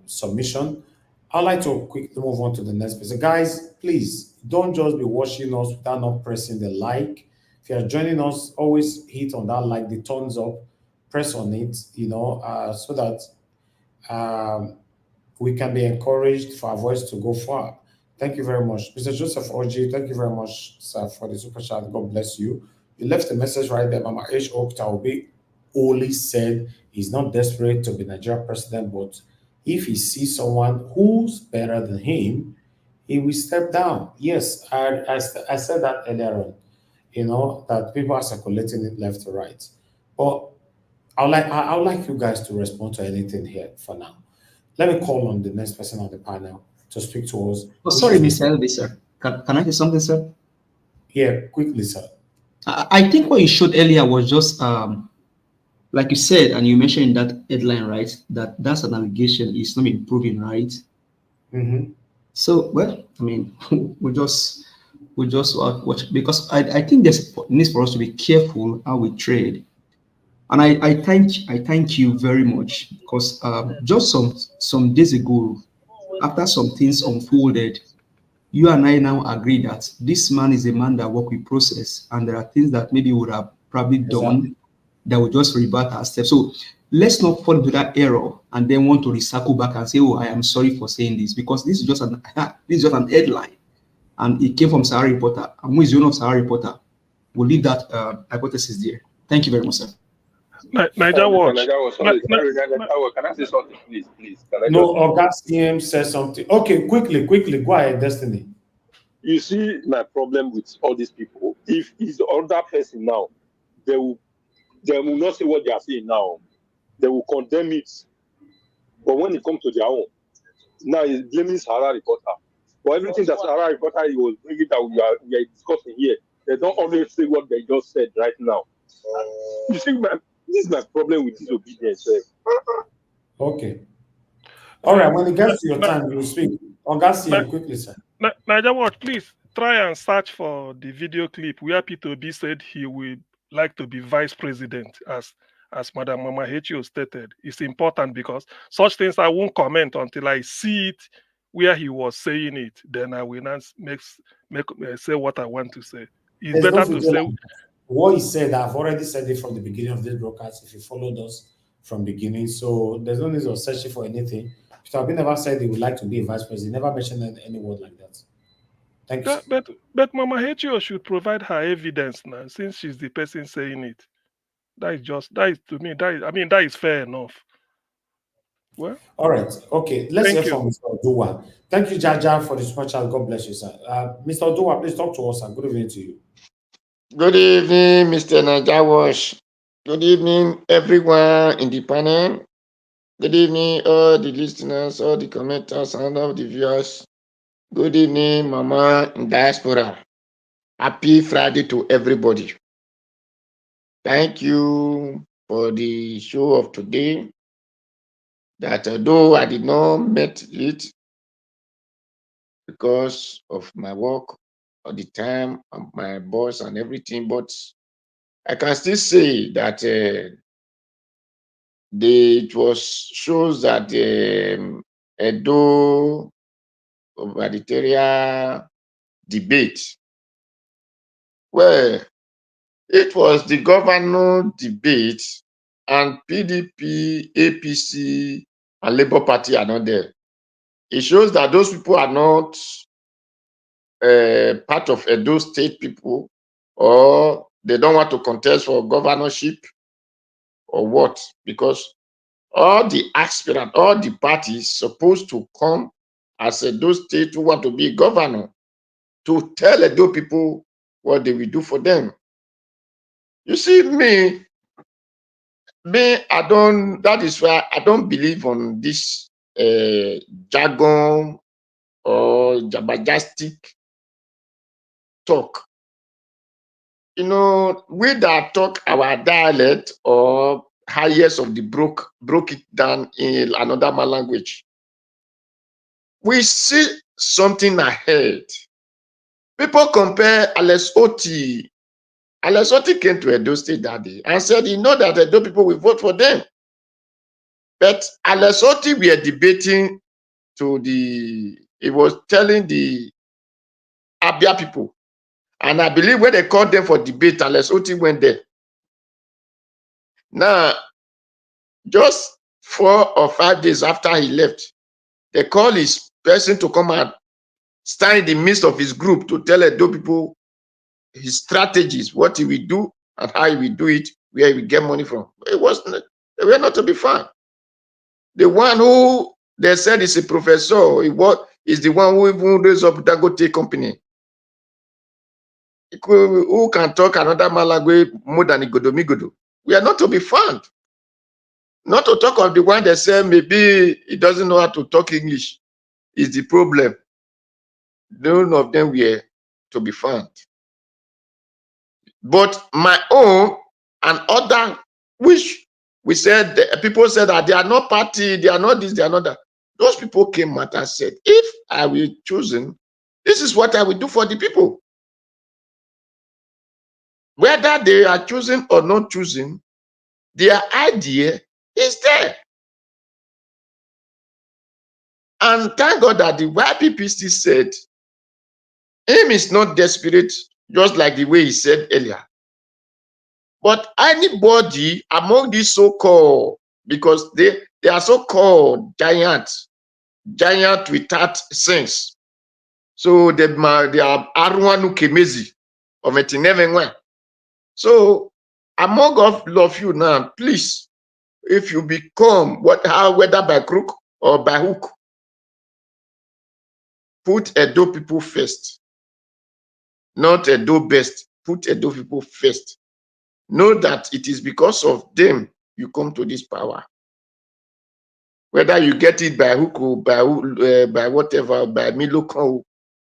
S8: submission. I'd like to quickly move on to the next person. Guys, please don't just be watching us without not pressing the like. If you're joining us, always hit on that like, the thumbs up, press on it, so that we can be encouraged for our voice to go far. Thank you very much. Mr. Joseph Oji, thank you very much, sir, for the super chat. God bless you. You left a message right there. Mama H. Oktaobi only said he's not desperate to be Nigeria president, but if he sees someone who's better than him, he will step down. Yes, I said that earlier on, that people are circulating it left to right. But I would like you guys to respond to anything here for now. Let me call on the next person on the panel to speak to us.
S2: Oh, sorry, Mr. Elvis, sir. Can I say something, sir?
S8: Yeah, quickly, sir.
S2: I think what you showed earlier was just, like you said, and you mentioned in that headline, right, that's an allegation. It's not improving, right?
S8: Mm-hmm.
S2: So, well, I mean, we just watch, because I think there's needs for us to be careful how we trade. And I thank you very much, because just some days ago, after some things unfolded, you and I now agree that this man is a man that work with process, and there are things that maybe would have probably done
S8: Exactly.
S2: that would just revert our steps. So let's not fall into that error and then want to recycle back and say, "Oh, I am sorry for saying this," because this is just an this is just an headline, and it came from Sahara Reporter. And who is the owner of Sahara Reporter? We'll leave that hypothesis there. Thank you very much, sir.
S3: Niger
S7: Mr.
S3: Watch.
S7: Najawa, sorry, Najawa, can I say something, please? Can I
S8: No,
S7: just?
S8: August CM says something. Okay, quickly, go ahead, Destiny.
S7: You see, my problem with all these people, if it's the other person now, they will not say what they are saying now. They will condemn it. But when it comes to their own, now he's blaming Sahara Reporter. For everything that Sahara Reporter was bringing that we are discussing here, they don't always say what they just said right now. You see, this is my problem with disobedience.
S8: Okay. All right, when it gets to your time, you will speak. August CM, quickly, sir.
S3: Niger Watch, please try and search for the video clip where Peter B said he would like to be vice president, as Madam Mama H.O. stated. It's important because such things I won't comment until I see it where he was saying it. Then I will not say what I want to say. It's
S8: There's no
S3: better to
S8: video
S3: say.
S8: like what he said. I've already said it from the beginning of this broadcast. If you followed us from the beginning, so there's no need of searching for anything. Peter Obi never said he would like to be a vice president. He never mentioned any word like that. Thank you.
S3: But Mama H.O. should provide her evidence now, since she's the person saying it. That is fair enough. Well,
S8: all right, okay. Let's hear
S3: thank
S8: from Mr. Oduwa. Thank you, Jaja, for the special. God bless you, sir. Mr. Oduwa, please talk to us, sir. Good evening to you.
S23: Good evening, Mr. Najawash. Good evening, everyone in the panel. Good evening, all the listeners, all the commenters, and all the viewers. Good evening, Mama in diaspora. Happy Friday to everybody. Thank you for the show of today. That although I did not met it because of my work or the time and my boss and everything, but I can still say that it was shows that Edo humanitarian debate. Well, it was the governor debate, and PDP, APC, and Labour Party are not there. It shows that those people are not part of Edo State people, or they don't want to contest for governorship, or what, because all the aspirants, all the parties supposed to come as Edo State who want to be governor to tell Edo people what they will do for them. You see, me, that is why I don't believe on this jargon or jabajastic talk. You know, we that talk our dialect or highest of the broke it down in another language, we see something ahead. People compare Alex Oti. Alex Oti came to Edo State that day and said he know that Edo people will vote for them. But Alex Oti were debating he was telling the Abia people. And I believe when they called them for debate, Alex Oti went there. Now, just 4 or 5 days after he left, they called his person to come and stand in the midst of his group to tell Edo people his strategies, what he will do and how he will do it, where he will get money from. They were not to be found. The one who they said is a professor, is the one who even raised up Dangote company. Who can talk another language more than Igodomigodo? We are not to be found. Not to talk of the one that said maybe he doesn't know how to talk English is the problem. None of them were to be found. But my own and other, which we said, people said that they are not party, they are not this, they are not that. Those people came out and said, if I will chosen, this is what I will do for the people. Whether they are choosing or not choosing, their idea is there. And thank God that the YPPC said, him is not desperate, just like the way he said earlier. But anybody among these so-called, because they are so-called giants without sense. So they are Arwanu Kemezi of Etinevenwe. So among all of you now, please, if you become whether by crook or by hook, put Edo people first, not Edo best. Put Edo people first. Know that it is because of them you come to this power. Whether you get it by hook or by whatever, by Miloko,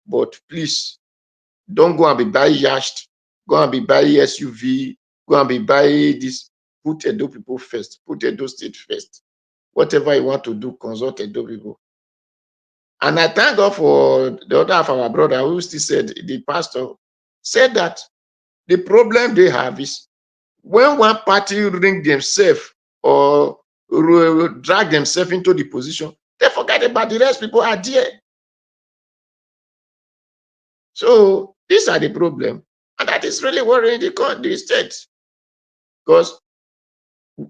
S23: but please don't go and be buying yacht, go and be buying SUV, go and be buying this. Put Edo people first. Put Edo state first. Whatever you want to do, consult Edo people. And I thank God for the other of our brother who still said, the pastor said that the problem they have is when one party ring themselves or drag themselves into the position, they forget about the rest people are there. So these are the problem. And that is really worrying the state. Because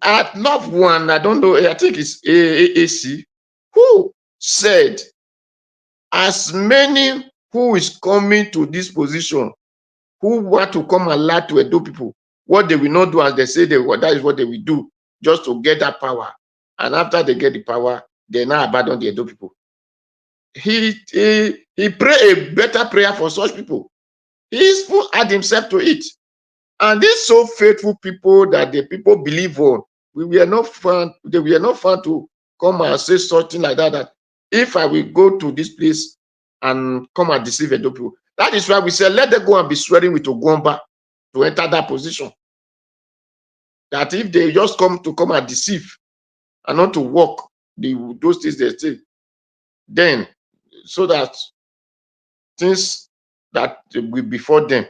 S23: I love one, I don't know, I think it's AAC, who said, as many who is coming to this position, who want to come and lie to Edo people, what they will not do as they say that is what they will do, just to get that power. And after they get the power, they now abandon the Edo people. He pray a better prayer for such people. He's add himself to it. And these so faithful people that the people believe on, they were not fun to come and say something like that if I will go to this place and come and deceive Edo people. That is why we say, let them go and be swearing with Ogwamba to enter that position. That if they just come and deceive and not to work those things they say, then so that things that will be before them.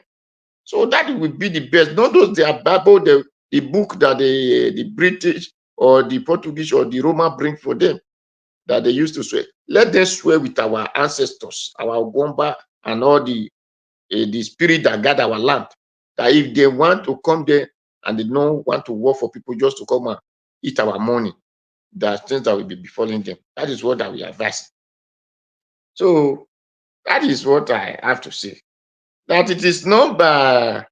S23: So that will be the best. Not those their Bible, the book that the British or the Portuguese or the Roman bring for them that they used to swear. Let them swear with our ancestors, our Ogwamba and all the spirit that guard our land. That if they want to come there and they don't want to work for people just to come and eat our money, that things that will be befalling them. That is what I will advise. So that is what I have to say. That it is not by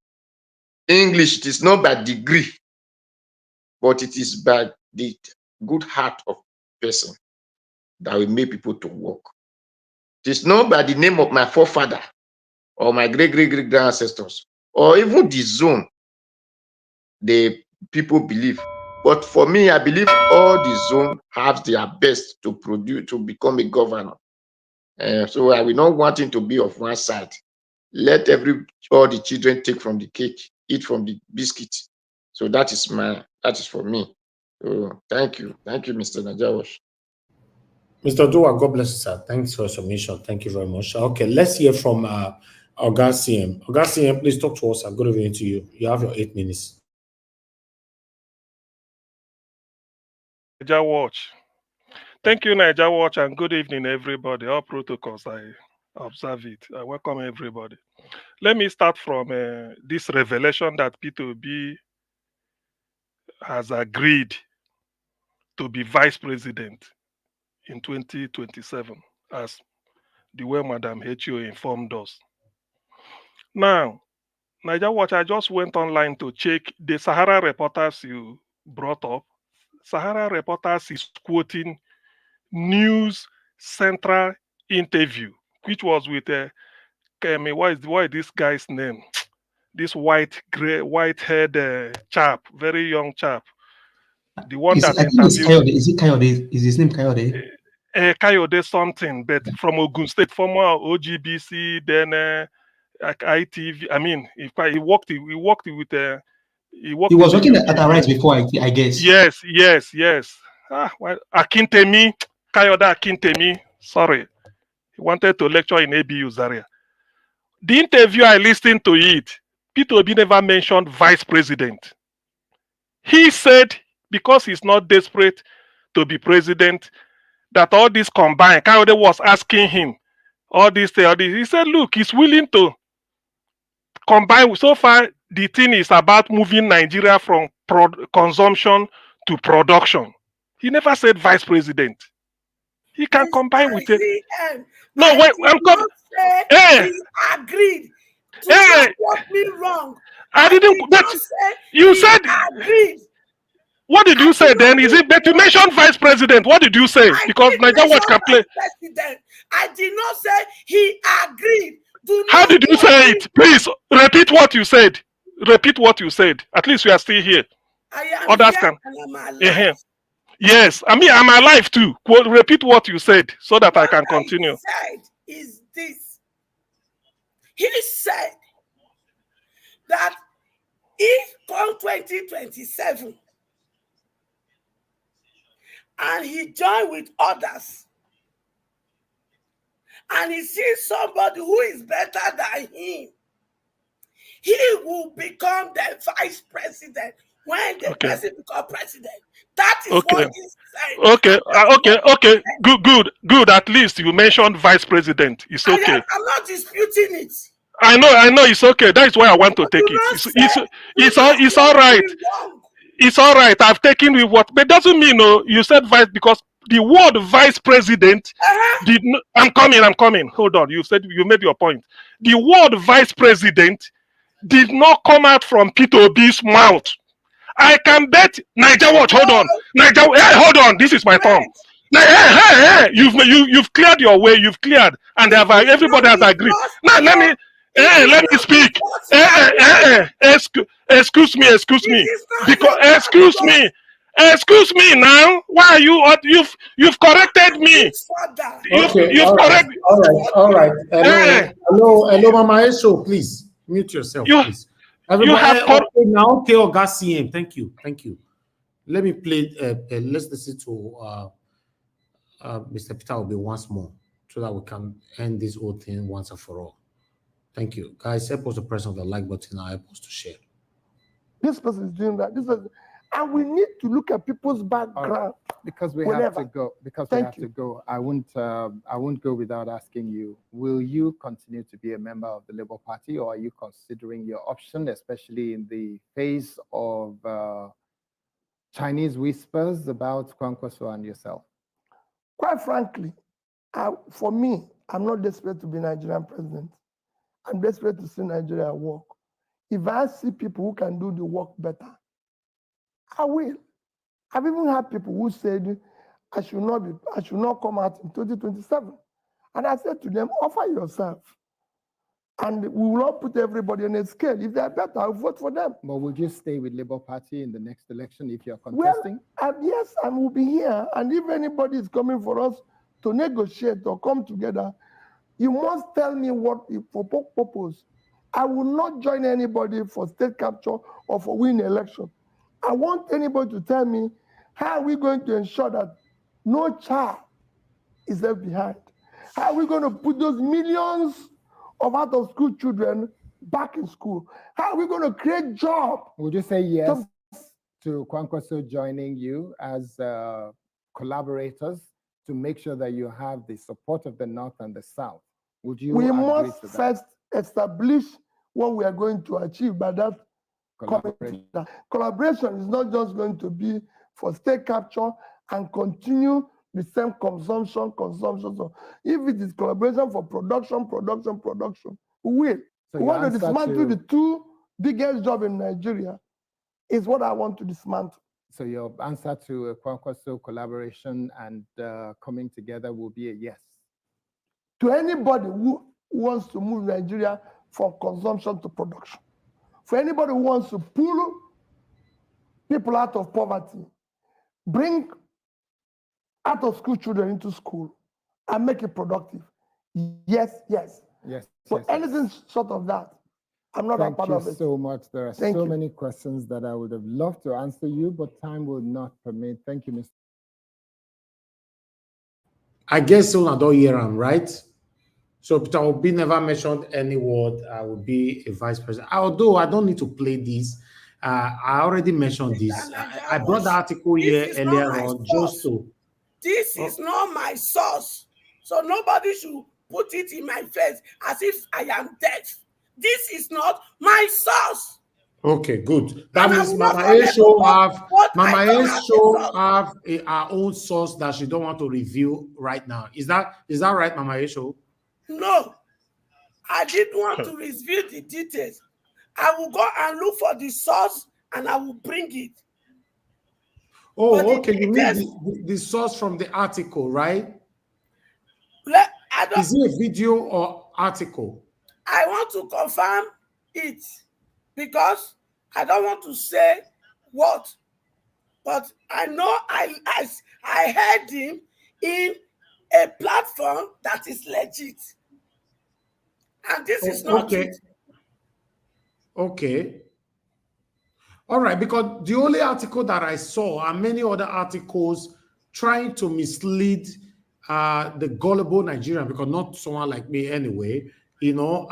S23: English, it is not by degree, but it is by the good heart of person that will make people to work. It is not by the name of my forefather or my great ancestors or even the zone the people believe. But for me, I believe all the zone have their best to produce, to become a governor. So I will not want him to be of one side. Let all the children take from the cake, eat from the biscuit. So that is for me. So thank you, Mr. Najawash.
S8: Mr. Dua, God bless you, sir. Thanks for your submission. Thank you very much. Okay, let's hear from Oga CM. Oga CM, please talk to us. I'm going to evening to you. You have your 8 minutes.
S3: Niger Watch. Thank you, Niger Watch, and good evening, everybody. All protocols, I observe it. I welcome everybody. Let me start from this revelation that P2B has agreed to be vice president in 2027, as the way Madam HO informed us. Now, Niger Watch, I just went online to check the Sahara Reporters you brought up. Sahara Reporters is quoting News Central interview, which was with what is this guy's name? This white-haired chap, very young chap, the one that interviewed.
S2: Is it Kayode? Is his name Kayode?
S3: Kayode something, but from Ogun State, former OGBC, then ITV. I mean, he worked with. He
S2: was working at Arise before, I guess.
S3: Yes. Akintemi. Kayoda Kintemi, sorry, he wanted to lecture in ABU Zaria. The interview, I listened to it. Peter Obi never mentioned vice president. He said because he's not desperate to be president, that all this combined, Kayode was asking him, all this. He said, look, he's willing to combine. So far, the thing is about moving Nigeria from consumption to production. He never said vice president. He can combine with it. No, wait, I'm coming.
S6: He agreed. Do not quote me wrong.
S3: I didn't. But you said.
S6: Agreed.
S3: What did you say then? Is it? But you mentioned vice president. What did you say? Because Nigeria Watch can play.
S6: President. I did not say he agreed.
S3: How did you say it? Please repeat what you said. Repeat what you said. At least we are still here. Others can. Yes, I mean I'm alive too. Repeat what you said so that I can continue.
S6: Said is this. He said that if come 2027 and he joined with others and he sees somebody who is better than him, he will become the vice president when the president becomes president. That is what he said.
S3: Okay. Good. At least you mentioned vice president. It's okay.
S6: I'm not disputing it.
S3: I know. It's okay. That is why I want to take it. It's all right. It's all right. I've taken with what, but it doesn't mean you said vice because the word vice president did not. I'm coming. Hold on. You made your point. The word vice president did not come out from Peter Obi's mouth. I can bet Niger Watch. Hold on. Hold on. This is my turn. Hey. You've cleared your way. You've cleared, and everybody has agreed. Now let me speak. Excuse me. Because excuse me now. Why are you've corrected me? You've corrected.
S8: All right. Hello, Mama Esho, please mute yourself, please. Everybody, now Theo Gassiem. Thank you. Let me play. Let's listen to Mr. Peter Obi once more, so that we can end this whole thing once and for all. Thank you, guys. Help us to press on the like button and help us to share.
S4: This person is doing that. And we need to look at people's background
S9: because we have to go. I won't go without asking you: will you continue to be a member of the Labour Party, or are you considering your option, especially in the face of Chinese whispers about Kwankwaso and yourself?
S4: Quite frankly, for me, I'm not desperate to be Nigerian president. I'm desperate to see Nigeria work. If I see people who can do the work better, I will. I've even had people who said I should not come out in 2027. And I said to them, offer yourself. And we will not put everybody on a scale. If they're better, I'll vote for them.
S9: But would you stay with Labour Party in the next election if you're contesting?
S4: Well, yes, I will be here. And if anybody is coming for us to negotiate or come together, you must tell me what for purpose. I will not join anybody for state capture or for win election. I want anybody to tell me how are we going to ensure that no child is left behind? How are we going to put those millions of out-of-school children back in school? How are we going to create jobs?
S9: Would you say yes to Kwankwaso joining you as collaborators to make sure that you have the support of the North and the South? Would you?
S4: We must first establish what we are going to achieve by that collaboration. Collaboration is not just going to be for state capture and continue the same consumption. So if it is collaboration for production, we will. We want to dismantle the two biggest jobs in Nigeria is what I want to dismantle.
S9: So your answer to Kwankwaso collaboration and coming together will be a yes?
S4: To anybody who wants to move Nigeria from consumption to production. For anybody who wants to pull people out of poverty, bring out-of-school children into school and make it productive. Yes. But anything short of that, I'm not a part of it.
S9: Thank you so much. There are so many questions that I would have loved to answer you, but time will not permit. Thank you, Mr.
S8: I guess so. I don't hear him, right? So Peter Obi never mentioned any word. I will be a vice president. Although I don't need to play this. I already mentioned this. I brought the article here earlier on just to.
S6: This is not my source. So nobody should put it in my face as if I am deaf. This is not my source.
S8: Okay, good. That means Mama A show have our own source that she don't want to reveal right now. Is that right, Mama A show?
S6: No, I didn't want to reveal the details. I will go and look for the source and I will bring it.
S8: Oh, okay. You mean the source from the article, right? Is it a video or article?
S6: I want to confirm it because I don't want to say what, but I know I heard him in a platform that is legit. And this is not it.
S8: Okay. All right, because the only article that I saw and many other articles trying to mislead the gullible Nigerian, because not someone like me anyway, you know,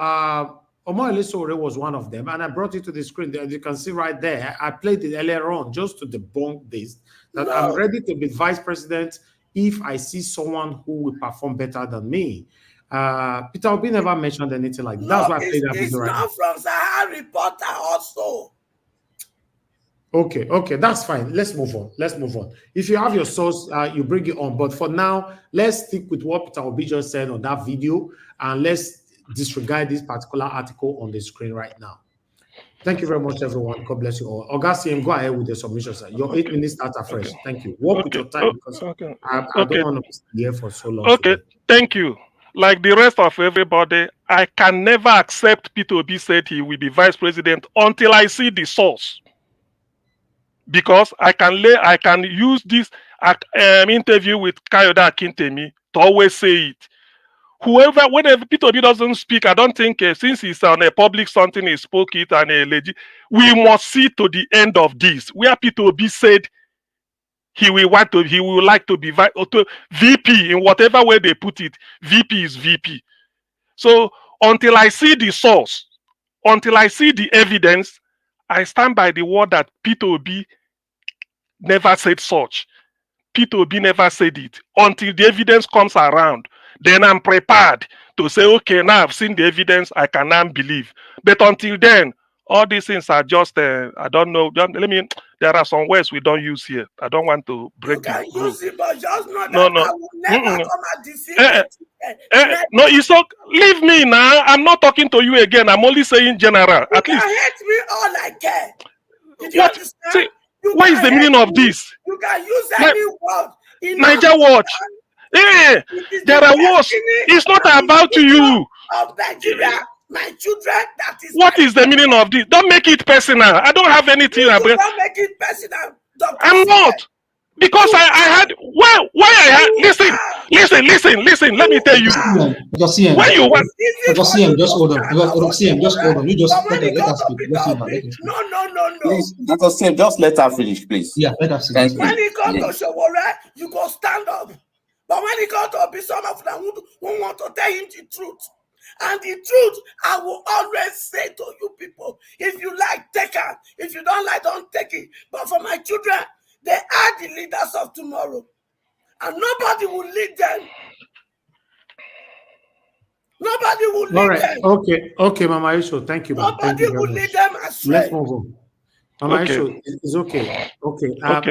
S8: Omar Elisore was one of them, and I brought it to the screen. As you can see right there, I played it earlier on just to debunk this, that I'm ready to be vice president if I see someone who will perform better than me. Peter Obi never mentioned anything like that. That's why I played that video right now.
S6: It's not from Sahara Reporter also.
S8: Okay, that's fine. Let's move on. If you have your source, you bring it on. But for now, let's stick with what Peter Obi just said on that video, and let's disregard this particular article on the screen right now. Thank you very much, everyone. God bless you all. Augustine, go ahead with the submission, sir. Your 8 minutes start afresh. Thank you. Work with your time because I don't want to be here for so long.
S3: Okay, thank you. Like the rest of everybody, I can never accept Peter Obi said he will be vice president until I see the source. Because I can use this interview with Kayode Akintemi to always say it. Whenever Peter Obi doesn't speak, I don't think since he's on a public something, he spoke it and we must see to the end of this. Where Peter Obi said he will like to be VP in whatever way they put it. VP is VP. So until I see the source, until I see the evidence, I stand by the word that Peter Obi never said such. Peter Obi never said it. Until the evidence comes around, then I'm prepared to say, okay, now I've seen the evidence, I can now believe. But until then, all these things are just, I don't know. There are some words we don't use here. I don't want to break the rule.
S6: Use it, but just know that I will never come and deceive
S3: no, it's okay. Leave me now. I'm not talking to you again. I'm only saying general.
S6: You can hate me all I care. Did you understand?
S3: See, what is the meaning of this?
S6: You can use any word.
S3: Niger Watch. There are words. It's not about you.
S6: Of Nigeria, my children, that is.
S3: What is the meaning of this? Don't make it personal. I don't have anything about.
S6: Don't make it personal.
S3: I'm not. Because I had why I had listen. Let me tell you. When you want,
S2: just hold on. Just hold on. You just let us speak.
S6: No.
S5: Just let her finish, please.
S2: Yeah, let us speak.
S6: When it comes to Showore, you go stand up. But when it comes to be some of them who want to tell him the truth. And the truth, I will always say to you people, if you like, take it. If you don't like, don't take it. But for my children, they are the leaders of tomorrow. And nobody will lead them. Nobody will lead them.
S8: Okay, Mama Isho, thank you.
S6: Nobody will lead them astray.
S8: Let's move on. Mama Isho, it's okay.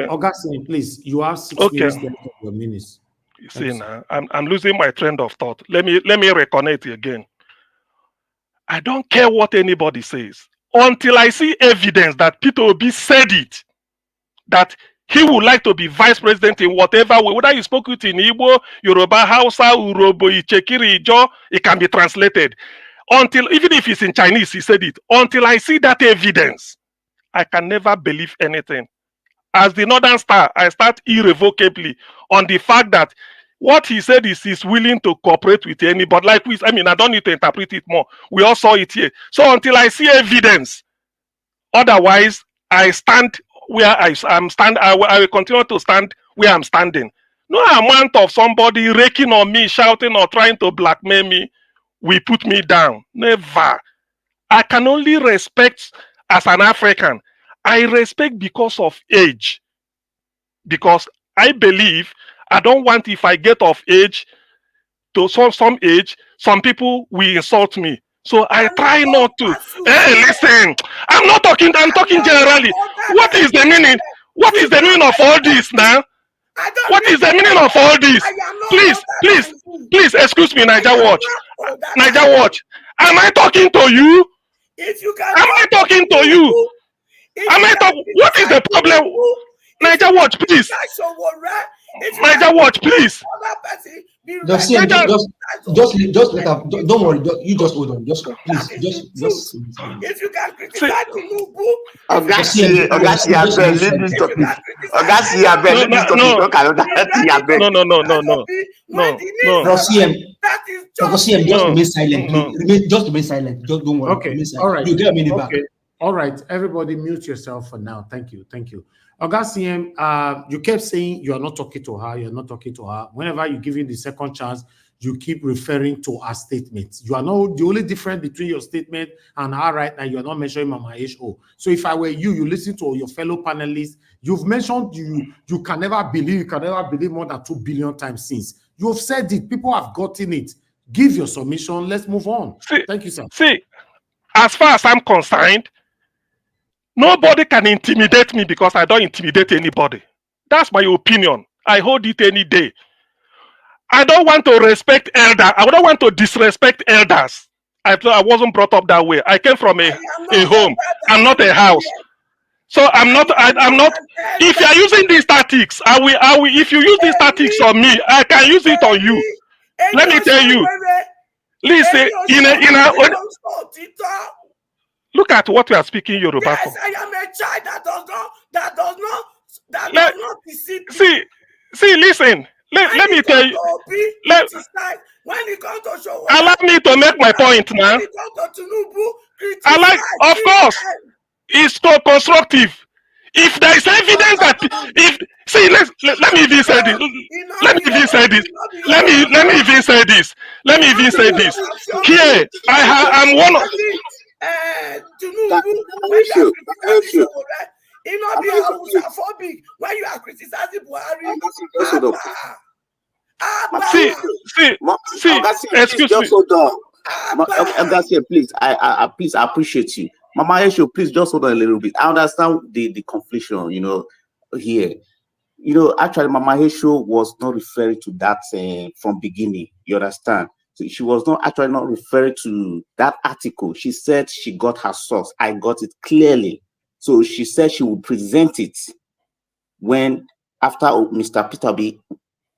S8: Augustine, please, you have 6 minutes left of your minutes.
S3: You see now, I'm losing my trend of thought. Let me reconnect again. I don't care what anybody says until I see evidence that Peter Obi said it, that he would like to be vice president in whatever way, whether you spoke it in Igbo, Yoruba, Hausa, Urobo, Ichekiri, Ijo, it can be translated. Even if it's in Chinese, he said it. Until I see that evidence, I can never believe anything. As the Northern Star, I start irrevocably on the fact that what he said is he's willing to cooperate with anybody. I don't need to interpret it more. We all saw it here. So until I see evidence, otherwise, I stand where I will continue to stand where I'm standing. No amount of somebody raking on me, shouting or trying to blackmail me will put me down. Never. I can only respect as an African. I respect because of age. Because I believe I don't want, if I get of age, to some age, some people will insult me. So I try not to. Hey, listen, I'm not talking, I'm talking generally. What is the meaning? What is the meaning of all this now? What is the meaning of all this? Please, excuse me, Niger Watch. Niger Watch. Am I talking to you?
S6: If you can,
S3: am I talking to you? Am I talking? What is the problem? Niger Watch, please. Niger Watch, please.
S2: Just let her. Don't worry. You just hold on. Just please. Just.
S6: If you can criticize Tinubu,
S5: Augusty, leave this topic. Augusty, leave this topic.
S2: No. Dr. CM, just remain silent. Remain silent. Just don't worry.
S8: Okay. All right.
S2: You get me back.
S8: All right. Everybody, mute yourself for now. Thank you. August CM, you kept saying you are not talking to her. You're not talking to her. Whenever you give him the second chance, you keep referring to her statements. You are not the only difference between your statement and her right now. You are not mentioning Mama HO. So if I were you, you listen to your fellow panelists. You've mentioned you can never believe more than 2 billion times since. You have said it. People have gotten it. Give your submission. Let's move on. Thank you, sir.
S3: See, as far as I'm concerned, nobody can intimidate me because I don't intimidate anybody. That's my opinion. I hold it any day. I don't want to respect elders. I don't want to disrespect elders. I wasn't brought up that way. I came from a home. I'm not a house. So I'm not. If you are using these tactics, I will. If you use these tactics on me, I can use it on you. Let me tell you. Listen, look at what we are speaking Yoruba for.
S6: Yes, I am a child that does not deceive.
S3: See, listen. Let me tell you.
S6: When it comes to show,
S3: allow me to make my point now.
S6: When it comes to Tinubu,
S3: of course, it's so constructive. If there is evidence that let me even say this. Let me even say this. Here, I'm one of.
S6: Tinubu, when you are criticizing Buhari,
S3: excuse me.
S5: Please, I appreciate you. Mama Esho, please just hold on a little bit. I understand the confliction, here. Actually, Mama Esho was not referring to that from beginning. You understand? So she was not referring to that article. She said she got her source. I got it clearly. So she said she would present it after Mr. Peter B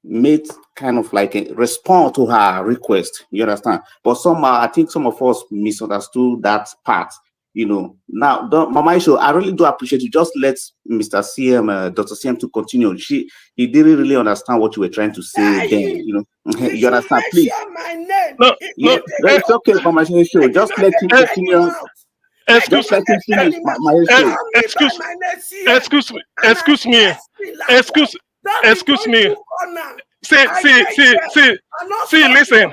S5: made kind of like a response to her request. You understand? But somehow I think some of us misunderstood that part. Now, Mama Isho, I really do appreciate you. Just let Mr. CM, Dr. CM to continue. He didn't really understand what you were trying to say then. You understand? Please.
S3: No,
S5: it's okay, Mama Isho. Just let him continue. Just let him finish, my issue.
S3: Excuse me. See, listen.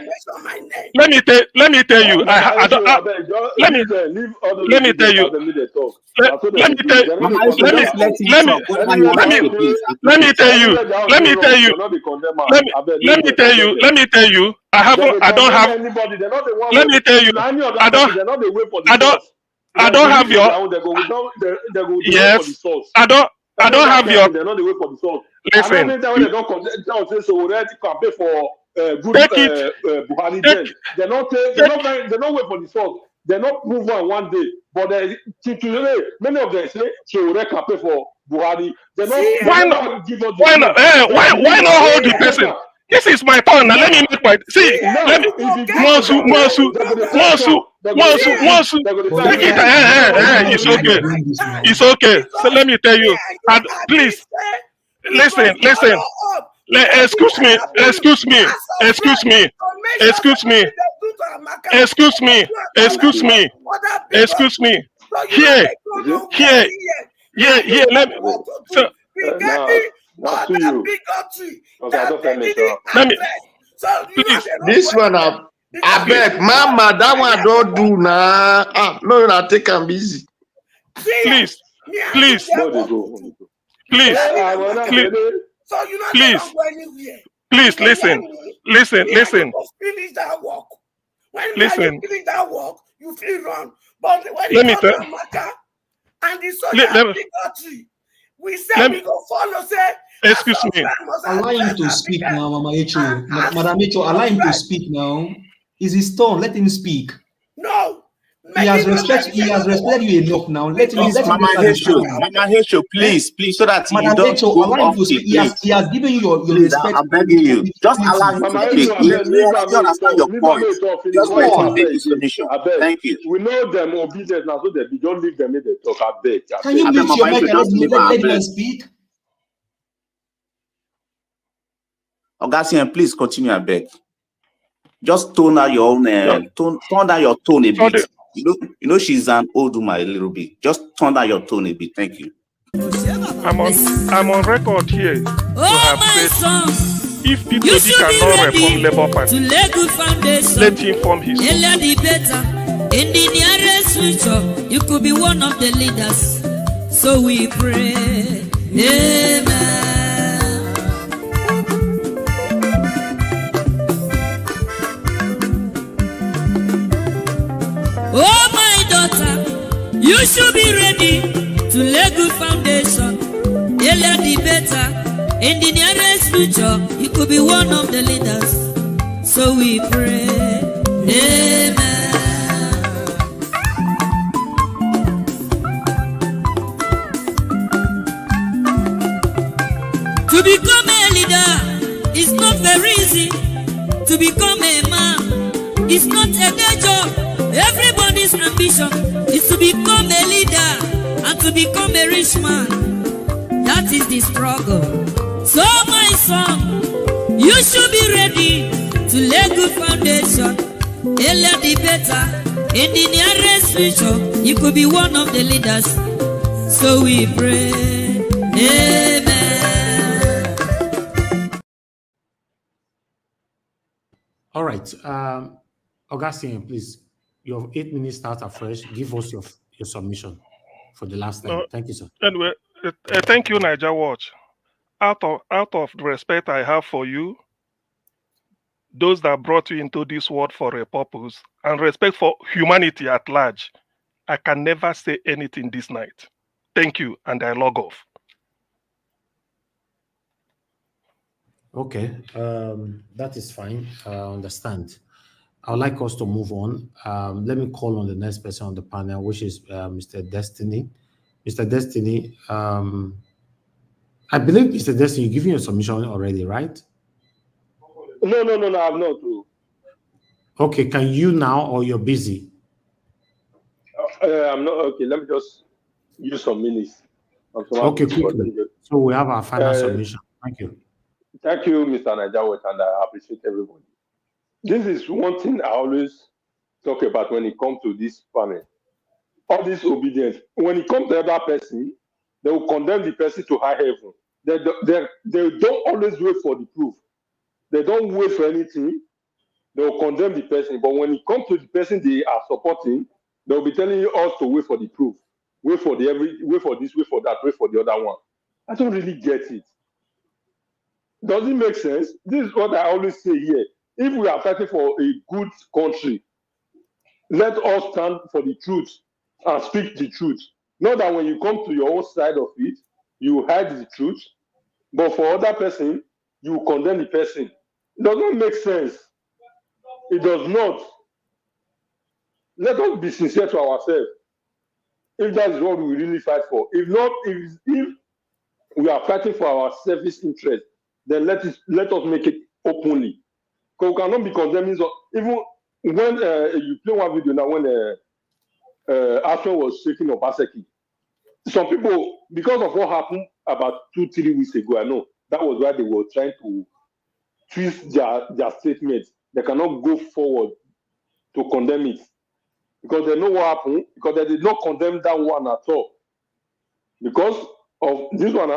S3: Let me tell you. Let me tell you. Let me tell you. I don't have your. Yes. I don't have your. Listen.
S7: They're not wait for the source. They're not move one day. But many of them say she will campaign for Buhari.
S3: Why not? Why not hold the person? This is my turn. Now let me make my Monsu. It's okay. So let me tell you. Please listen. Excuse me. Here. Let me.
S7: Not to you.
S6: Bigotry
S7: Because I don't
S6: that they
S7: mention.
S6: didn't address. So you
S3: please.
S23: This one, I beg, Mama, that one don't do now. Ah, no, no, take them busy.
S3: Please, please, please, please,
S6: so you know they
S3: please,
S6: don't go anywhere.
S3: please listen, listen.
S6: Finish that work. When
S3: Listen.
S6: you finish that work, you feel wrong. But when
S3: Let
S6: it
S3: me
S6: comes
S3: tell-
S6: to matter and the
S3: Let
S6: social
S3: me-
S6: bigotry, we say
S3: let
S6: we
S3: me-
S6: go follow. Say
S3: Excuse me.
S2: Allow him to speak now, Mama Echo. Madam Echo, allow him to speak now. It's his turn. Let him speak.
S6: No.
S2: He has respected you enough now. Let him
S5: Please, Mama Hecho, please, so that you
S2: Madam
S5: don't
S2: Echo,
S5: go
S2: allow him
S5: off
S2: to speak.
S5: the
S2: He has given you your
S5: Please,
S2: respect.
S5: I'm begging you. Just allow him
S7: Mama
S5: to
S7: Echo,
S5: speak. We understand your point. Just let him make his submission. Thank you.
S7: We know them obedient now, so that we don't leave them in the talk. I beg.
S2: Can you mute your mic and let him speak?
S5: Augustine, please continue, I beg. Just tone down your own tone down your tone a bit. You know she's an old woman a little bit. Just tone down your tone a bit. Thank you.
S3: I'm on record here to have said if P2D cannot reform Labour Party, let him form his own.
S10: In the nearest future, you could be one of the leaders. So we pray. Amen. Oh, my daughter, you should be ready to lay good foundation. Earlier the better. In the nearest future, you could be one of the leaders. So we pray. Amen. To become a leader is not very easy. To become a man is not a day job. Everybody's ambition is to become a leader and to become a rich man. That is the struggle. So my son, you should be ready to lay good foundation. Earlier the better. In the nearest future, you could be one of the leaders. So we pray. Amen.
S8: All right. Augustine, please, your 8 minutes start afresh. Give us your submission for the last time. Thank you, sir.
S3: Anyway, thank you, Niger Watch. Out of the respect I have for you, those that brought you into this world for a purpose, and respect for humanity at large, I can never say anything this night. Thank you, and I log off.
S8: Okay, that is fine. I understand. I would like us to move on. Let me call on the next person on the panel, which is Mr. Destiny. Mr. Destiny, I believe, Mr. Destiny, you're giving your submission already, right?
S7: No, I'm not.
S8: Okay, can you now, or you're busy?
S7: I'm not. Okay, let me just use some minutes.
S8: Okay, quickly. So we have our final submission. Thank you.
S7: Thank you, Mr. Najawat, and I appreciate everybody. This is one thing I always talk about when it comes to this panel. All this obedience. When it comes to other person, they will condemn the person to high heaven. They don't always wait for the proof. They don't wait for anything. They will condemn the person. But when it comes to the person they are supporting, they will be telling you us to wait for the proof. Wait for this, wait for that, wait for the other one. I don't really get it. Does it make sense? This is what I always say here. If we are fighting for a good country, let us stand for the truth and speak the truth. Not that when you come to your own side of it, you hide the truth, but for other person, you condemn the person. It does not make sense. It does not. Let us be sincere to ourselves. If that is what we really fight for. If not, if we are fighting for our selfish interest, then let us make it openly. Because we cannot be condemning. Even when you play one video now, when Ashton was shaking Obaseki, some people, because of what happened about 2-3 weeks ago, I know that was why they were trying to twist their statements. They cannot go forward to condemn it because they know what happened. Because they did not condemn that one at all. Because of this one,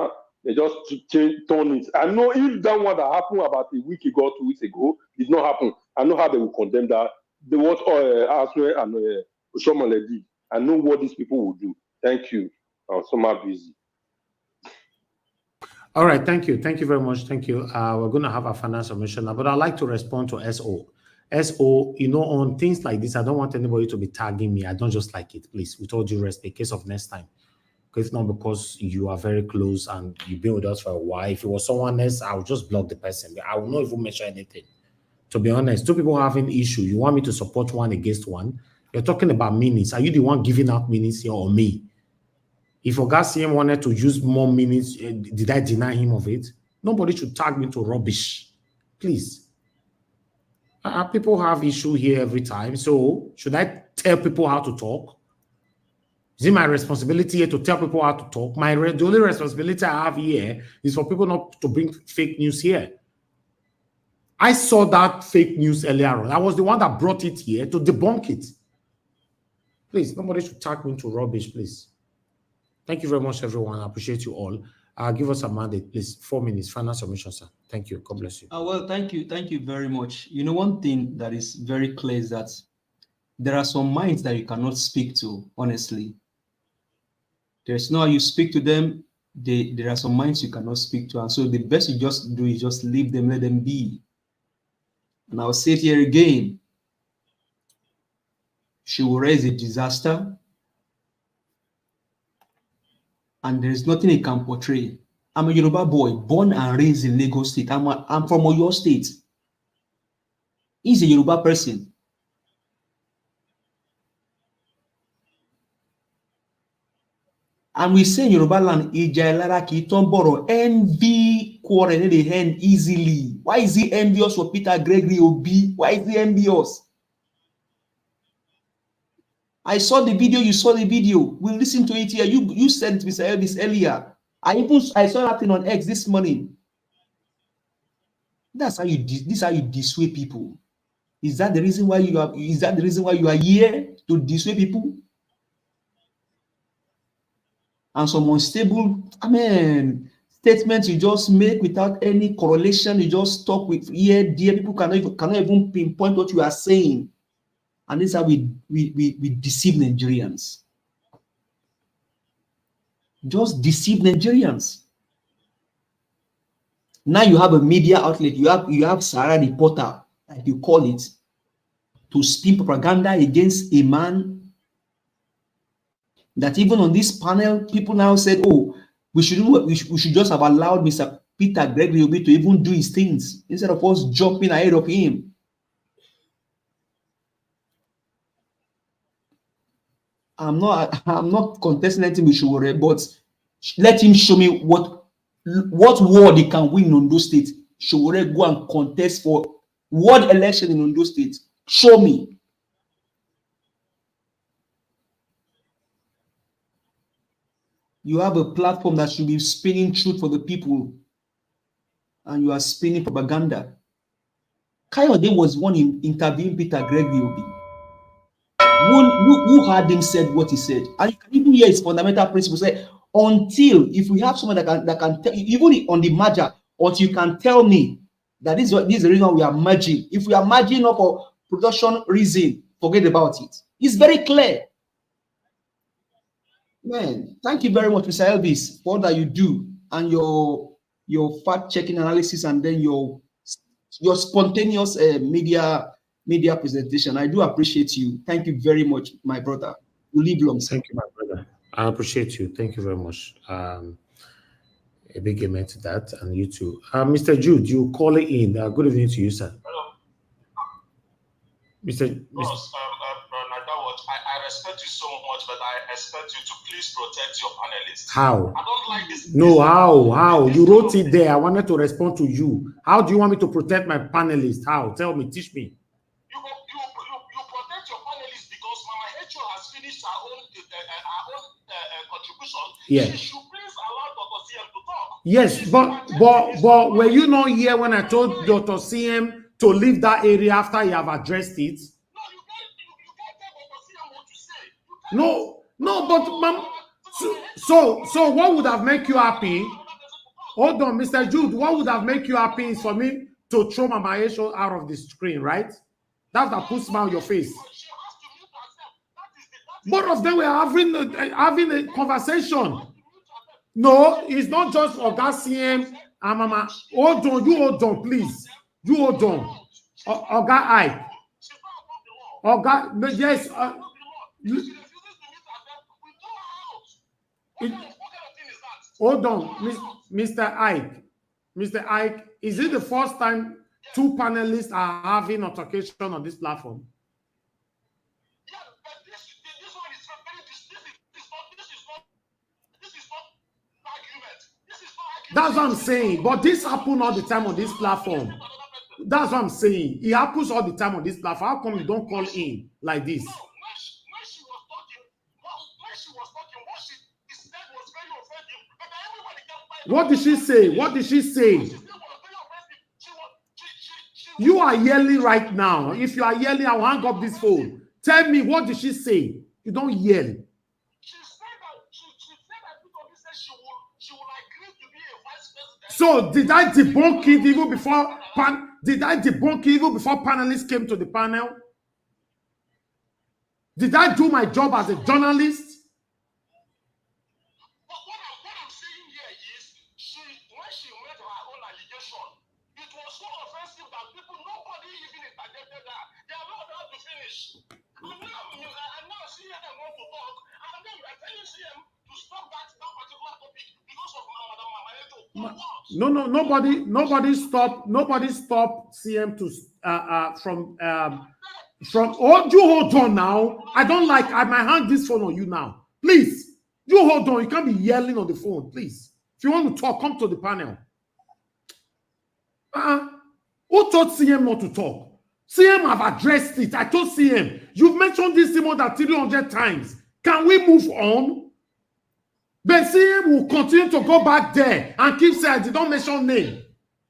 S7: They just turn it. I know if that one that happened about a week ago, 2 weeks ago, did not happen. I know how they will condemn that. They what Aswe and Oshomole did. I know what these people will do. Thank you. I'm so much busy.
S8: All right, thank you. Thank you very much. Thank you. We're going to have a finance submission now, but I'd like to respond to SO. SO, you know, on things like this, I don't want anybody to be tagging me. I don't just like it, please. With all due respect, case of next time. It's not because you are very close and you've been with us for a while. If it was someone else, I would just block the person. I will not even mention anything. To be honest, two people having issue. You want me to support one against one? You're talking about minutes. Are you the one giving out minutes here or me? If Ogacm wanted to use more minutes, did I deny him of it? Nobody should tag me to rubbish. Please. People have issue here every time. So should I tell people how to talk? Is it my responsibility here to tell people how to talk? The only responsibility I have here is for people not to bring fake news here. I saw that fake news earlier on. I was the one that brought it here to debunk it. Please, nobody should tag me into rubbish, please. Thank you very much, everyone. I appreciate you all. Give us a mandate, please. 4 minutes, final submission, sir. Thank you. God bless you.
S2: Well, thank you. Thank you very much. You know, one thing that is very clear is that there are some minds that you cannot speak to, honestly. There's no how you speak to them. There are some minds you cannot speak to. And so the best you just do is just leave them, let them be. And I'll say it here again. She will raise a disaster. And there is nothing he can portray. I'm a Yoruba boy, born and raised in Lagos State. I'm from Oyo State. He's a Yoruba person. And we say in Yoruba land, envy quarrel in the hand easily. Why is he envious for Peter Gregory Obi? Why is he envious? I saw the video, you saw the video. We'll listen to it here. You sent Mr. Elvis earlier. I saw that thing on X this morning. This is how you dissuade people. Is that the reason why you are here to dissuade people? And some unstable, statements you just make without any correlation, you just talk with here, dear people cannot even pinpoint what you are saying. And this is how we deceive Nigerians. Just deceive Nigerians. Now you have a media outlet, you have Sarah reporter, like you call it, to spin propaganda against a man that even on this panel, people now said, oh, we should just have allowed Mr. Peter Gregory Obi to even do his things instead of us jumping ahead of him. I'm not contesting anything with Showore, but let him show me what ward he can win in Ondo State. Showore go and contest for ward election in Ondo State. Show me. You have a platform that should be spinning truth for the people, and you are spinning propaganda. Kayode was one in interviewing Peter Gregory Obi. Who heard him said what he said, and you can even hear his fundamental principle say, until if we have someone that can tell, even on the merger, until you can tell me that this is the reason we are merging. If we are merging up for production reason, forget about it. It's very clear. Man, thank you very much, Mr. Elvis, for all that you do and your fact-checking analysis and then your spontaneous media presentation. I do appreciate you. Thank you very much, my brother. You live long.
S8: Thank you, my brother. I appreciate you. Thank you very much. A big amen to that, and you too. Mr. Jude, you call it in. Good evening to you, sir.
S11: Hello.
S8: Mr.
S11: I respect you so much, but I expect you to please protect your panelists.
S8: How?
S11: I don't like this.
S8: No, how? You wrote it there. I wanted to respond to you. How do you want me to protect my panelists? How? Tell me, teach me.
S11: You protect your panelists because Mama Hecho has finished her own contribution.
S8: Yeah.
S11: She should please allow Dr. CM to talk.
S8: Yes, but were you not here when I told Dr. CM to leave that area after you have addressed it? No, but ma'am, so what would have made you happy? Hold on, Mr. Jude, what would have made you happy is for me to throw Mama Esho out of the screen, right? That's that puts smile on your face. Both of them were having a conversation. No, it's not just Oga CM and Mama. Hold on, you hold on, please. You hold on. Oga Ike. Oga, yes. Hold on, Mr. Ike. Mr. Ike, is it the first time two panelists are having altercation on this platform? That's what I'm saying. But this happens all the time on this platform. That's what I'm saying. It happens all the time on this platform. How come you don't call in like this? What did she say? What did she say? You are yelling right now. If you are yelling, I'll hang up this phone. Tell me, what did she say? You don't yell. So did I debunk it even before panelists came to the panel? Did I do my job as a journalist? No, nobody stopped CM to from you hold on now. I don't like, I might hang this phone on you now. Please, you hold on. You can't be yelling on the phone, please. If you want to talk, come to the panel. Who told CM not to talk? CM have addressed it. I told CM, you've mentioned this more than 300 times. Can we move on? But CM will continue to go back there and keep saying, they don't mention name.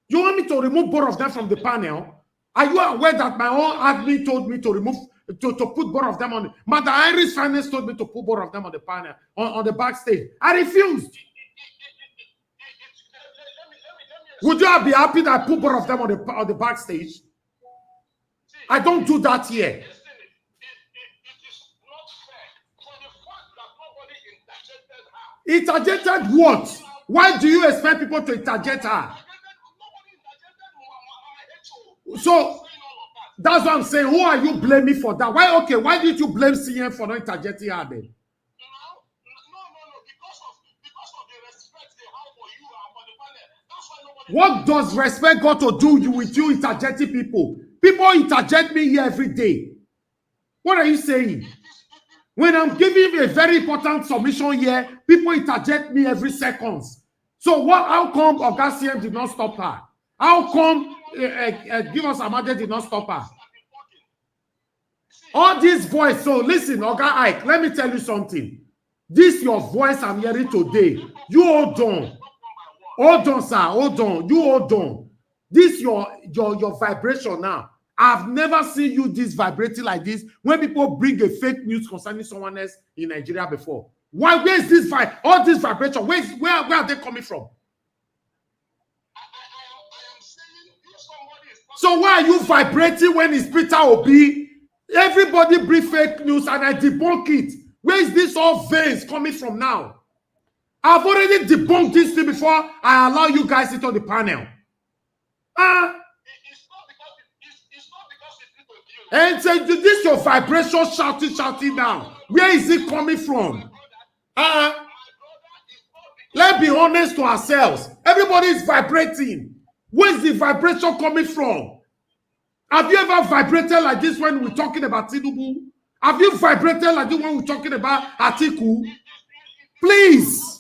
S8: You want me to remove both of them from the panel? Are you aware that my own admin told me to remove, to put both of them on? Madam Iris Finance told me to put both of them on the panel, on the backstage. I refused. Would you be happy that I put both of them on the backstage? I don't do that here. Interjected what? Why do you expect people to interject her? So that's what I'm saying. Who are you blaming for that? Why? Okay, why did you blame CM for not interjecting her then? What does respect got to do with you interjecting people? People interject me here every day. What are you saying? When I'm giving a very important submission here, people interject me every second. So what? How come Oga CM did not stop her? How come Give Us Amade did not stop her? All this voice. So listen, Oga Ike, let me tell you something. This your voice I'm hearing today. You hold on. Hold on, sir. Hold on. You hold on. This your vibration now. I've never seen you this vibrating like this when people bring a fake news concerning someone else in Nigeria before. Why? Where is this all this vibration? Where are they coming from? So why are you vibrating when it's Peter Obi? Everybody bring fake news and I debunk it. Where is this all veins coming from now? I've already debunked this thing before I allow you guys sit on the panel. And say, this your vibration shouting now. Where is it coming from? Let's be honest to ourselves. Everybody is vibrating. Where's the vibration coming from? Have you ever vibrated like this when we're talking about Tinubu? Have you vibrated like this when we're talking about Atiku? Please.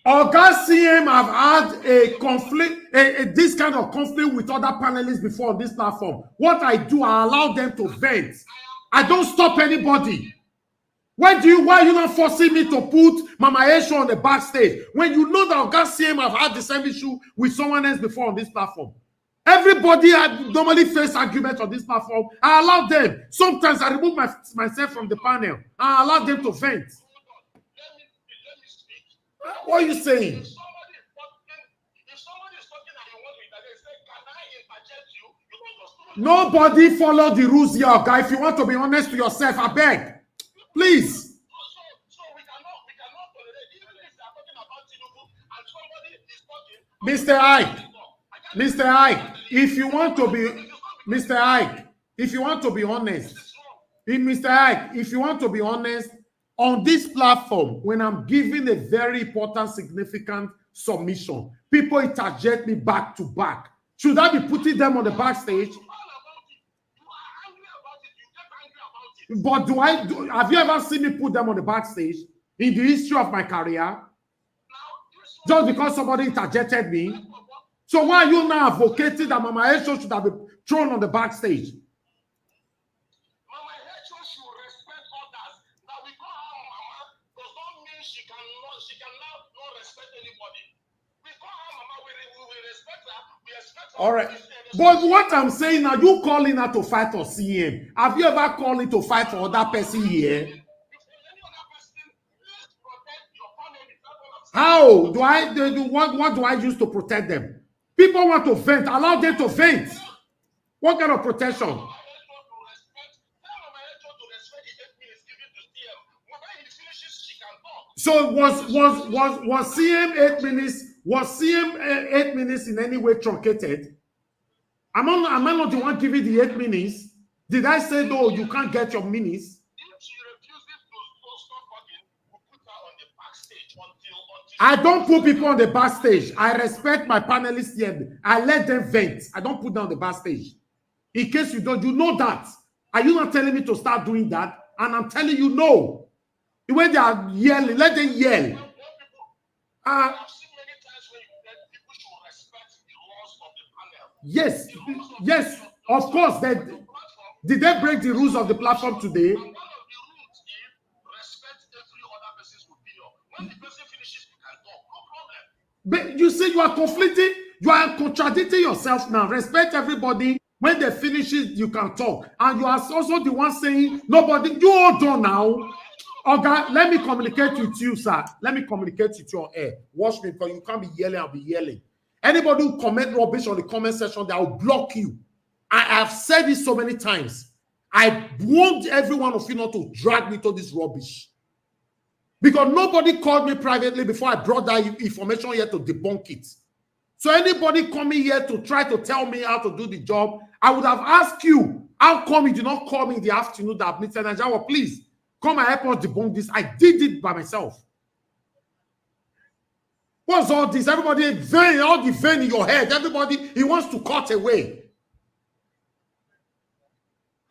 S8: Oga CM have had a conflict, this kind of conflict with other panelists before on this platform. What I do, I allow them to vent. I don't stop anybody. Why are you not forcing me to put Mama Esho on the backstage when you know that Oga CM have had the same issue with someone else before on this platform? Everybody normally face arguments on this platform. I allow them. Sometimes I remove myself from the panel. I allow them to vent. What are you saying?
S11: If somebody is talking and you want to interject, say, can I interject you?
S8: Nobody follow the rules here, guy. If you want to be honest to yourself, I beg. Please.
S11: So we cannot tolerate, even if they are talking about Tinubu and somebody is talking.
S8: Mr. Ike, if you want to be, Mr. Ike, if you want to be honest, Mr. Ike, if you want to be honest, on this platform, when I'm giving a very important, significant submission, people interject me back to back. Should I be putting them on the backstage? But have you ever seen me put them on the backstage in the history of my career? Just because somebody interjected me? So why are you now advocating that Mama Esho should have been thrown on the backstage?
S11: Mama Esho should respect others. Now we call her Mama does not mean she cannot not respect anybody. We call her Mama, we respect her, we expect her.
S8: All right. But what I'm saying now, you calling her to fight for CM. Have you ever called it to fight for other person here? How do I do? What do I use to protect them? People want to vent. Allow them to vent. What kind of protection? So was CM 8 minutes? Was CM 8 minutes in any way truncated? Am I not the one giving the 8 minutes? Did I say no? You can't get your minutes. I don't put people on the backstage. I respect my panelists here. I let them vent. I don't put them on the backstage. In case you don't, you know that. Are you not telling me to start doing that? And I'm telling you no. When they are yelling, let them yell. Yes, yes, of course. Did they break the rules of the platform today? But you see, you are conflicting, you are contradicting yourself now. Respect everybody. When they finish it, you can talk. And you are also the one saying, nobody, you all done now. Okay, let me communicate with you, sir. Let me communicate with you on air. Watch me, because you can't be yelling, I'll be yelling. Anybody who comment rubbish on the comment section, they will block you. I have said this so many times. I want every one of you not to drag me to this rubbish. Because nobody called me privately before I brought that information here to debunk it. So anybody coming here to try to tell me how to do the job, I would have asked you, how come you did not call me in the afternoon that Mr. Najawa, please, come and help us debunk this. I did it by myself. What's all this? Everybody, vein, all the vein in your head, everybody, he wants to cut away.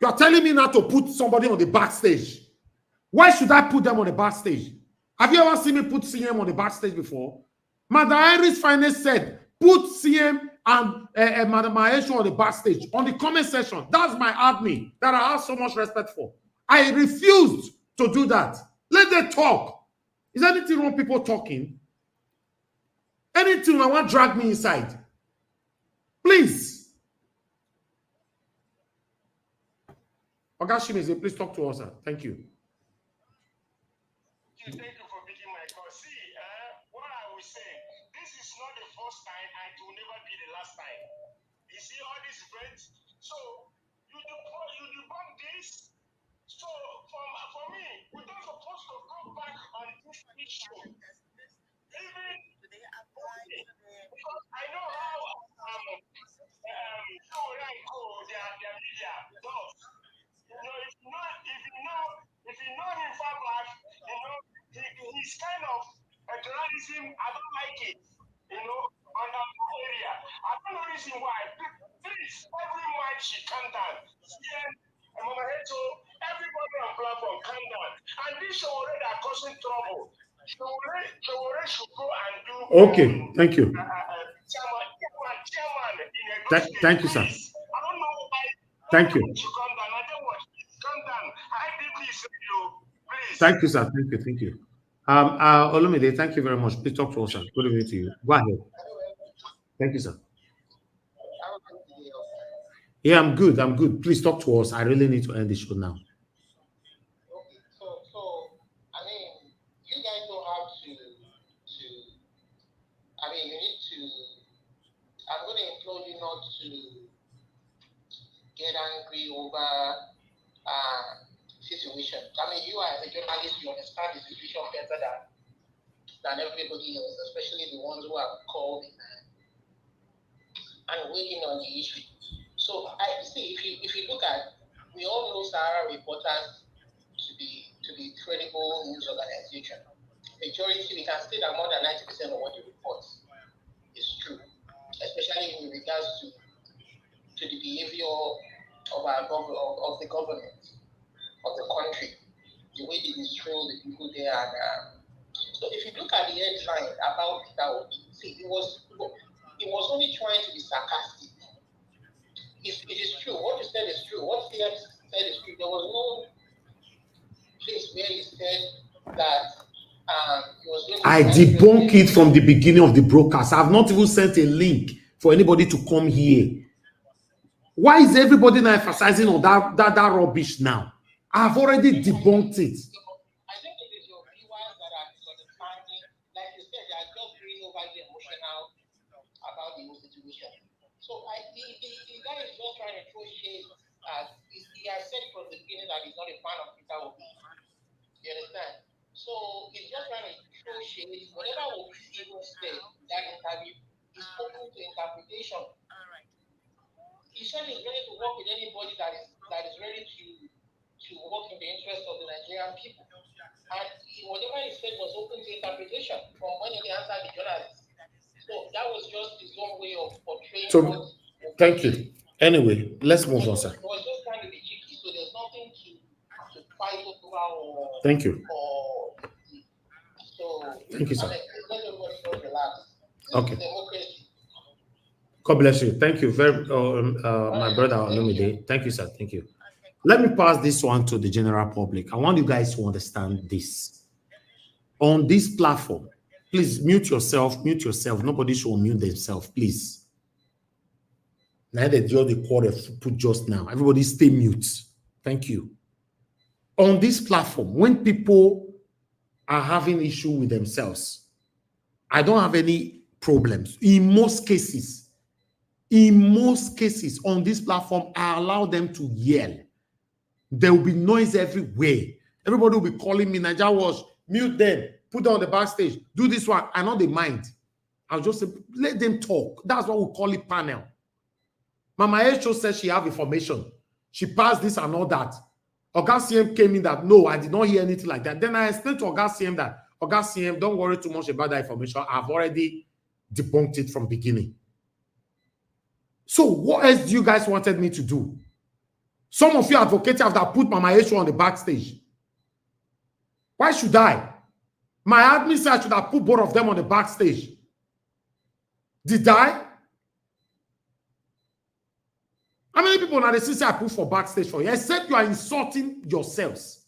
S8: You are telling me now to put somebody on the backstage. Why should I put them on the backstage? Have you ever seen me put CM on the backstage before? Madam Iris Finance said, put CM and Madam Maesho on the backstage, on the comment section. That's my admin that I have so much respect for. I refused to do that. Let them talk. Is there anything wrong with people talking? Anything I want to drag me inside? Please. Ogashimize, please talk to us, sir. Thank you.
S11: Thank you for picking my call. See, what I was saying, this is not the first time and it will never be the last time. You see all these events? So, you debunk this. So, for me, we're not supposed to go back on this issue. Even because I know how their media does. You know, if you know him far back, you know, he's kind of a journalism. I don't like it, you know, on that area. I don't know the reason why. Please, every mic should calm down. Everybody on platform, calm down. And this show already are causing trouble. Showore should go and do.
S8: Okay, thank you.
S11: Chairman
S8: Thank you, sir.
S11: I don't know why.
S8: Thank you.
S11: Calm down. I don't want you. Calm down. I deeply say you. Please.
S8: Thank you, sir. Thank you. Olumide, thank you very much. Please talk to us, sir. Good evening to you. Go ahead. Thank you, sir. Yeah, I'm good. Please talk to us. I really need to end the show now.
S13: Okay, so I mean, you guys don't have to mean, you need to, I'm going to implore you not to get angry over situation. I mean, you as a journalist, you understand the situation better than everybody else, especially the ones who are called and waiting on the issue. So I see if you look at, we all know Sahara reporters to be credible news organization. Majority, we can say that more than 90% of what they report is true, especially in regards to the behavior of the government of the country, the way they destroy the people there. And so if you look at the headline about that, see, it was only trying to be sarcastic. It is true. What you said is true. What he said is true. There was no place where he said that he was going to
S8: I debunk it from the beginning of the broadcast. I have not even sent a link for anybody to come here. Why is everybody now emphasizing on that rubbish now? I've already debunked it.
S13: I think it is your viewers that are misunderstanding. Like you said, they are just being overly emotional about the whole situation. So the guy is just trying to throw shade. He has said from the beginning that he's not a fan of Peter Obi. You understand? So he's just trying to throw shade. Whatever Obi even said in that interview is open to interpretation. He said he's ready to work with anybody that is ready to work in the interest of the Nigerian people. And whatever he said was open to interpretation from when he answered the journalists. So that was just his own way of portraying what.
S8: Thank you. Anyway, let's move on, sir.
S13: It was just trying to be cheeky, so there's nothing to fight over or.
S8: Thank you.
S13: So
S8: thank you, sir.
S13: Let everybody just relax.
S8: Okay.
S13: Democracy.
S8: God bless you. Thank you very my brother Olumide. Thank you, sir. Thank you. Let me pass this one to the general public. I want you guys to understand this. On this platform, please mute yourself. Nobody should mute themselves, please. Now they draw the quarter put just now. Everybody stay mute. Thank you. On this platform, when people are having issue with themselves, I don't have any problems. In most cases, on this platform, I allow them to yell. There will be noise everywhere. Everybody will be calling me, Naija Wash, mute them, put them on the backstage, do this one. I know they mind. I'll just say, let them talk. That's what we call it panel. Mama Echo said she have information. She passed this and all that. Oga CM came in that, no, I did not hear anything like that. Then I explained to Oga CM that, Oga CM, don't worry too much about that information. I've already debunked it from beginning. So what else do you guys wanted me to do? Some of you advocates have that put Mama Echo on the backstage. Why should I? My admin said I should have put both of them on the backstage. Did I? How many people now they say I put for backstage for you? Except you are insulting yourselves.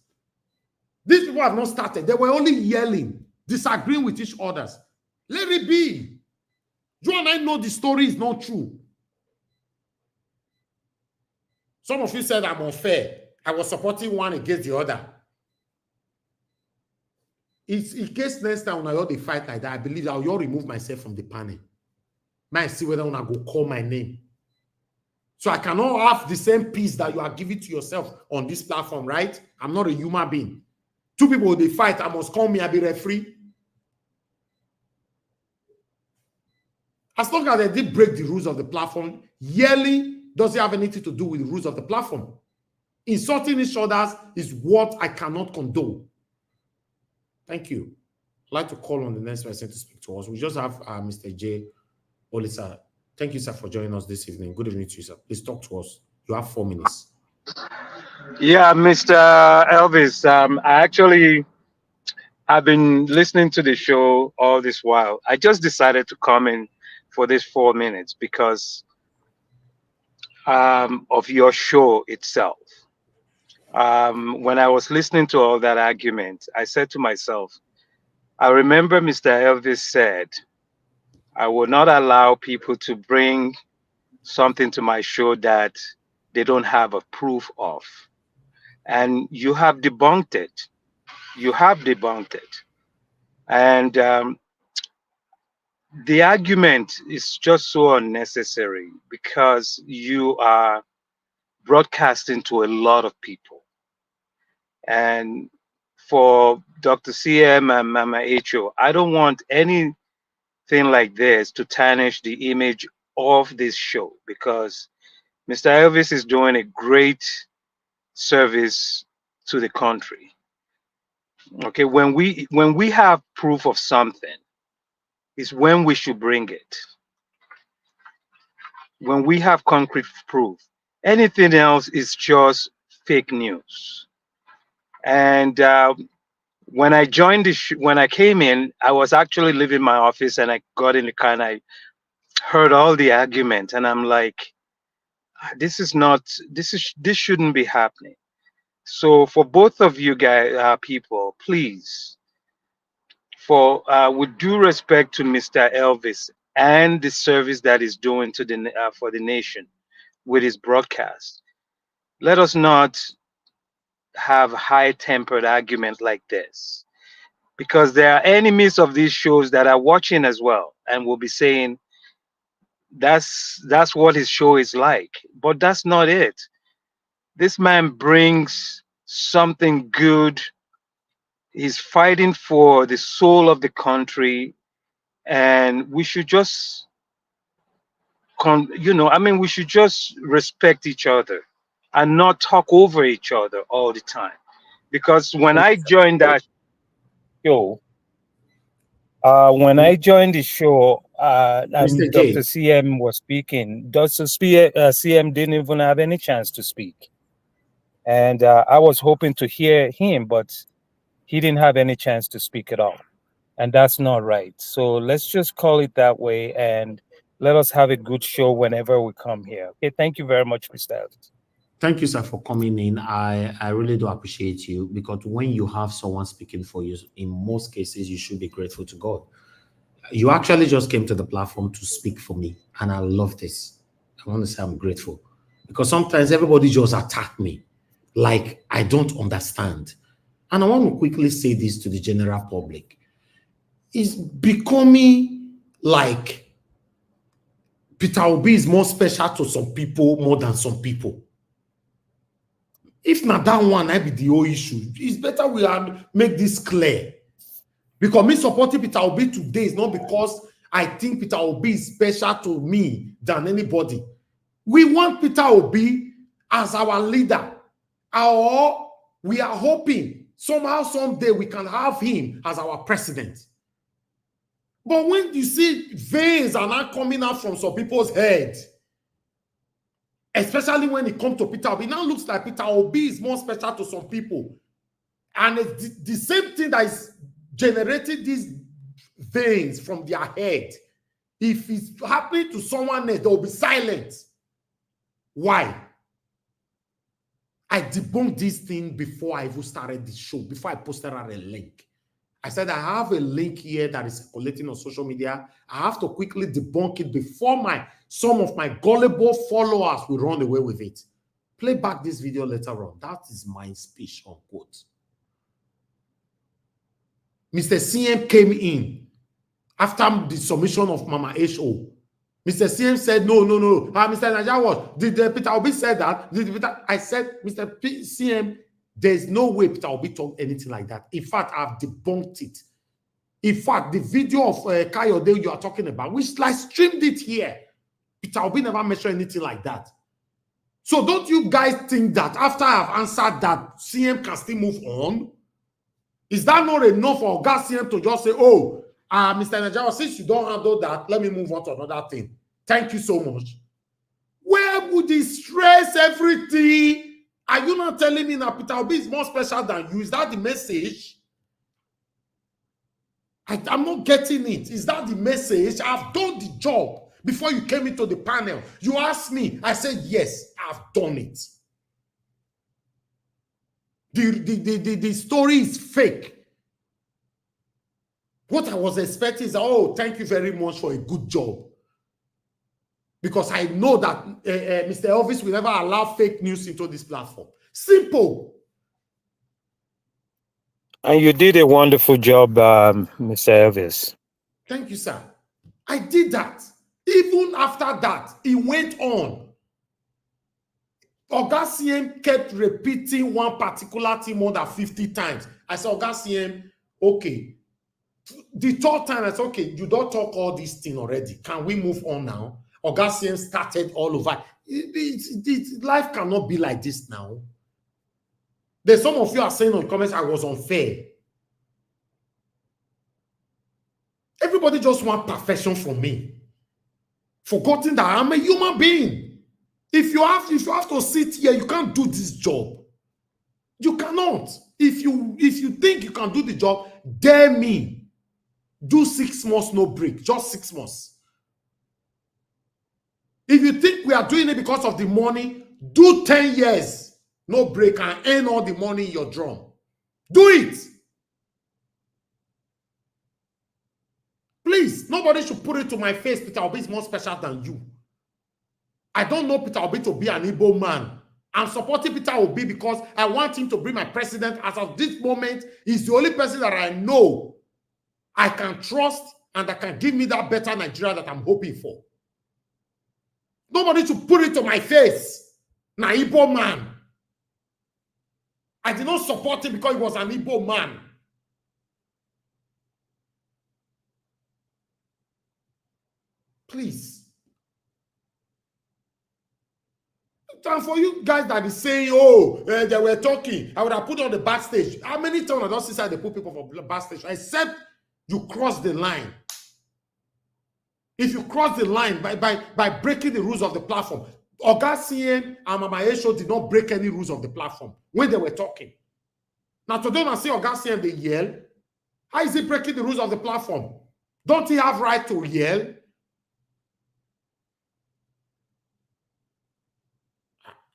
S8: These people have not started. They were only yelling, disagreeing with each other. Let it be. You and I know the story is not true. Some of you said I'm unfair. I was supporting one against the other. It's in case next time when I hear the fight like that, I believe I'll remove myself from the panel. Might see whether I go call my name. So I cannot have the same peace that you are giving to yourself on this platform, right? I'm not a human being. Two people, they fight, I must call me, I'll be referee. As long as they did break the rules of the platform, yelling doesn't have anything to do with the rules of the platform. Insulting each other is what I cannot condone. Thank you. I'd like to call on the next person to speak to us. We just have Mr. J. Olisa. Thank you, sir, for joining us this evening. Good evening to you, sir. Please talk to us. You have 4 minutes.
S14: Yeah, Mr. Elvis, I've been listening to the show all this while. I just decided to come in for this 4 minutes because of your show itself. When I was listening to all that argument, I said to myself, I remember Mr. Elvis said, I will not allow people to bring something to my show that they don't have a proof of. And you have debunked it. You have debunked it. And the argument is just so unnecessary because you are broadcasting to a lot of people. And for Dr. CM and Mama HO, I don't want anything like this to tarnish the image of this show, because Mr. Elvis is doing a great service to the country. Okay, when we have proof of something, is when we should bring it. When we have concrete proof, anything else is just fake news. And when I joined when I came in, I was actually leaving my office, and I got in the car and I heard all the argument, and I'm like, this shouldn't be happening. So for both of you guys, people, please, for with due respect to Mr. Elvis and the service that he's doing to the for the nation with his broadcast, let us not have high-tempered argument like this, because there are enemies of these shows that are watching as well and will be saying that's what his show is like. But that's not it. This man brings something good. He's fighting for the soul of the country, and we should just we should just respect each other and not talk over each other all the time. Because when I joined that show, when I joined the show, and Dr. CM was speaking, Dr. CM didn't even have any chance to speak. And I was hoping to hear him, but he didn't have any chance to speak at all. And that's not right. So let's just call it that way, and let us have a good show whenever we come here. Okay, thank you very much, Mr. Elvis.
S8: Thank you, sir, for coming in. I really do appreciate you, because when you have someone speaking for you, in most cases, you should be grateful to God. You actually just came to the platform to speak for me, and I love this. I want to say I'm grateful, because sometimes everybody just attack me like I don't understand. And I want to quickly say this to the general public. It's becoming like Peter Obi is more special to some people more than some people. If not that one, I be the whole issue. It's better we make this clear. Because me supporting Peter Obi today is not because I think Peter Obi is special to me than anybody. We want Peter Obi as our leader. Or we are hoping somehow, someday we can have him as our president. But when you see veins are not coming out from some people's heads, especially when it comes to Peter Obi, it now looks like Peter Obi is more special to some people. And it's the same thing that is generating these veins from their head. If it's happening to someone else, they'll be silent. Why? I debunked this thing before I even started the show, before I posted out a link. I said, I have a link here that is circulating on social media. I have to quickly debunk it before some of my gullible followers will run away with it. Play back this video later on. That is my speech, unquote. Mr. CM came in after the submission of Mama HO. Mr. CM said, no. Mr. Najawa, did Peter Obi said that? I said, Mr. CM, there's no way Peter Obi talked anything like that. In fact, I've debunked it. In fact, the video of Kayode you are talking about, we streamed it here. Peter Obi never mentioned anything like that. So don't you guys think that after I've answered that, CM can still move on? Is that not enough for God CM to just say, oh, Mr. Najawa, since you don't handle that, let me move on to another thing. Thank you so much. Where would he stress everything? Are you not telling me that Peter Obi is more special than you? Is that the message? I'm not getting it. Is that the message? I've done the job before you came into the panel. You asked me. I said, yes, I've done it. The story is fake. What I was expecting is, oh, thank you very much for a good job. Because I know that Mr. Elvis will never allow fake news into this platform. Simple.
S14: And you did a wonderful job, Mr. Elvis.
S8: Thank you, sir.
S15: I did that. Even after that, it went on. Oga CM kept repeating one particular thing more than 50 times. I said, Oga CM, okay. The third time, I said, okay, you don't talk all these things already. Can we move on now? Oga CM started all over. Life cannot be like this now. There's some of you are saying on comments, I was unfair. Everybody just want perfection from me. Forgetting that I'm a human being. If you have to sit here, you can't do this job. You cannot. If you think you can do the job, dare me. Do 6 months, no break. Just 6 months. If you think we are doing it because of the money, do 10 years, no break, and earn all the money in your drum. Do it. Please, nobody should put it to my face, Peter Obi is more special than you. I don't know Peter Obi to be an Igbo man. I'm supporting Peter Obi because I want him to be my president. As of this moment, he's the only person that I know I can trust and that can give me that better Nigeria that I'm hoping for. Nobody should put it to my face. Na Igbo man. I did not support him because he was an Igbo man. Please. And for you guys that is saying, oh, they were talking, I would have put on the backstage. How many times I don't see they put people for backstage? Except you cross the line. If you cross the line by breaking the rules of the platform, Oga CN and Mama Esho did not break any rules of the platform when they were talking. Now today when I see Oga CN, they yell. How is he breaking the rules of the platform? Don't he have right to yell?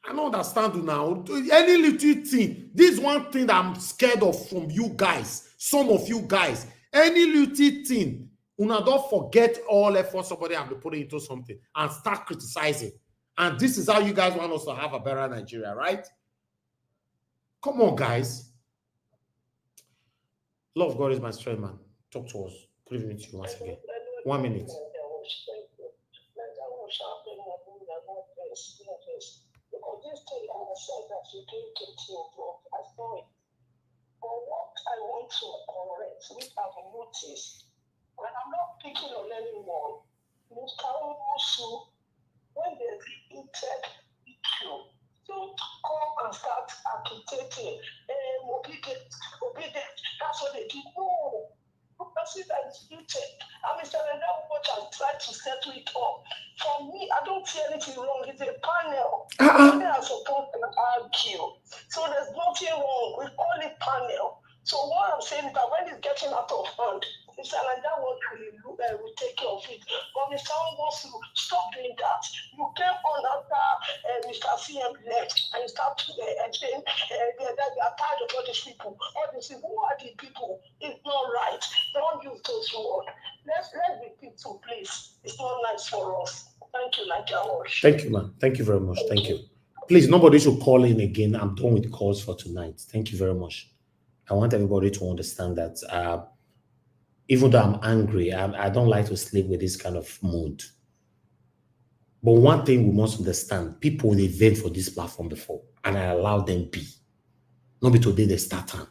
S15: I don't understand now. Any little thing, this is one thing that I'm scared of from you guys, some of you guys. Any little thing, una don't forget all effort somebody have to put into something and start criticizing. And this is how you guys want us to have a better Nigeria, right? Come on, guys. Love God is my strength, man. Talk to us. Good evening to you once again. 1 minute.
S1: Because this thing I said that you didn't get involved, I saw it. But what I want to correct, which I've noticed, when I'm not picking on anyone, Mr. Omosu, when there's the tech issue, don't come and start agitating. Obedient, that's what they did. No. See that it's tech. And Mr. Watch has tried to settle it up. For me, I don't see anything wrong. It's a panel. They are supposed to argue. So there's nothing wrong. We call it panel. So what I'm saying is that when it's getting out of hand, Mr. Watch will take care of it. But Mr. wants to stop doing that. You came on after Mr. CM left and you start saying they are tired of all these people. All these people, who are the people? It's not right. Don't use those words. Let's be peaceful, please. It's not nice for us. Thank you, Nigeria.
S15: Thank you, man. Thank you very much. Thank you. Please, nobody should call in again. I'm done with calls for tonight. Thank you very much. I want everybody to understand that even though I'm angry, I don't like to sleep with this kind of mood. But one thing we must understand, people they vote for this platform before, and I allow them be. Not be today they start time.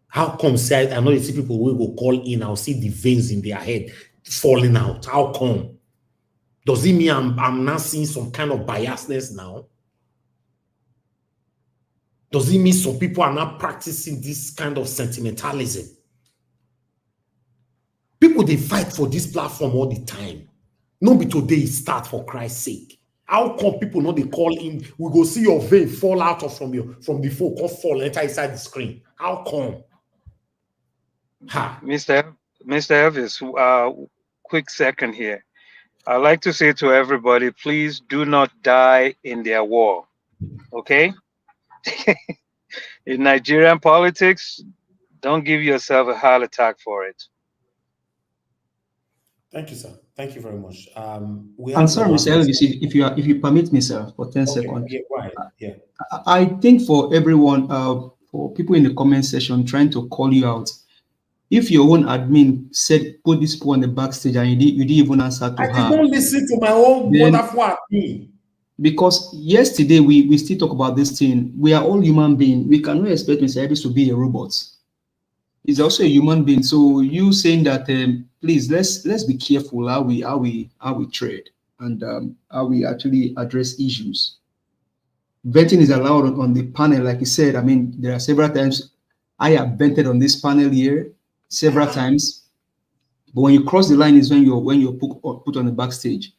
S15: How come say I know you see people who will call in, I'll see the veins in their head falling out. How come? Does it mean I'm not seeing some kind of biasness now? Does it mean some people are not practicing this kind of sentimentalism? People, they fight for this platform all the time. No be today start, for Christ's sake. How come people know they call in? We go see your vein fall out of from the phone, come fall, enter inside the screen. How come? Ha.
S14: Mr. Elvis, quick second here. I'd like to say to everybody, please do not die in their war. Okay? In Nigerian politics, don't give yourself a heart attack for it.
S15: Thank you, sir. Thank you very much.
S2: I'm sorry, Mr. Elvis, if you permit me, sir, for 10 seconds.
S15: Yeah, right. Yeah.
S2: I think for everyone, for people in the comment section trying to call you out, If your own admin said put this people on the backstage and you didn't even answer to
S8: I
S2: her,
S8: did not listen to my own
S2: then,
S8: wonderful admin.
S2: because yesterday we still talk about this thing. We are all human beings. We cannot expect Mr. Elvis to be a robot. He's also a human being. So you saying that, please let's be careful how we trade and how we actually address issues. Venting is allowed on the panel, like you said. I mean, there are several times I have vented on this panel here several times, but when you cross the line is when you're put on the backstage,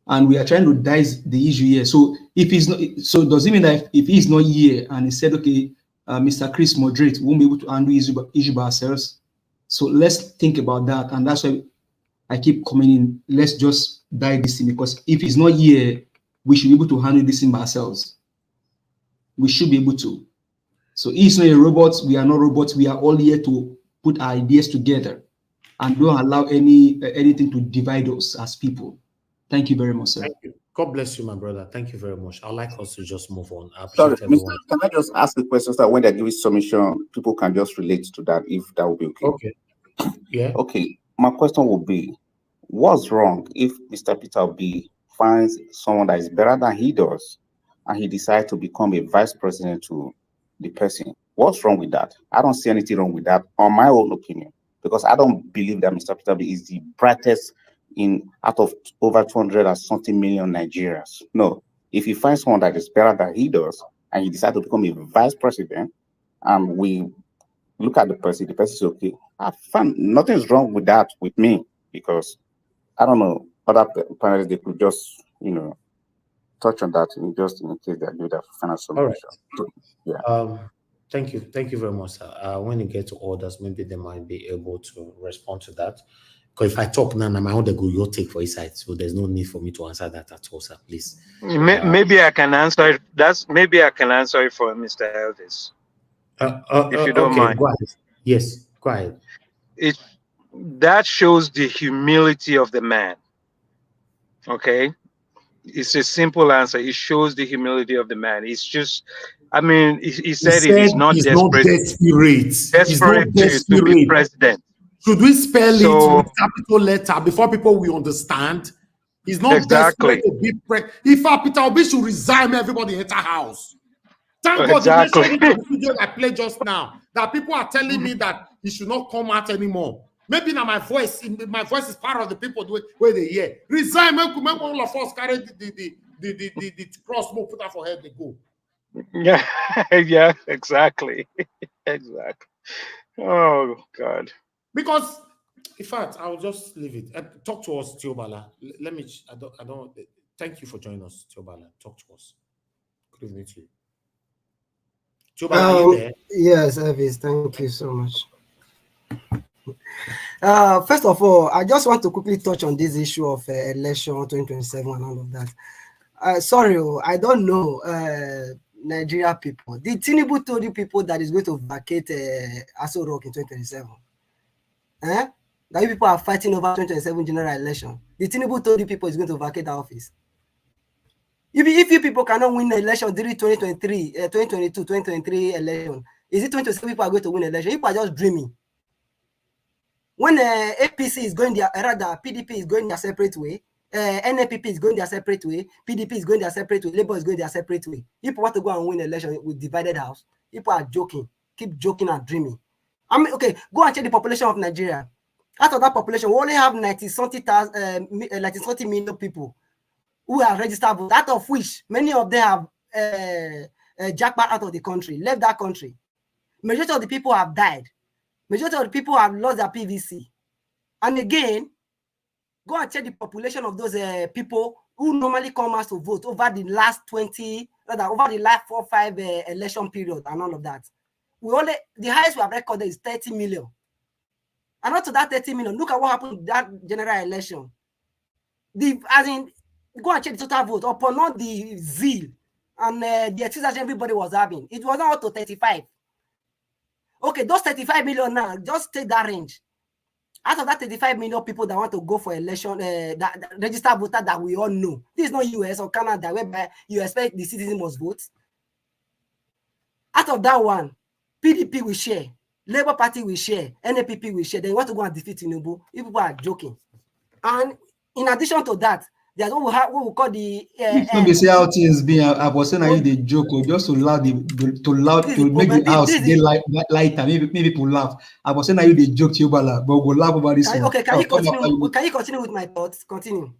S2: and we are trying to dice the issue here. So if he's not, so does it mean that if he's not here and he said, okay, Mr. Chris moderate, we won't be able to handle issue by ourselves? So let's think about that, and that's why I keep coming in. Let's just die this thing, because if he's not here, we should be able to handle this thing by ourselves. We should be able to. So he's not a robot. We are not robots. We are all here to put our ideas together and don't allow anything to divide us as people. Thank you very much, sir.
S8: Thank you. God bless you, my brother. Thank you very much. I'd like us to just move on. I
S5: Sorry,
S8: appreciate everyone.
S5: can I just ask the question so that when they give submission, people can just relate to that, if that would be okay?
S8: Okay. Yeah.
S5: Okay. My question would be, what's wrong if Mr. Peter B finds someone that is better than he does and he decides to become a vice president to the person? What's wrong with that? I don't see anything wrong with that, on my own opinion, because I don't believe that Mr. Peter B is the brightest out of over 200 and something million Nigerians. No, if he finds someone that is better than he does and he decides to become a vice president, and we look at the person is okay, I find nothing's wrong with that with me, because I don't know, other panelists, they could just, touch on that in case they do that final submission.
S8: All right.
S5: Yeah.
S8: Thank you very much, sir. When you get to orders, maybe they might be able to respond to that. Because if I talk now, my own go your take for his side, so there's no need for me to answer that at all, sir. Please.
S14: Maybe I can answer it. Maybe I can answer it for Mr. Elvis. If you don't mind.
S8: Go ahead. Yes, go ahead.
S14: That shows the humility of the man. Okay, it's a simple answer. It shows the humility of the man. It's just, I mean, he said it is not desperate. Desperate to be president.
S8: Should we spell it with capital letter before people will understand? He's not desperate to be president. If Peter Obi should resign, everybody enter house. Thank God you mentioned it in the video I played just now, that people are telling me that he should not come out anymore. Maybe now my voice is part of the people where they hear. Resign, make all of us carry the cross, move, put that for head, they go.
S14: Yeah, yeah, exactly. Exactly. Oh God.
S8: Because, in fact, I'll just leave it. Talk to us, Tiobala. Let me. I don't. Thank you for joining us, Tiobala. Talk to us. Good evening to you. Tiobala, are you there?
S16: Yes, Elvis. Thank you so much. First of all, I just want to quickly touch on this issue of election 2027 and all of that. Sorry, I don't know Nigeria people. Did Tinubu told you people that is going to vacate Aso Rock in 2027? That you people are fighting over 2027 general election. The Tinubu told you people is going to vacate the office. If you people cannot win the election during 2023, 2022, 2023 election, is it 2027 people are going to win the election? People are just dreaming. When APC is going their, rather PDP is going their separate way, NPP is going their separate way, PDP is going their separate way, Labour is going their separate way. People want to go and win the election with divided house. People are joking, keep joking and dreaming. I mean, okay, go and check the population of Nigeria. Out of that population, we only have 90-something million people who are registered, out of which many of them have jackpot out of the country, left that country. Majority of the people have died. Majority of the people have lost their PVC. And again, go and check the population of those people who normally come out to vote over the last 4 or 5 election period and all of that. The highest we have recorded is 30 million. And not to that 30 million, look at what happened in that general election. Go and check the total vote upon not the zeal and the exercise everybody was having. It was not to 35. Okay, those 35 million now, just take that range. Out of that 35 million people that want to go for election, that registered voter that we all know. This is not US or Canada, whereby you expect the citizen must vote. Out of that one, PDP will share Labour Party will share, NAPP will share. They want to go and defeat Tinubu. If people are joking. And in addition to that, there's what we call the.
S2: If not, say how things be. I was saying I the joke or just to loud to make the house get lighter. Maybe people laugh. I was saying I the joke to you, but we'll laugh about this one.
S16: Okay, can you continue? Can you continue with my thoughts? Continue.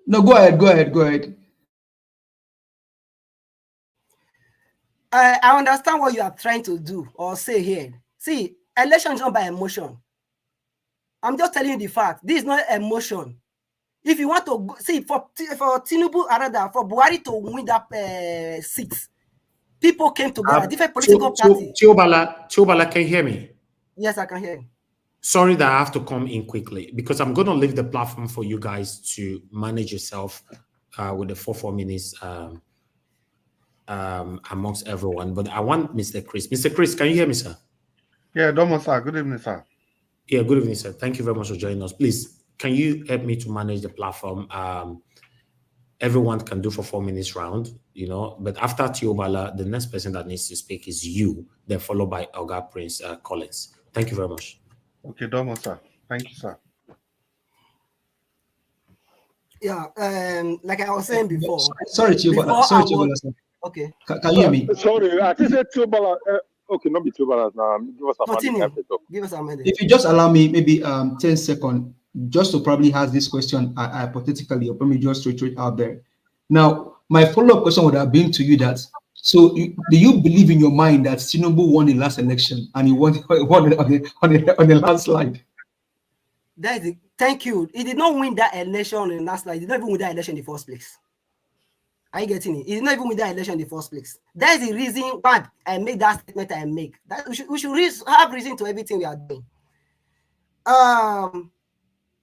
S2: No, go ahead.
S16: I understand what you are trying to do or say here. See, election is not by emotion. I'm just telling you the fact. This is not emotion. If you want to see for Tinubu, rather for Buhari to win that seat, people came together, different political parties.
S8: Tiobala, can you hear me?
S16: Yes, I can hear you.
S8: Sorry that I have to come in quickly because I'm going to leave the platform for you guys to manage yourself with the 4 minutes amongst everyone. But I want Mr. Chris. Mr. Chris, can you hear me, sir?
S17: Yeah, Domo, sir. Good evening, sir.
S8: Yeah, good evening, sir. Thank you very much for joining us. Please, can you help me to manage the platform? Everyone can do for 4 minutes round, but after Tiobala, the next person that needs to speak is you, then followed by Oga Prince Collins. Thank you very much.
S17: Okay, Domo, sir. Thank you, sir.
S16: Yeah, like I was saying before.
S2: Sorry, Tiobala.
S16: Okay.
S2: Can you hear me?
S7: Sorry, I think Tiobala. Okay, not be Tiobala now. Give us a
S16: minute. Give us a minute.
S2: If you just allow me, maybe 10 seconds, just to probably ask this question hypothetically, or probably just to throw it out there. Now, my follow-up question would have been to you that, so do you believe in your mind that Tinubu won the last election and he won on the last slide?
S16: That is it. Thank you. He did not win that election on the last slide. He did not even win that election in the first place. Are you getting it? He did not even win that election in the first place. That is the reason why I make that statement I make. That we should have reason to everything we are doing.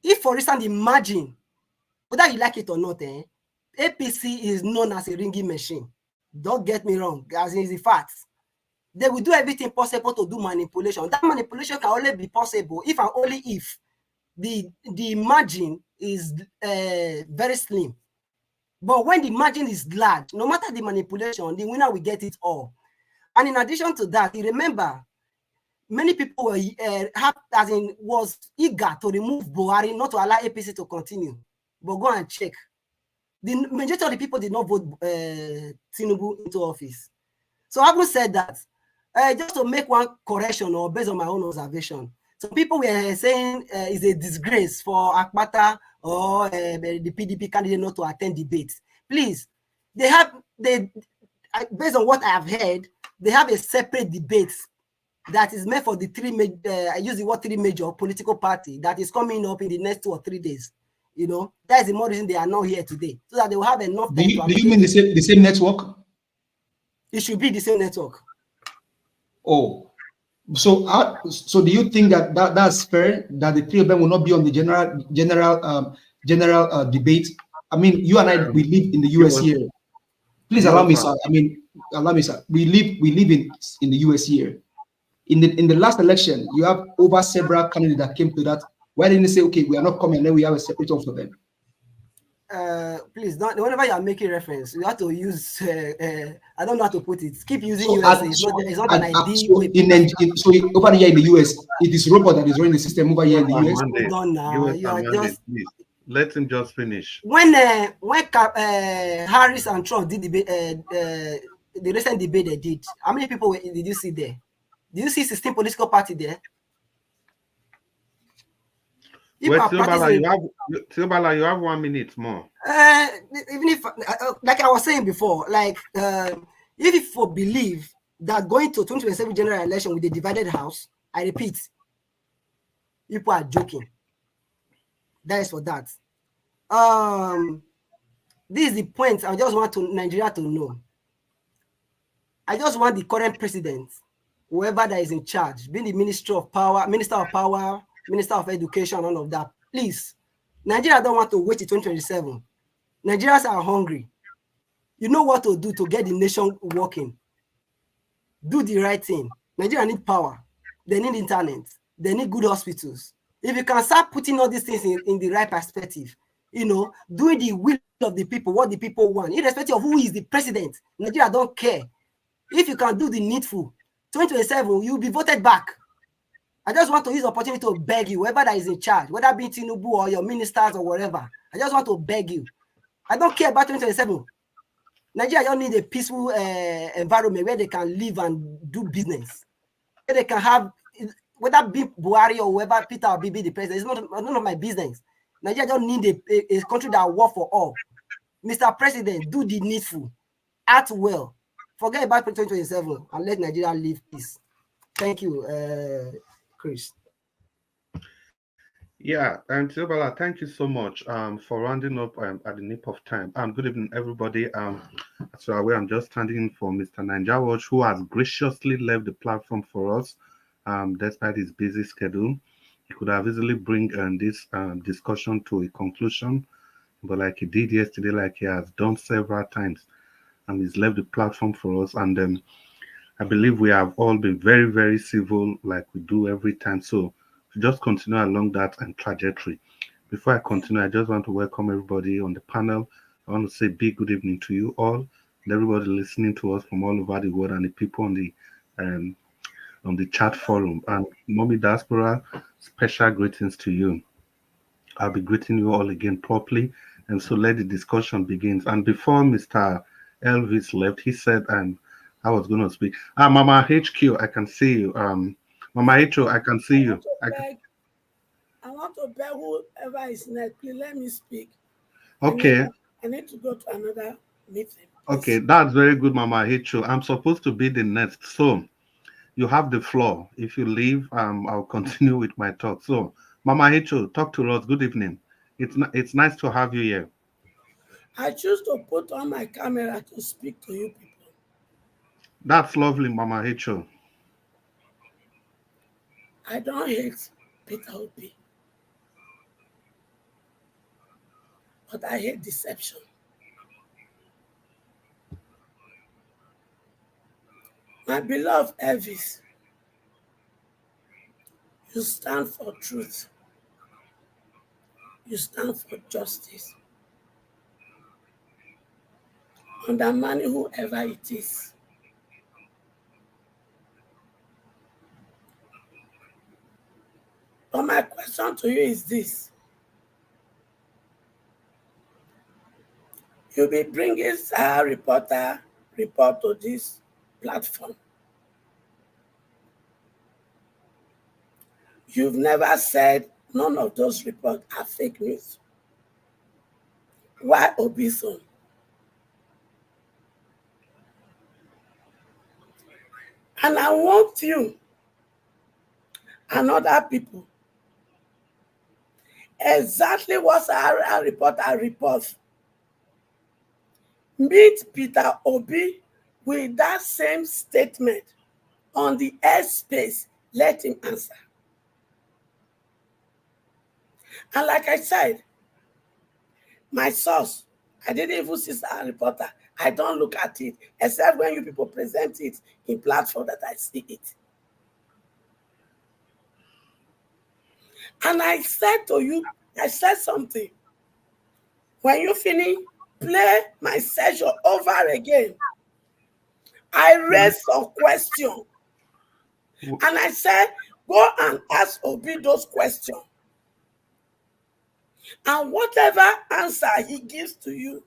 S16: If, for instance, imagine, whether you like it or not, APC is known as a ringing machine. Don't get me wrong, as in the facts. They will do everything possible to do manipulation. That manipulation can only be possible if and only if the margin is very slim. But when the margin is large, no matter the manipulation, the winner will get it all. And in addition to that, you remember, many people were was eager to remove Buhari, not to allow APC to continue. But go and check. The majority of the people did not vote Tinubu into office. So having said that, just to make one correction or based on my own observation, some people were saying it's a disgrace for Akpata or the PDP candidate not to attend debates. Please, based on what I have heard, they have a separate debate that is meant for the I use the word three major political party that is coming up in the next 2 or 3 days. That is the more reason they are not here today, so that they will have enough time.
S2: Do you mean the same network?
S16: It should be the same network.
S2: Oh, so do you think that's fair that the 3 of them will not be on the general debate? I mean, you and I, we live in the US here. Please allow me, sir. Allow me, sir. We live in the US here. In the last election, you have over several candidates that came to that. Why didn't they say, okay, we are not coming, and then we have a separate one for them?
S16: Please, whenever you are making reference, you have to use, I don't know how to put it. Keep using USA. It's not an idea.
S2: So over here in the US, it is robot that is running the system over here in the US.
S16: Hold on now. You are just...
S17: Please, let him just finish.
S16: When Harris and Trump did the recent debate they did, how many people did you see there? Did you see 16 political parties there?
S17: Tiobala, you have 1 minute more.
S16: Even if, like I was saying before, like if you believe that going to 2027 general election with a divided house, I repeat, people are joking. That is for that. This is the point I just want Nigeria to know. I just want the current president, whoever that is in charge, being the Minister of Power, Minister of Education, all of that. Please, Nigeria don't want to wait till 2027. Nigerians are hungry. You know what to do to get the nation working. Do the right thing. Nigeria need power. They need internet. They need good hospitals. If you can start putting all these things in the right perspective, doing the will of the people, what the people want, irrespective of who is the president. Nigeria don't care. If you can do the needful, 2027, you'll be voted back. I just want to use the opportunity to beg you, whoever that is in charge, whether it be Tinubu or your ministers or whatever, I just want to beg you. I don't care about 2027. Nigeria don't need a peaceful environment where they can live and do business. Where they can have, whether be Buhari or whoever, Peter or Bibi the president, it's none of my business. Nigeria don't need a country that work for all. Mr. President, do the needful. Act well. Forget about 2027 and let Nigeria live peace. Thank you, Chris.
S17: Yeah, and Silbala, thank you so much for rounding up at the nip of time. Good evening, everybody. As you're aware, I'm just standing in for Mr. Nanjawaj, who has graciously left the platform for us, despite his busy schedule. He could have easily bring this discussion to a conclusion, but like he did yesterday, like he has done several times, he's left the platform for us. And I believe we have all been very, very civil, like we do every time. So just continue along that trajectory. Before I continue, I just want to welcome everybody on the panel. I want to say big good evening to you all, and everybody listening to us from all over the world, and the people on the chat forum. And Mommy Diaspora, special greetings to you. I'll be greeting you all again properly, and so let the discussion begin. And before Mr. Elvis left, he said, I was going to speak. Mama HQ, I can see you. Mama HO, I can see you.
S6: I want to beg whoever is next, please let me speak.
S17: Okay.
S6: I need to go to another meeting.
S17: Please. Okay, that's very good, Mama HO. I'm supposed to be the next. So you have the floor. If you leave, I'll continue with my talk. So, Mama HO, talk to us. Good evening. It's nice to have you here.
S6: I choose to put on my camera to speak to you people.
S17: That's lovely, Mama HO.
S6: I don't hate Peter Obi, but I hate deception. My beloved Elvis, you stand for truth. You stand for justice. Undermining whoever it is. But my question to you is this. You'll be bringing a report to this platform. You've never said none of those reports are fake news. Why Obiso? And I want you and other people exactly what our report. Meet Peter Obi with that same statement on the airspace. Let him answer. And like I said, my source, I didn't even see our reporter. I don't look at it, except when you people present it in platform that I see it. And I said to you, I said something. When you finish, play my session over again. I raised some question. And I said, go and ask Obi those questions. And whatever answer he gives to you,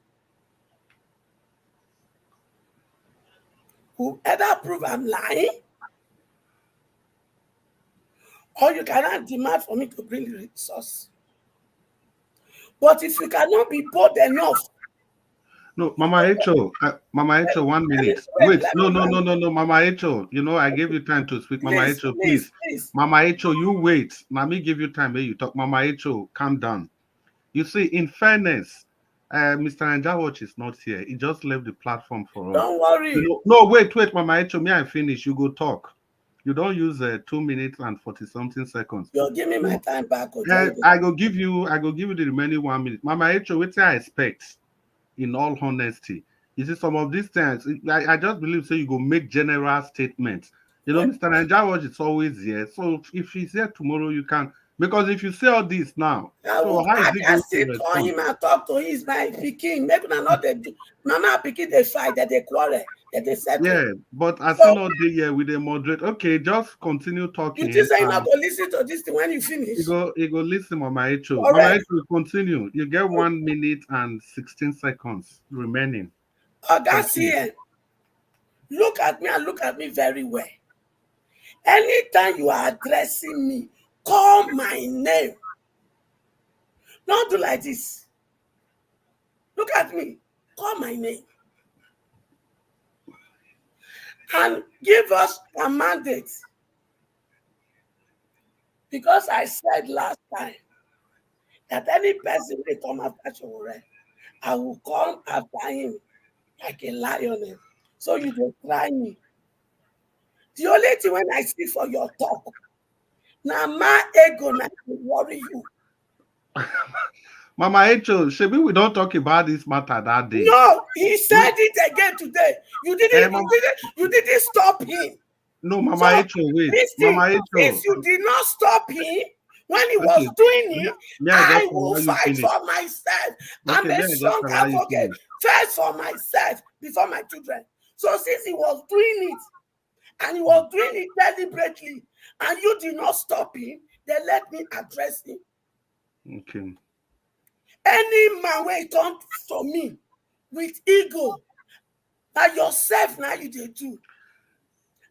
S6: will either prove I'm lying, or you cannot demand for me to bring the resource. But if you cannot be bold enough.
S17: No, Mama HO, 1 minute. Wait, no, Mama HO. You know, I gave you time to speak. Mama HO, please. Mama HO, you wait. Mami give you time where you talk. Mama HO, calm down. You see, in fairness, Mr. Nanjawaj is not here. He just left the platform for us.
S6: Don't worry.
S17: No, wait, Mama HO. May I finish? You go talk. You don't use 2 minutes and 40-something seconds.
S6: You'll give me my time back.
S17: I go give you the remaining 1 minute. Mama HO, what I expect, in all honesty, you see some of these things. I just believe so. You go make general statements. You know, Mr. Nanjawaj is always here. So if he's here tomorrow, you can Because if you say all this now, so how is
S6: I
S17: he
S6: can
S17: going
S6: still
S17: to
S6: call
S17: respond?
S6: him and talk to him. My picking. Maybe not they do. Mama picking they fight, that they quarrel, that they settle.
S17: Yeah, but I
S6: So,
S17: still not there here with the moderate. Okay, just continue talking.
S6: You just say not go listen to this thing when you finish.
S17: You go listen, Mama Echo.
S6: Correct.
S17: Mama Echo, continue. You get 1 minute and 16 seconds remaining.
S6: Oh, that's here. Look at me and look at me very well. Anytime you are addressing me, call my name. Don't do like this. Look at me. Call my name. And give us a mandate. Because I said last time that any person will come after Showore, I will come after him like a lioness. So you don't try me. The only thing when I speak for your talk, now my ego now will worry you.
S17: Mama Echo, Shebi, we don't talk about this matter that day.
S6: No, he said it again today. You didn't stop him.
S17: No, Mama Echo, wait.
S6: Listen,
S17: Mama Echo.
S6: if you did not stop him when he was doing it, I will fight for myself. I'm a strong advocate. First for myself before my children. So since he was doing it, and he was doing it deliberately, and you did not stop him, then let me address him.
S17: Okay.
S6: Any man when it comes to me with ego, now yourself now you they do.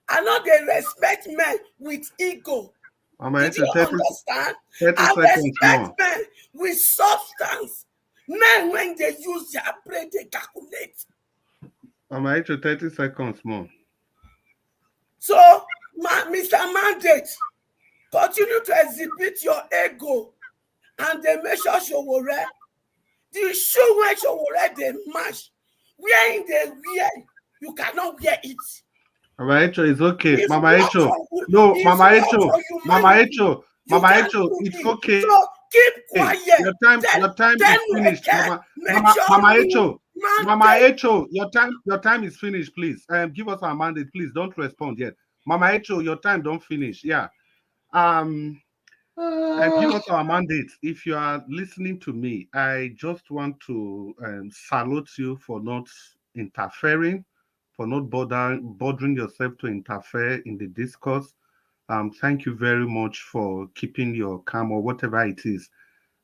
S6: I know they respect men with ego. Did you understand?
S17: 30
S6: I respect
S17: more.
S6: men with substance. Men when they use their brain, they calculate.
S17: Mama Echo, 30 seconds more.
S6: So, Mr. Mandate, continue to exhibit your ego and they measure Showore. The shoe where Showore they match, wearing the wear, you cannot wear it.
S17: Mama Echo is okay. Mama Echo. No, Mama Echo. Mama Echo. Mama Echo, it's okay.
S6: So keep quiet.
S17: Your time is finished. Mama Echo. Mama Echo, your time is finished, please. Give us our mandate, please. Don't respond yet. Mama Echo, your time don't finish. Yeah. Give us our mandate. If you are listening to me, I just want to salute you for not interfering, for not bothering yourself to interfere in the discourse. Thank you very much for keeping your calm or whatever it is.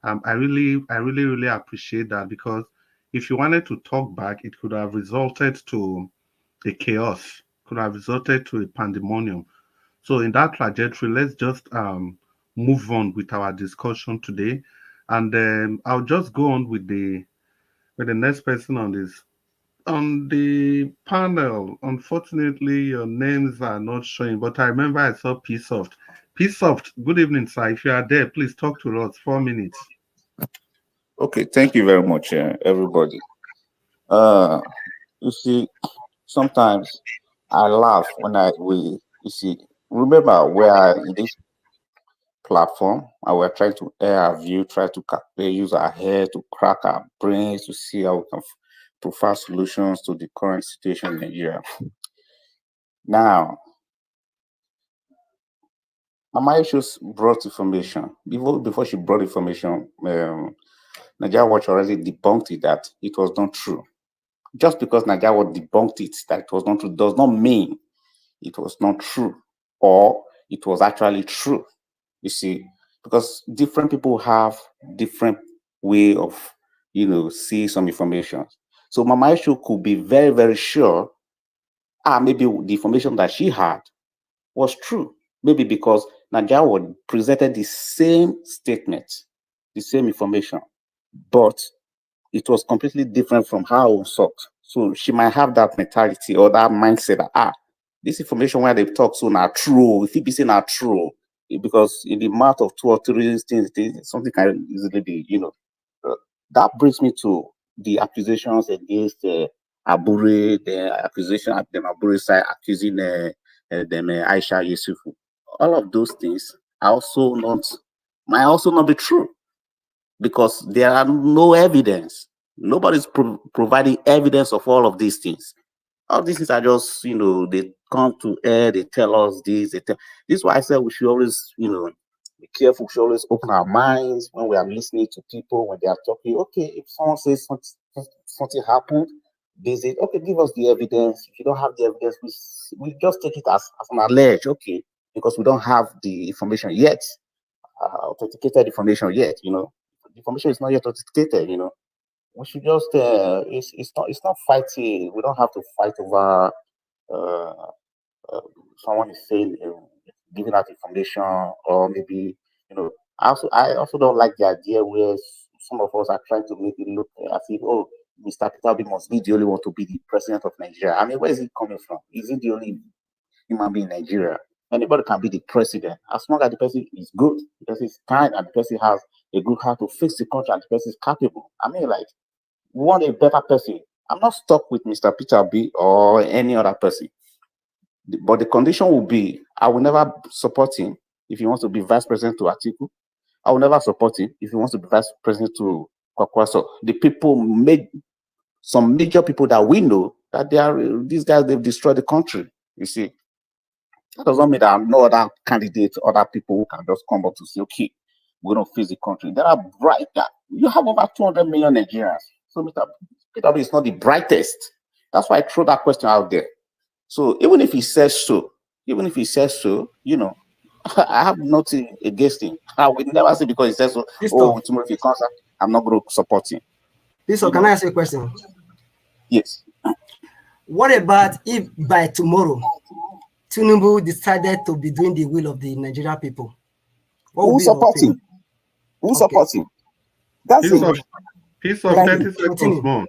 S17: I really appreciate that, because if you wanted to talk back, it could have resulted to a chaos, could have resulted to a pandemonium. So in that trajectory, let's just move on with our discussion today, and I'll just go on with the next person on the panel. Unfortunately, your names are not showing, but I remember I saw P-Soft. P-Soft, good evening, sir. If you are there, please talk to us. 4 minutes.
S5: Okay, thank you very much, everybody. You see, sometimes I laugh when remember we are in this platform and we're trying to air our view, try to use our head to crack our brains to see how we can provide solutions to the current situation in Nigeria. Now, Mama Issues brought information. Before she brought information, Nigeria Watch already debunked it that it was not true. Just because Nigeria Watch debunked it that it was not true does not mean it was not true or it was actually true. You see, because different people have different way of, see some information. So Mama Issue could be very, very sure, maybe the information that she had was true. Maybe because Nigeria presented the same statement, the same information, but it was completely different from how I saw it. So she might have that mentality or that mindset that, this information where they talk so not true, if it be saying not true, because in the mouth of 2 or 3 things, something can easily be, that brings me to the accusations against Abure, the accusation at the Abure side accusing them Aisha Yusufu. All of those things might also not be true, because there are no evidence. Nobody's providing evidence of all of these things. All these things are just, they come to air, they tell us this. This is why I said we should always, be careful. We should always open our minds when we are listening to people, when they are talking. Okay, if someone says something happened, they say, okay, give us the evidence. If you don't have the evidence, we just take it as an allege, okay, because we don't have the information yet, authenticated information yet, you know. The information is not yet authenticated, you know. We should just, it's not fighting. We don't have to fight over someone is saying, giving out information, or maybe, you know. I also don't like the idea where some of us are trying to make it look as if, oh, Mr. Peter Obi must be the only one to be the president of Nigeria. I mean, where is it coming from? Is he the only human being in Nigeria? Anybody can be the president as long as the person is good, the person is kind, and the person has a good heart to fix the country, and the person is capable. I mean, like, we want a better person. I'm not stuck with Mr. Peter B or any other person. But the condition will be, I will never support him if he wants to be vice president to Atiku. I will never support him if he wants to be vice president to Kwakwaso. The people made some major people that we know that these guys, they've destroyed the country. You see, that doesn't mean there are no other candidates, other people who can just come up to say, okay, we're going to face the country. There are brighter. You have over 200 million Nigerians. So Mr. Peter is not the brightest. That's why I throw that question out there. So even if he says so, you know, I have nothing against him. I will never say because he says so, oh, tomorrow if he comes out, I'm not going to support him.
S16: So can I ask you a question?
S5: Yes.
S16: What about if by tomorrow Tinubu decided to be doing the will of the Nigerian people?
S5: Who support him? Who support him? That's it.
S17: Piece of 30 seconds more.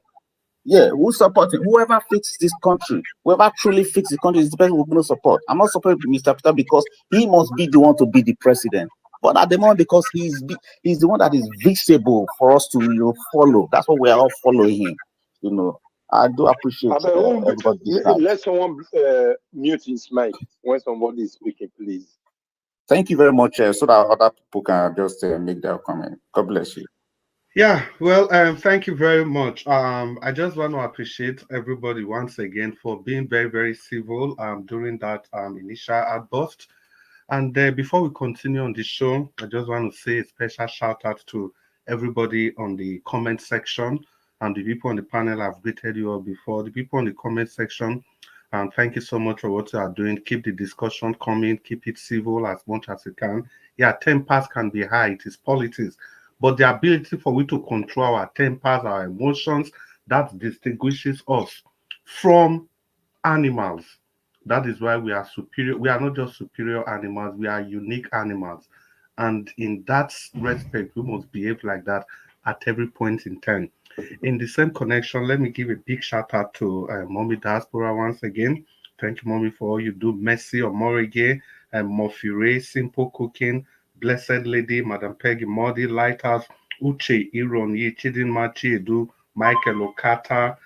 S5: Yeah, who support him? Whoever fixes this country, whoever truly fixes the country is the person we're going to support. I'm not supporting Mr. Peter because he must be the one to be the president. But at the moment, because he's the one that is visible for us to, you know, follow. That's what we are all following him. You know, I do appreciate everybody.
S7: Let someone mute his mic when somebody is speaking, please.
S5: Thank you very much, so that other people can just make their comment. God bless you.
S17: Yeah, well, thank you very much. I just want to appreciate everybody once again for being very, very civil during that initial outburst. And before we continue on the show, I just want to say a special shout out to everybody on the comment section, and the people on the panel. I've greeted you all before. The people on the comment section, thank you so much for what you are doing. Keep the discussion coming. Keep it civil as much as you can. Yeah, tempers can be high. It is politics. But the ability for we to control our tempers, our emotions, that distinguishes us from animals. That is why we are superior. We are not just superior animals, we are unique animals. And in that respect, we must behave like that at every point in time. In the same connection, let me give a big shout out to Mommy Diaspora once again. Thank you, Mommy, for all you do. Messi Omorige, Mofire, Simple Cooking, Blessed Lady, Madam Peggy Modi, Lighthouse, Uche Ironyi, Chidinma Chiedu, Michael Okata,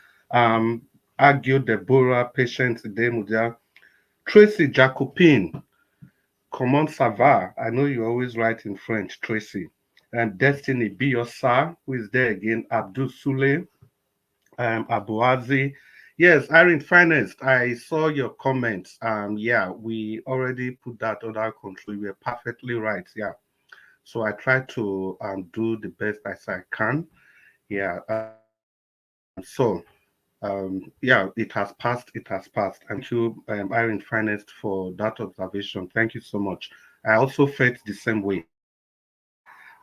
S17: Agio Deborah, Patience Demudia, Tracy Jacopine, Comment ça va? I know you always write in French, Tracy. And Destiny Biosa, who is there again, Abdul Sule, Abuazi. Yes, Irene Finest, I saw your comments. Yeah, we already put that under control. You were perfectly right. Yeah. So I try to do the best as I can. Yeah. Yeah, it has passed. It has passed. Thank you, Irene Finest, for that observation. Thank you so much. I also felt the same way.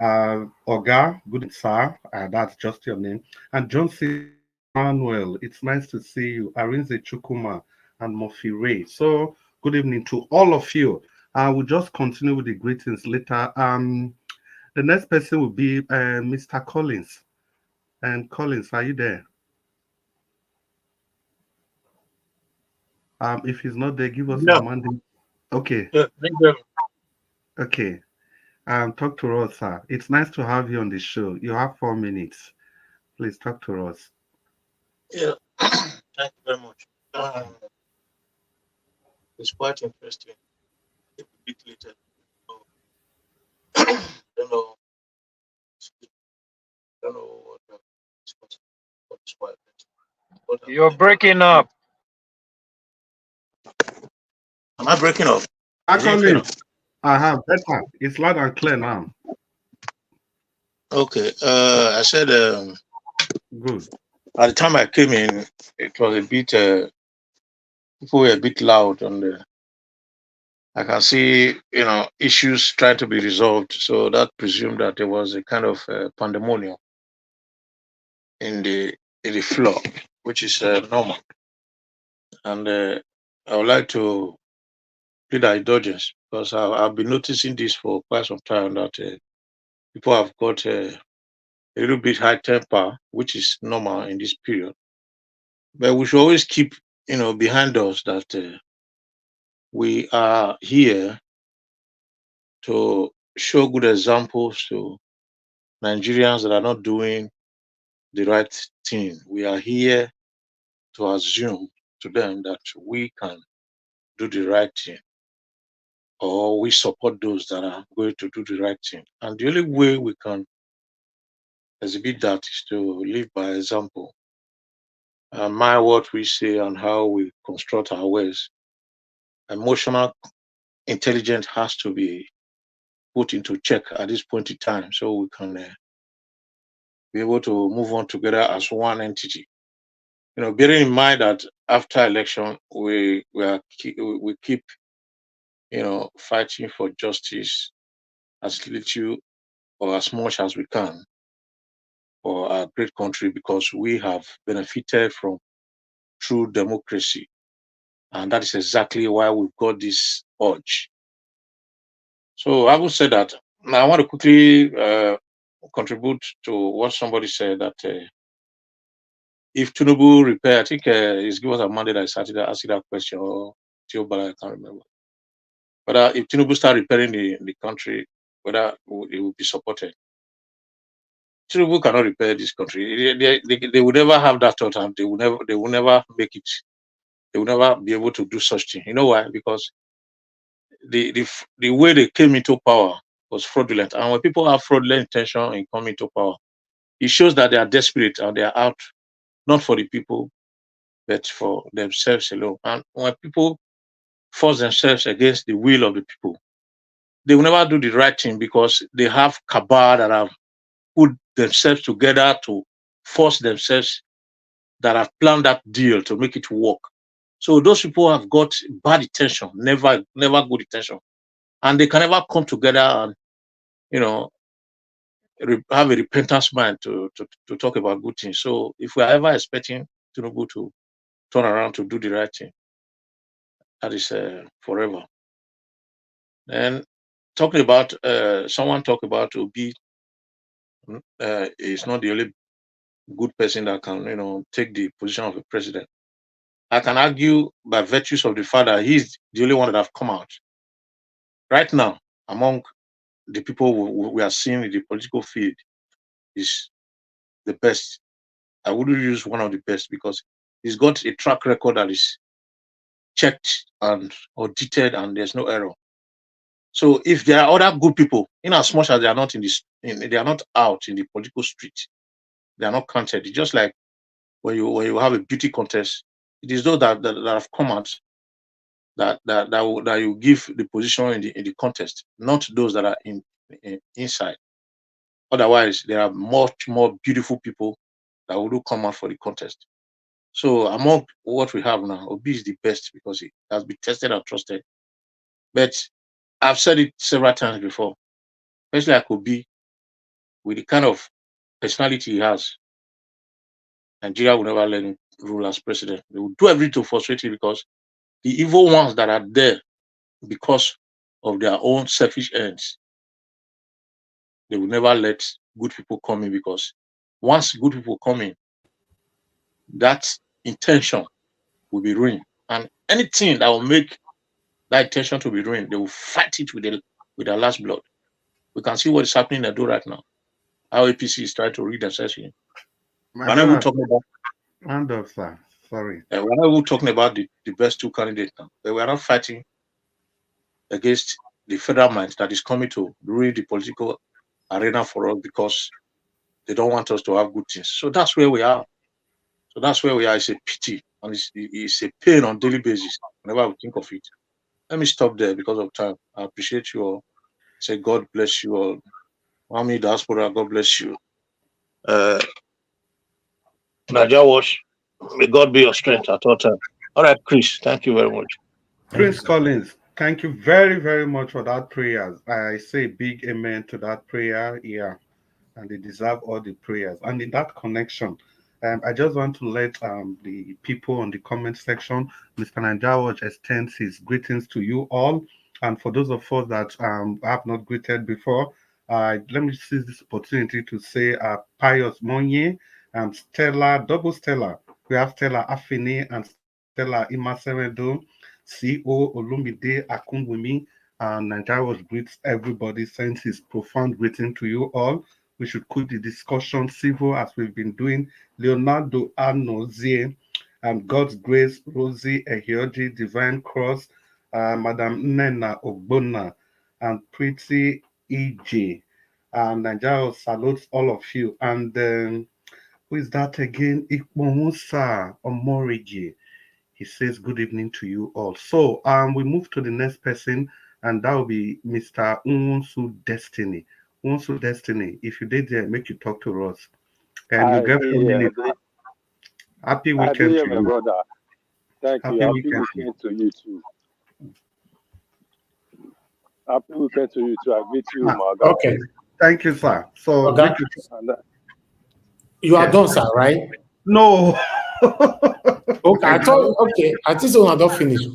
S17: Oga, good sir. That's just your name. And John C. Manuel, it's nice to see you. Arinze Chukuma and Mofi Ray. So good evening to all of you. We'll just continue with the greetings later. The next person will be Mr. Collins. And Collins, are you there? If he's not there, give us a Monday. Okay.
S18: Yeah, thank you.
S17: Okay. Talk to us, sir. It's nice to have you on the show. You have 4 minutes. Please talk to us.
S18: Yeah. Thank you very much. It's quite interesting. A bit later. I don't know what is quite.
S14: You're breaking up.
S18: Am I breaking up?
S17: I have better. It's loud and clear now.
S18: Okay. I said
S17: good.
S18: At the time I came in, it was a bit people were a bit loud and I can see issues trying to be resolved. So that presumed that there was a kind of pandemonium in the floor, which is normal. And I would like to plead indulgence because I've been noticing this for quite some time that people have got a little bit high temper, which is normal in this period. But we should always keep, behind us that we are here to show good examples to Nigerians that are not doing the right thing. We are here to assume to them that we can do the right thing, or we support those that are going to do the right thing. And the only way we can exhibit that is to live by example. And mind what we say and how we construct our ways. Emotional intelligence has to be put into check at this point in time so we can be able to move on together as one entity. Bearing in mind that after election we keep fighting for justice as little or as much as we can for our great country because we have benefited from true democracy. And that is exactly why we've got this urge. So I would say that now I want to quickly contribute to what somebody said that if Tinubu repair, I think it's given us a mandate that started asking that question, or Theobald, I can't remember. But if Tinubu start repairing the country, whether it will be supported. Tinubu cannot repair this country. They will never have that thought, and they will never make it. They will never be able to do such thing. You know why? Because the way they came into power was fraudulent. And when people have fraudulent intention in coming to power, it shows that they are desperate and they are out not for the people, but for themselves alone. And when people force themselves against the will of the people, they will never do the right thing because they have cabal that have put themselves together to force themselves, that have planned that deal to make it work. So those people have got bad intention, never good intention. And they can never come together and, have a repentance mind to talk about good things. So if we are ever expecting Tinubu to turn around to do the right thing, that is forever. And talking about someone talk about Obi is not the only good person that can take the position of a president. I can argue by virtues of the fact that he's the only one that have come out right now among the people we are seeing in the political field is the best. I wouldn't use one of the best because he's got a track record that is checked and audited and there's no error. So if there are other good people, in as much as they are not they are not out in the political street, they are not counted. It's just like when you have a beauty contest, it is those that have come out that you give the position in the contest, not those that are inside. Otherwise, there are much more beautiful people that will come out for the contest. So among what we have now, Obi is the best because he has been tested and trusted. But I've said it several times before, especially like Obi, with the kind of personality he has, Nigeria will never let him rule as president. They will do everything to frustrate him because the evil ones that are there because of their own selfish ends, they will never let good people come in because once good people come in, that intention will be ruined. And anything that will make that intention to be ruined, they will fight it with their last blood. We can see what is happening in Edo right now. How APC is trying to read themselves in.
S17: My
S18: We're not even
S17: brother,
S18: talking about
S17: hand up, sir. Sorry.
S18: we're not even talking about the best two candidates now. But we're not fighting against the federal mind that is coming to ruin the political arena for us because they don't want us to have good things. So that's where we are. It's a pity and it's a pain on daily basis whenever we think of it. let me stop there because of time. I appreciate you all. Say God bless you all. Mommy diaspora, God bless you. Naja Wash, may God be your strength at all time. All right, Chris, thank you very much.
S17: Prince Collins, thank you very, very much for that prayer. I say big amen to that prayer. Yeah, and they deserve all the prayers. And in that connection, I just want to let the people on the comment section, Mr. Nanjawaj extends his greetings to you all. And for those of us that I have not greeted before, let me seize this opportunity to say Pius Monye, Stella, double Stella. We have Stella Afini and Stella Imasemedo, CEO Olumide Akunwumi, and Nanjawaj greets everybody, sends his profound greeting to you all. We should keep the discussion civil as we've been doing. Leonardo Anozie, God's Grace, Rosie Ehioji, Divine Cross, Madam Nena Ogbona, and Pretty EJ. And Nigeria salutes all of you. And who is that again? Ikmomusa Omoriji. He says good evening to you all. So we move to the next person, and that will be Mr. Unsu Destiny. Unsu Destiny, if you did there, make you talk to us. And you get 4 minutes. Happy weekend to
S7: my
S17: you.
S7: brother. Thank you. Happy
S17: weekend
S7: to you too. Happy weekend to you too. I greet you, my guy.
S17: Okay. Thank you, sir. So
S15: okay. You are done, sir, right?
S17: No.
S15: Okay, I thought I think so. I don't finish.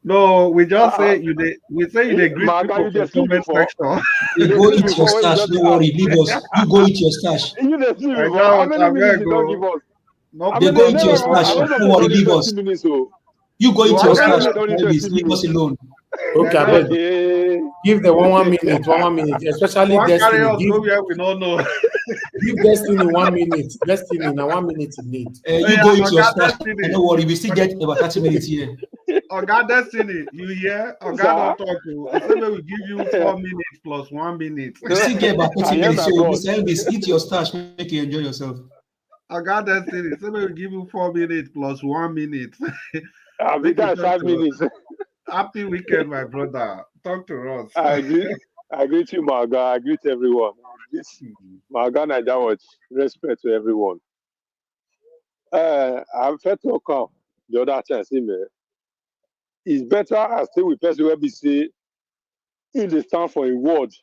S17: No, we just say you they we say you they greet people for comment section.
S2: You go eat your stash, don't worry, leave us. You go eat your stash.
S7: You dey see before. How many minutes you don't give us?
S2: They go eat your stash, don't worry, leave us. You go eat your stash, leave us alone.
S15: Okay, I beg. Give the 1 minute, 1 minute, especially Destiny.
S17: We don't know.
S15: Give Destiny 1 minute. Destiny, now 1 minute you need.
S2: You go eat your stash, don't worry, we still get about 30 minutes here.
S17: God Destiny, you hear? God don't talk to. I said we will give you 4 minutes plus 1 minute.
S2: We still get about 30 minutes, so Mr. Elvis, eat your stash, make you enjoy yourself.
S17: God Destiny, so we will give you 4 minutes plus 1 minute.
S7: I'll be done 5 minutes.
S17: Happy weekend, my brother. Talk to us.
S7: I greet you, Marga. I greet everyone. Marga Najawaj. Respect to everyone. I've felt to come the other time, see me. It's better I stay with person where we say if they stand for a word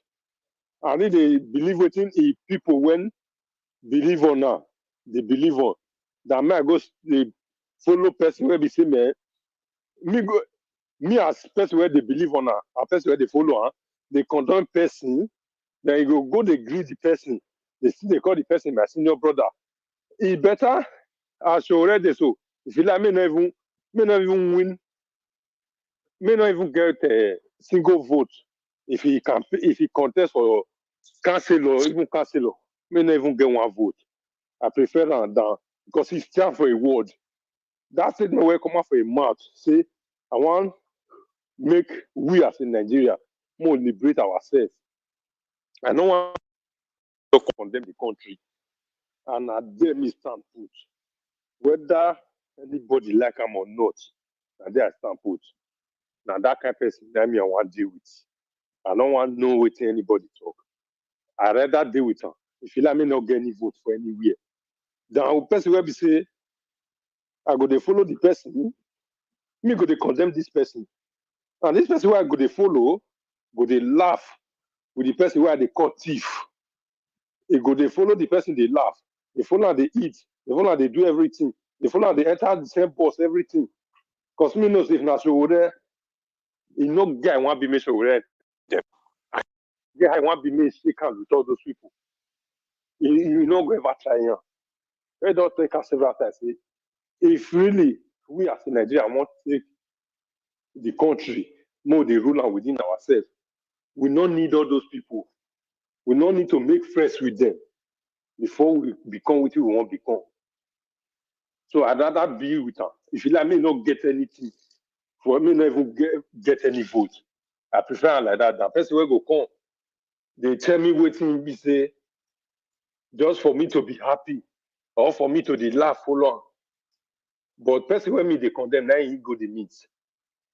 S7: and if they believe within a people when believe or not, they believe on. That may go they follow person where we say me as person where they believe on a person where they follow they condemn person, then you go they greet the person. They call the person my senior brother. It's better as you already so. If you like me not even win, may not even get a single vote if he contest for councillor, even councillor, may not even get 1 vote. I prefer that down because he stand for a word. That's it. No way come out for a mouth. Say, I want make we as in Nigeria more liberate ourselves. I don't want to condemn the country, and I dare me stand put, whether anybody like him or not. And there I stand put. Now that kind of person that me I want to deal with. I don't want to know what anybody talk. I rather deal with her. If you let me not get any vote for anywhere, then the person will be say, I go to follow the person, me go to condemn this person. And this person where I go to follow, go to laugh with the person where they call thief. They go to follow the person, they laugh. They follow and they eat. They follow and they do everything. They follow and they enter the same bus, everything. Because me knows if not so there, you know guy want to be made sure there. I want to be made shake hands with all those people. You know go ever try here. I don't take us several times. If really we as in Nigeria want to take the country more the ruler within ourselves, we don't need all those people. We don't need to make friends with them before we become what we want to become. So I'd rather be with them. If you let me not get anything, for me not even get any vote, I prefer like that. The person will go come. They tell me waiting be say just for me to be happy or for me to laugh for long. But person when me they condemn, now he go the meet.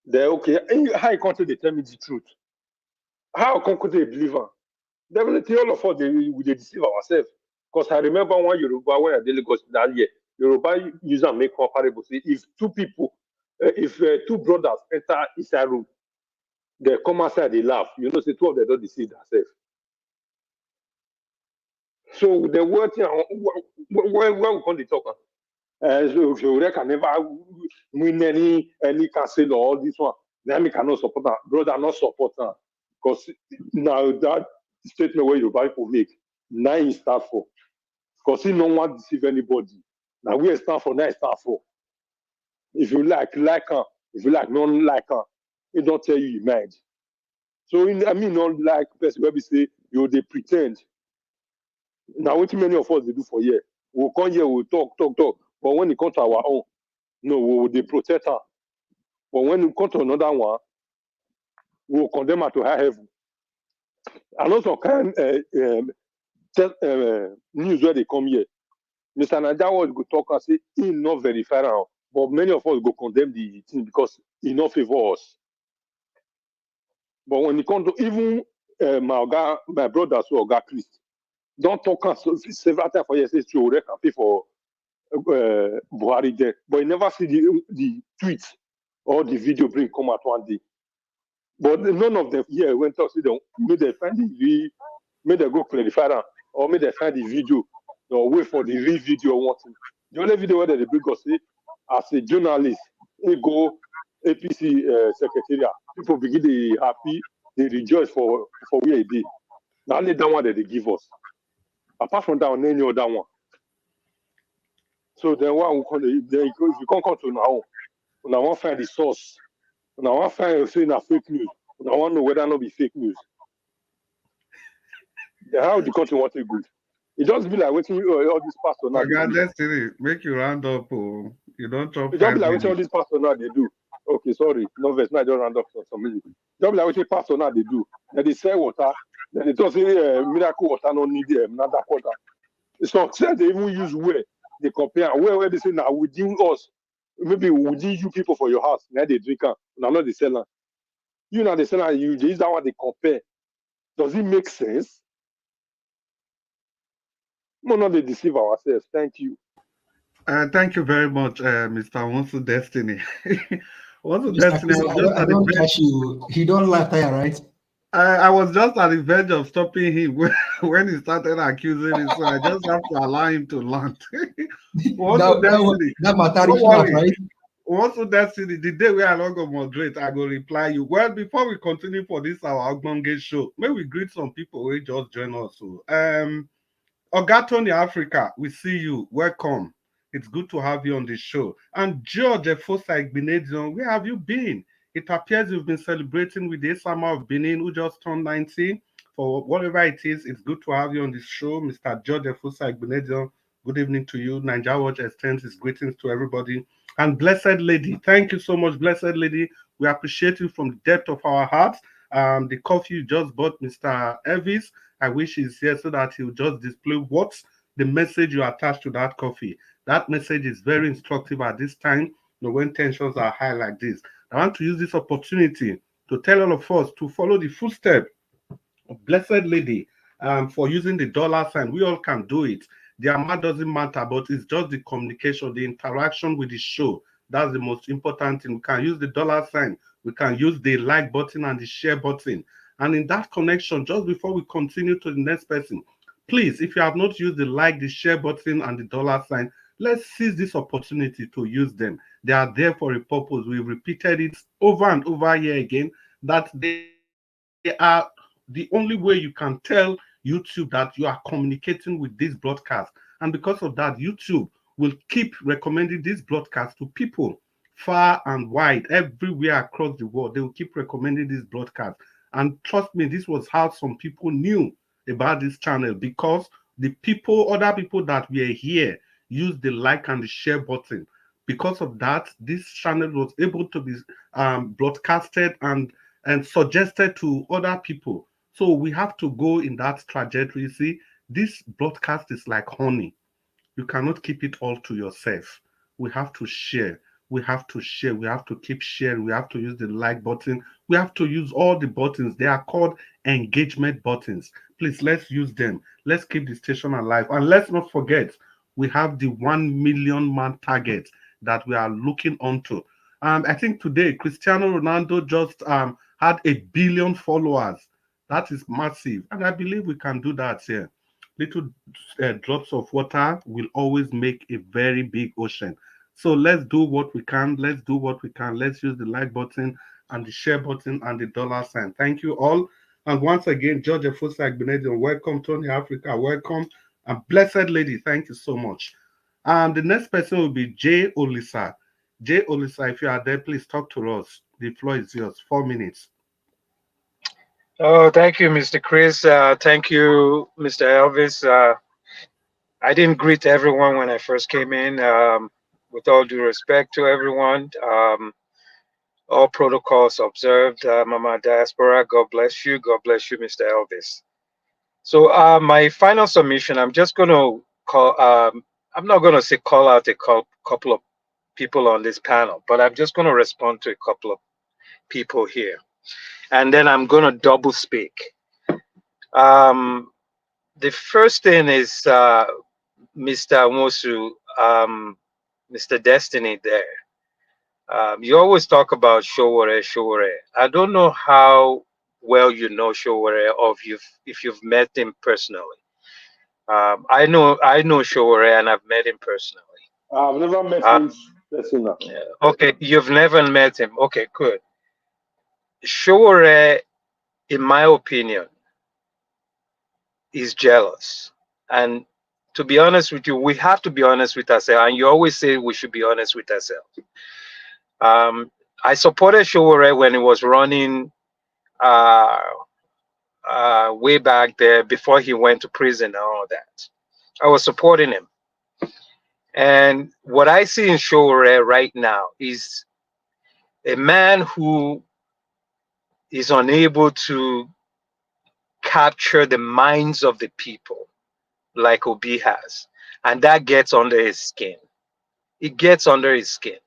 S7: They're okay. How you can't they tell me the truth? How can they believe her? Definitely all of us we deceive ourselves. Because I remember one Yoruba when I did Lagos that year, Yoruba use and make comparable. See, if two people, if two brothers enter inside room, they come outside, they laugh. You know, say two of them don't deceive themselves. So the word thing, when we come to talk, so can never win any cancel or all this one. Then we cannot support that. Brother, not support that. Because now that statement where Yoruba people make, now he start for. Because he no want to deceive anybody. Now we stand for, now stand for. If you like her. If you like her, he don't tell you mind. So I mean, not like person where we say they pretend. Now what many of us they do for year? We'll come here, we'll talk. But when it comes to our own, no, they protect her. But when it comes to another one, we'll condemn her to high heaven. And also kind news where they come here. Mr. Najawa go talk and say he not verify her, but many of us go condemn the thing because he not favor us. But when it comes to even my brothers who are Chris, don't talk several times for years say to pay for Buhari there, but you never see the tweet or the video bring come out one day. But none of them here went to see them, made they find the made they go clarify them, or made they find the video, or wait for the real video or what. The only video where they bring us say, as a journalist, they go APC secretariat, people begin to happy, they rejoice for where they did. Now only that one that they give us. Apart from that, on any other one. So then what we call it, if you can't come to now, when I want to find the source, when I want to find saying a fake news, when I want to know whether or not be fake news. Then how the country want to good? It just be like waiting all these pastors now.
S17: God, destiny, make you round up. Oh. You don't talk.
S7: It just be like waiting all these pastors now they do. Okay, sorry, no verse, now I don't round up for some minutes. Just be like waiting pastors now they do. Then they sell water, then they don't say miracle water no need another quarter. So they even use where they compare where they say now within us, maybe within you people for your house, now they drink now not the seller. You know the seller you use that one they compare. Does it make sense? No, not they deceive ourselves. Thank you.
S17: Thank you very much, Mr. Wonsu Destiny. Wonsu Destiny,
S2: I don't catch you. He don't laugh there, right?
S17: I was just at the verge of stopping him when he started accusing me, so I just have to allow him to land.
S2: that matter is not right.
S17: Wonsu Destiny, the day we are not going to moderate, I will reply you. Well, before we continue for this our Ogbonge show, may we greet some people who just join us. So, Ogatoni Africa, we see you. Welcome. It's good to have you on the show. And George Efosa Igbinedion, where have you been? It appears you've been celebrating with the Sama of Benin, who just turned 19. For whatever it is, it's good to have you on the show. Mr. George Efosa Igbinedion, good evening to you. Naija Watch extends his greetings to everybody. And Blessed Lady, thank you so much, Blessed Lady. We appreciate you from the depth of our hearts. The coffee you just bought, Mr. Elvis, I wish he's here so that he'll just display what's the message you attach to that coffee. That message is very instructive at this time, when tensions are high like this. I want to use this opportunity to tell all of us to follow the footsteps of Blessed Lady for using the dollar sign. We all can do it. The amount doesn't matter, but it's just the communication, the interaction with the show. That's the most important thing. We can use the dollar sign. We can use the like button and the share button. And in that connection, just before we continue to the next person, please, if you have not used the like, the share button, and the dollar sign, let's seize this opportunity to use them. They are there for a purpose. We've repeated it over and over here again, that they are the only way you can tell YouTube that you are communicating with this broadcast. And because of that, YouTube will keep recommending this broadcast to people far and wide, everywhere across the world. They will keep recommending this broadcast. And trust me, this was how some people knew about this channel, because the people, other people that were here, used the like and the share button. Because of that, this channel was able to be broadcasted and suggested to other people. So we have to go in that trajectory. You see, this broadcast is like honey. You cannot keep it all to yourself. We have to share. we have to share. We have to keep sharing. We have to use the like button. We have to use all the buttons. They are called engagement buttons. Please, let's use them. Let's keep the station alive. And let's not forget, we have the 1 million man target that we are looking onto. I think today, Cristiano Ronaldo just had 1 billion followers. That is massive. And I believe we can do that here. Little drops of water will always make a very big ocean. So let's do what we can. Let's do what we can. Let's use the like button and the share button and the dollar sign. Thank you all. And once again, George Efosak Benedict, welcome. Tony Africa, welcome. And Blessed Lady, thank you so much. And the next person will be Jay Olisa. Jay Olisa, if you are there, please talk to us. The floor is yours. 4 minutes.
S14: Oh, thank you, Mr. Chris. Thank you, Mr. Elvis. I didn't greet everyone when I first came in. With all due respect to everyone, all protocols observed. Mama Diaspora, God bless you. God bless you, Mr. Elvis. So my final submission, I'm just going to call, I'm not going to say call out a couple of people on this panel, but I'm just going to respond to a couple of people here. And then I'm going to double speak. The first thing is Mr. Mosu, Mr. Destiny there. You always talk about Showore, Showore. I don't know how well you know Showore or if you've met him personally. I know Showore and I've met him personally.
S7: I've never met him personally.
S14: Okay, you've never met him. Okay, good. Showore, in my opinion, is jealous. And to be honest with you, we have to be honest with ourselves. And you always say we should be honest with ourselves. I supported Showore when he was running way back there before he went to prison and all that. I was supporting him. And what I see in Showore right now is a man who is unable to capture the minds of the people like Obi has. And that gets under his skin. It gets under his skin.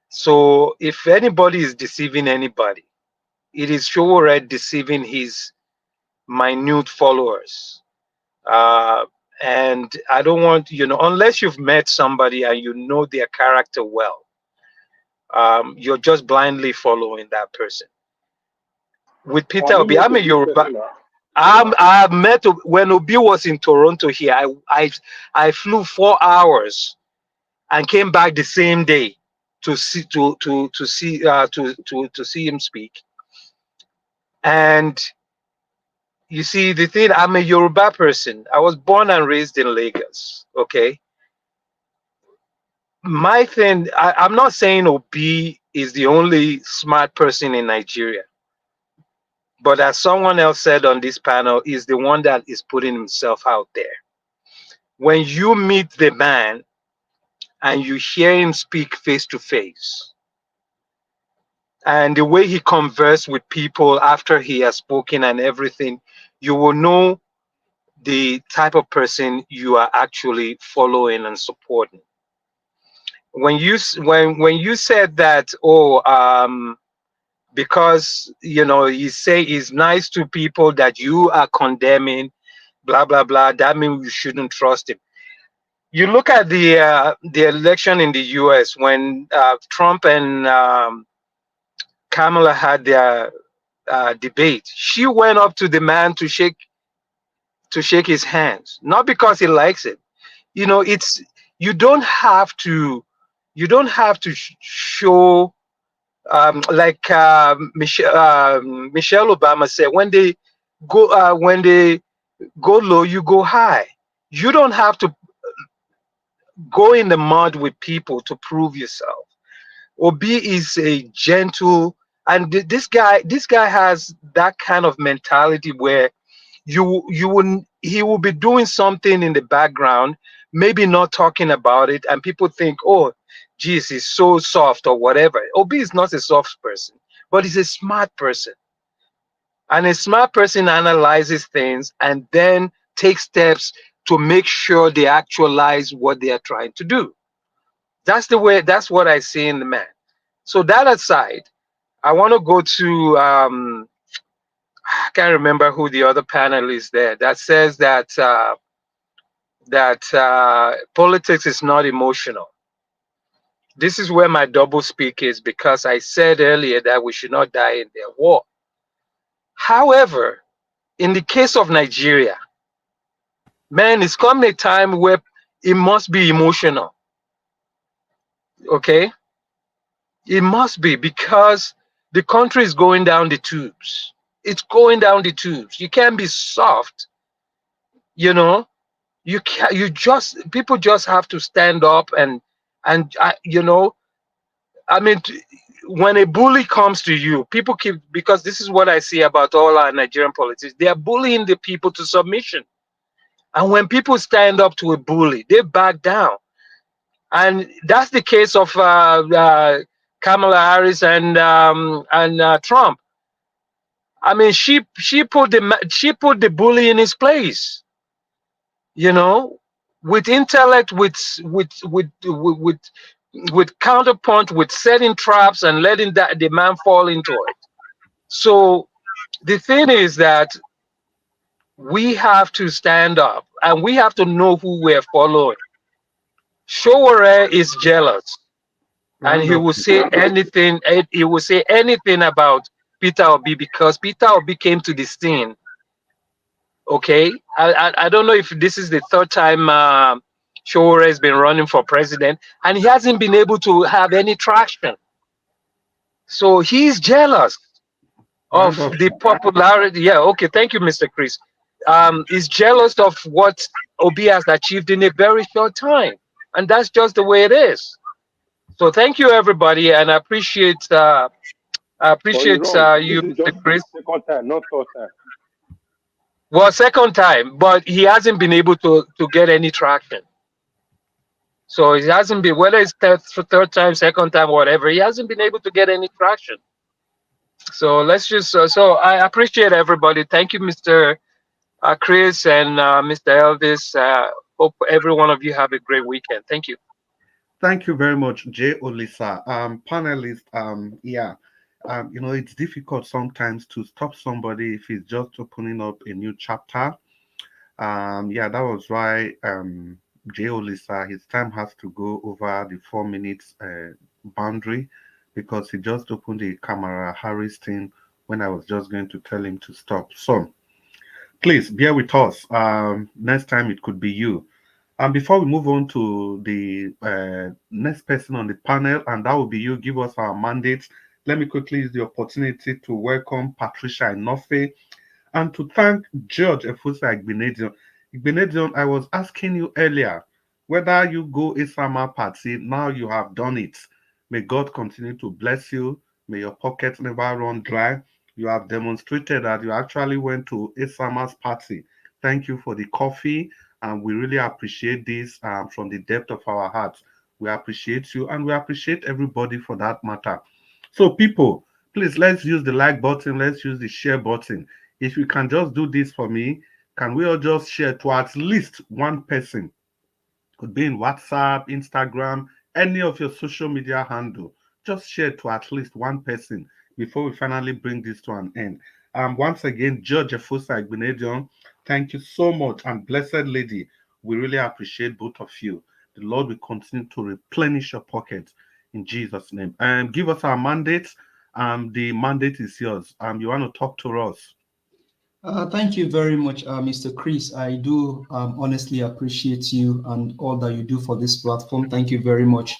S14: So if anybody is deceiving anybody, it is Showore deceiving his minute followers. And I don't want, unless you've met somebody and you know their character well, you're just blindly following that person. With Peter Obi, I'm a Yoruba. I met when Obi was in Toronto here. I flew 4 hours and came back the same day to see him speak. And you see, the thing, I'm a Yoruba person. I was born and raised in Lagos. Okay. My thing, I'm not saying Obi is the only smart person in Nigeria. But as someone else said on this panel, is the one that is putting himself out there. When you meet the man and you hear him speak face to face, and the way he converses with people after he has spoken and everything, you will know the type of person you are actually following and supporting. When you said that, because you say he's nice to people that you are condemning, blah blah blah, that means you shouldn't trust him. You look at the election in the U.S. when Trump and Kamala had their debate. She went up to the man to shake his hands, not because he likes it. It's you don't have to show like Michelle Obama said, when they go low, you go high. You don't have to go in the mud with people to prove yourself. Obi is a gentle, and this guy has that kind of mentality where he will be doing something in the background, maybe not talking about it, and people think, oh, geez, he's so soft or whatever. Obi is not a soft person, but he's a smart person. And a smart person analyzes things and then takes steps to make sure they actualize what they are trying to do. That's the way. That's what I see in the man. So that aside, I want to go to I can't remember who the other panelist there that says that politics is not emotional. This is where my double speak is, because I said earlier that we should not die in their war. However, in the case of Nigeria, man, it's come a time where it must be emotional. Okay? It must be, because the country is going down the tubes. It's going down the tubes. You can't be soft, you know. You can't. People just have to stand up and you know. I mean, when a bully comes to you, people keep, because this is what I see about all our Nigerian politics. They are bullying the people to submission, and when people stand up to a bully, they back down. And that's the case of Kamala Harris and Trump. I mean, she put the bully in his place, you know, with intellect, with counterpunch, with setting traps and letting the man fall into it. So the thing is that we have to stand up and we have to know who we're following. Showore is jealous, and he will say anything. He will say anything about Peter Obi, because Peter Obi came to the scene. Okay, I don't know if this is the third time Showore has been running for president, and he hasn't been able to have any traction. So he's jealous of the popularity. Yeah, okay, thank you, Mr. Chris. He's jealous of what Obi has achieved in a very short time, and that's just the way it is. So thank you, everybody, and I appreciate you, Mr. Chris.
S7: Second time, not third time.
S14: Well, second time, but he hasn't been able to get any traction. So he hasn't been, whether it's third time, second time, whatever, he hasn't been able to get any traction. So let's just, so I appreciate everybody. Thank you, Mr. Chris and Mr. Elvis. Hope every one of you have a great weekend. Thank you.
S17: Thank you very much, Jay Olisa. Panelist, yeah. You know, it's difficult sometimes to stop somebody if he's just opening up a new chapter. Yeah, that was why Jay Olisa, his time has to go over the 4 minutes boundary, because he just opened the camera Harris thing when I was just going to tell him to stop. So please bear with us. Next time it could be you. And before we move on to the next person on the panel, and that will be you, give us our mandate. Let me quickly use the opportunity to welcome Patricia Inofe and to thank George Efusa Igbinedion. Igbinedion, I was asking you earlier whether you go Isama party. Now you have done it. May God continue to bless you. May your pockets never run dry. You have demonstrated that you actually went to Isama's party. Thank you for the coffee. And we really appreciate this from the depth of our hearts. We appreciate you, and we appreciate everybody for that matter. So people, please, let's use the like button. Let's use the share button. If you can just do this for me, can we all just share to at least one person? Could be in WhatsApp, Instagram, any of your social media handle. Just share to at least one person before we finally bring this to an end. Once again, George Efusa Igbinedion, thank you so much. And Blessed Lady, we really appreciate both of you. The Lord will continue to replenish your pockets in Jesus' name. And give us our mandate. The mandate is yours. You want to talk to us?
S2: Thank you very much, Mr. Chris. I do honestly appreciate you and all that you do for this platform. Thank you very much.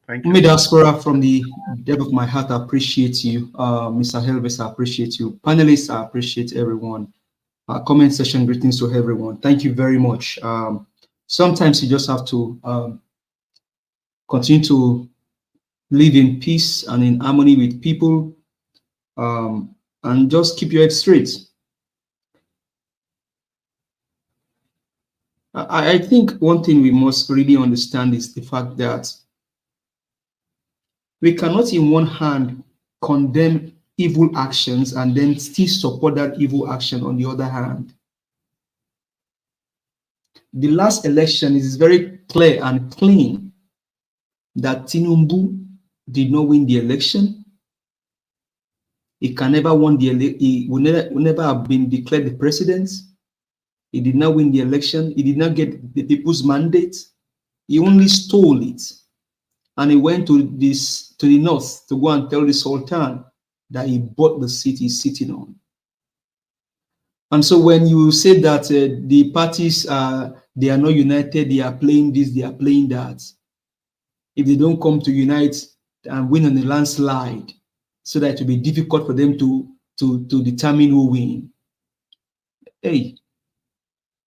S17: Thank you.
S2: Diaspora, from the depth of my heart, I appreciate you. Mr. Helvis, I appreciate you. Panelists, I appreciate everyone. Comment section, greetings to everyone. Thank you very much. Sometimes you just have to continue to live in peace and in harmony with people, and just keep your head straight. I think one thing we must really understand is the fact that we cannot in one hand condemn evil actions and then still support that evil action on the other hand. The last election is very clear and clean that Tinubu did not win the election. He can never won he will never have been declared the president. He did not win the election. He did not get the people's mandate. He only stole it. And he went to the north to go and tell the Sultan that he bought the seat he's sitting on. And so when you say that the parties they are not united, they are playing this, they are playing that. If they don't come to unite and win on a landslide, so that it will be difficult for them to determine who win. Hey,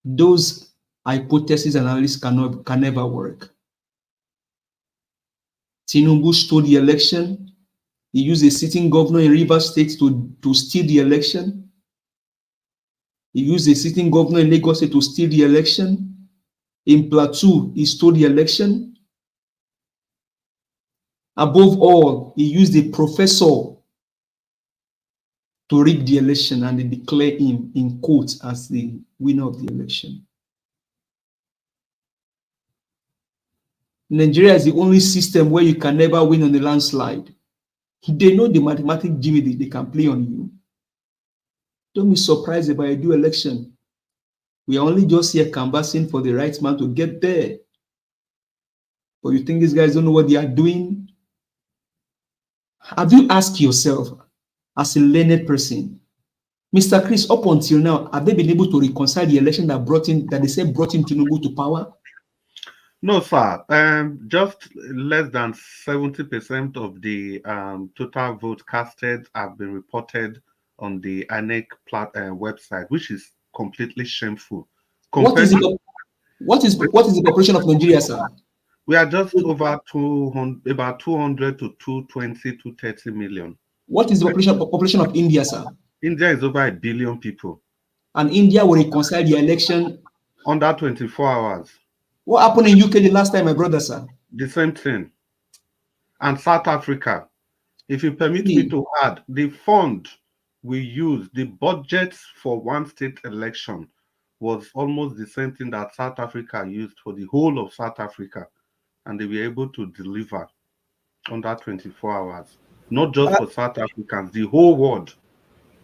S2: those hypotheses and analysis can never work. Tinubu stole the election. He used a sitting governor in Rivers State to steal the election. He used a sitting governor in Lagos State to steal the election. In Plateau, he stole the election. Above all, he used a professor to rig the election, and they declare him in quotes as the winner of the election. Nigeria is the only system where you can never win on a landslide. They know the mathematical Jimmy they can play on you. Don't be surprised if I do election. We are only just here canvassing for the right man to get there. But you think these guys don't know what they are doing? Have you asked yourself, as a learned person, Mr. Chris, up until now, have they been able to reconcile the election that they said brought in Tinubu to power?
S17: No, sir. Just less than 70% of the total votes casted have been reported on the INEC website, which is completely shameful.
S2: What is the population of Nigeria, sir?
S17: We are just over 200, about 200 to 220 to 30 million.
S2: What is the population of India, sir?
S17: India is over 1 billion people.
S2: And India will reconcile the election
S17: under 24 hours.
S2: What happened in UK the last time, my brother, sir?
S17: The same thing. And South Africa. If you permit me to add, the fund we used, the budget for one state election was almost the same thing that South Africa used for the whole of South Africa. And they were able to deliver under 24 hours. Not just for South Africans, the whole world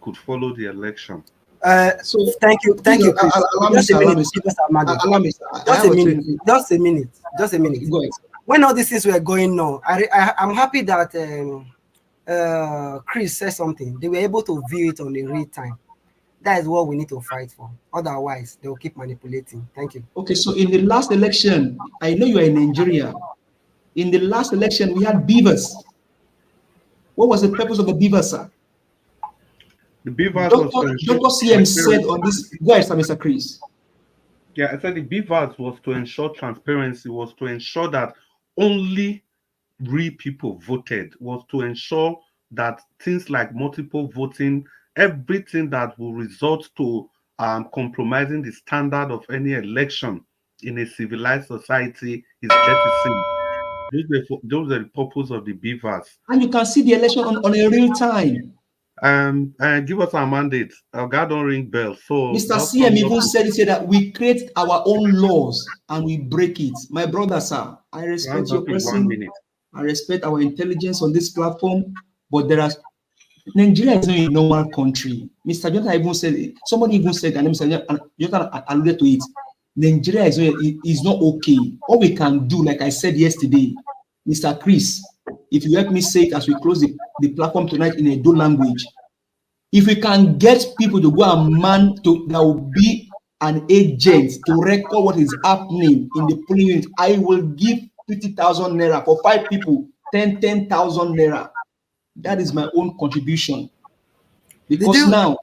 S17: could follow the election.
S16: So thank you, Chris. Just a minute.
S2: Go ahead.
S16: When all these things were going on, I'm happy that Chris said something. They were able to view it on the real time. That is what we need to fight for. Otherwise, they will keep manipulating. Thank you.
S2: Okay, so in the last election, I know you are in Nigeria. In the last election, we had beavers. What was the purpose of the beavers, sir?
S17: The beavers
S2: Dr. CM said on this. Go ahead, Mr. Chris.
S17: Yeah, I said the beavers was to ensure transparency, was to ensure that only real people voted, was to ensure that things like multiple voting, everything that will result to compromising the standard of any election in a civilized society is jettisoned. Those are the purpose of the beavers.
S2: And you can see the election on a real time.
S17: Give us our mandate. Our God don't ring bells. So
S2: Mr. CM even said that we create our own laws and we break it. My brother, sir, I respect your person. I respect our intelligence on this platform, but Nigeria is not a normal country. Mr. Jonathan even said, somebody even said, and Mr. Jonathan alluded to it, Nigeria is not okay. All we can do, like I said yesterday, Mr. Chris, if you help me say it as we close the platform tonight in a Edo language, if we can get people to go and that will be an agent to record what is happening in the polling unit, I will give 50,000 naira for 5 people, 10,000 naira. That is my own contribution. Because now,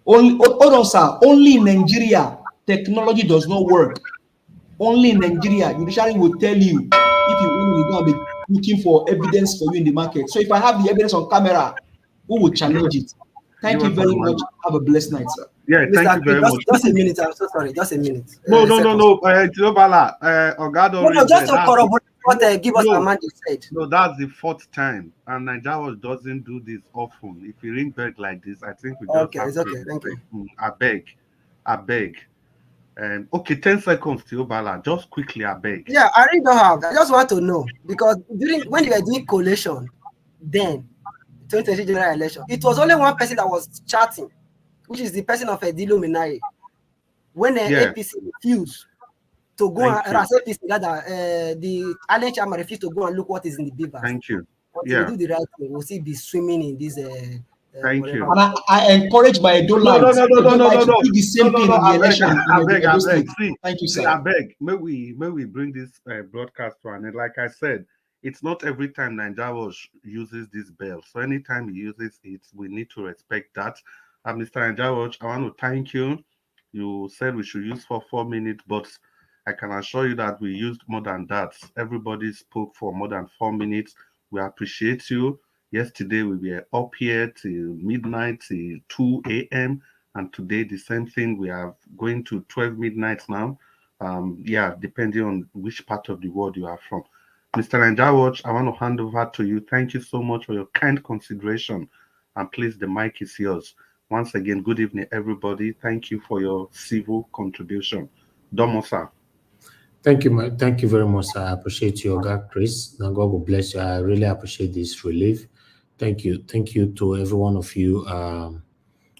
S2: only in Nigeria, technology does not work. Only in Nigeria, judiciary will tell you if you want, you're going to be looking for evidence for you in the market. So if I have the evidence on camera, who will challenge it? Thank you very much. Have a blessed night, sir.
S17: Yeah, thank you very much.
S16: Just a minute. I'm so sorry. Just a minute.
S17: No. Just
S16: to corroborate what give us Amanda said.
S17: No, that's the 4th time, and Nigeria doesn't do this often. If you ring back like this, I think we just
S16: it's okay. Thank you.
S17: I beg. Okay, 10 seconds to Bala. Just quickly, I beg.
S16: Yeah, I really don't have. I just want to know because when you were doing collation, then 2020 general election, it was only one person that was chatting, which is the person of EDO2024. When the APC refused to go and APC, the Allen Chairman refused to go and look what is in the beavers.
S17: Thank you.
S16: Until we do the right thing, we'll see be swimming in this.
S17: Thank you.
S2: And I encourage my Edo lights to do the same thing in the election.
S17: Thank you, sir. I beg. May we bring this broadcast to an end? Like I said, it's not every time Nigeria uses this bell. So anytime he uses it, we need to respect that. Mr. Nigeria, I want to thank you. You said we should use for 4 minutes, but I can assure you that we used more than that. Everybody spoke for more than 4 minutes. We appreciate you. Yesterday we were up here till midnight, till 2 a.m. And today the same thing. We are going to 12 midnight now. Depending on which part of the world you are from. Mr. Nigeria, I want to hand over to you. Thank you so much for your kind consideration. And please, the mic is yours. Once again, good evening, everybody. Thank you for your civil contribution. Domo, sir.
S8: Thank you very much, sir. I appreciate your God, Chris. Now God will bless you. I really appreciate this relief. Thank you to every one of you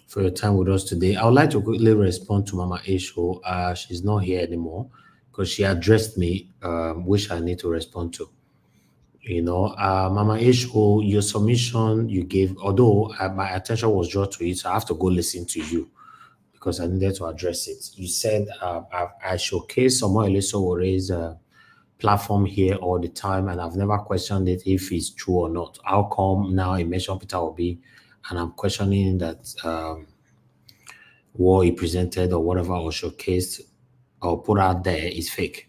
S8: for your time with us today. I would like to quickly respond to Mama Esho. She's not here anymore because she addressed me, which I need to respond to. Mama Esho, your submission you gave, although my attention was drawn to it, so I have to go listen to you because I needed to address it. You said I showcase Samuel Sowore's platform here all the time, and I've never questioned it if it's true or not. How come now I mentioned Peter Obi, and I'm questioning that what he presented or whatever was showcased or put out there is fake?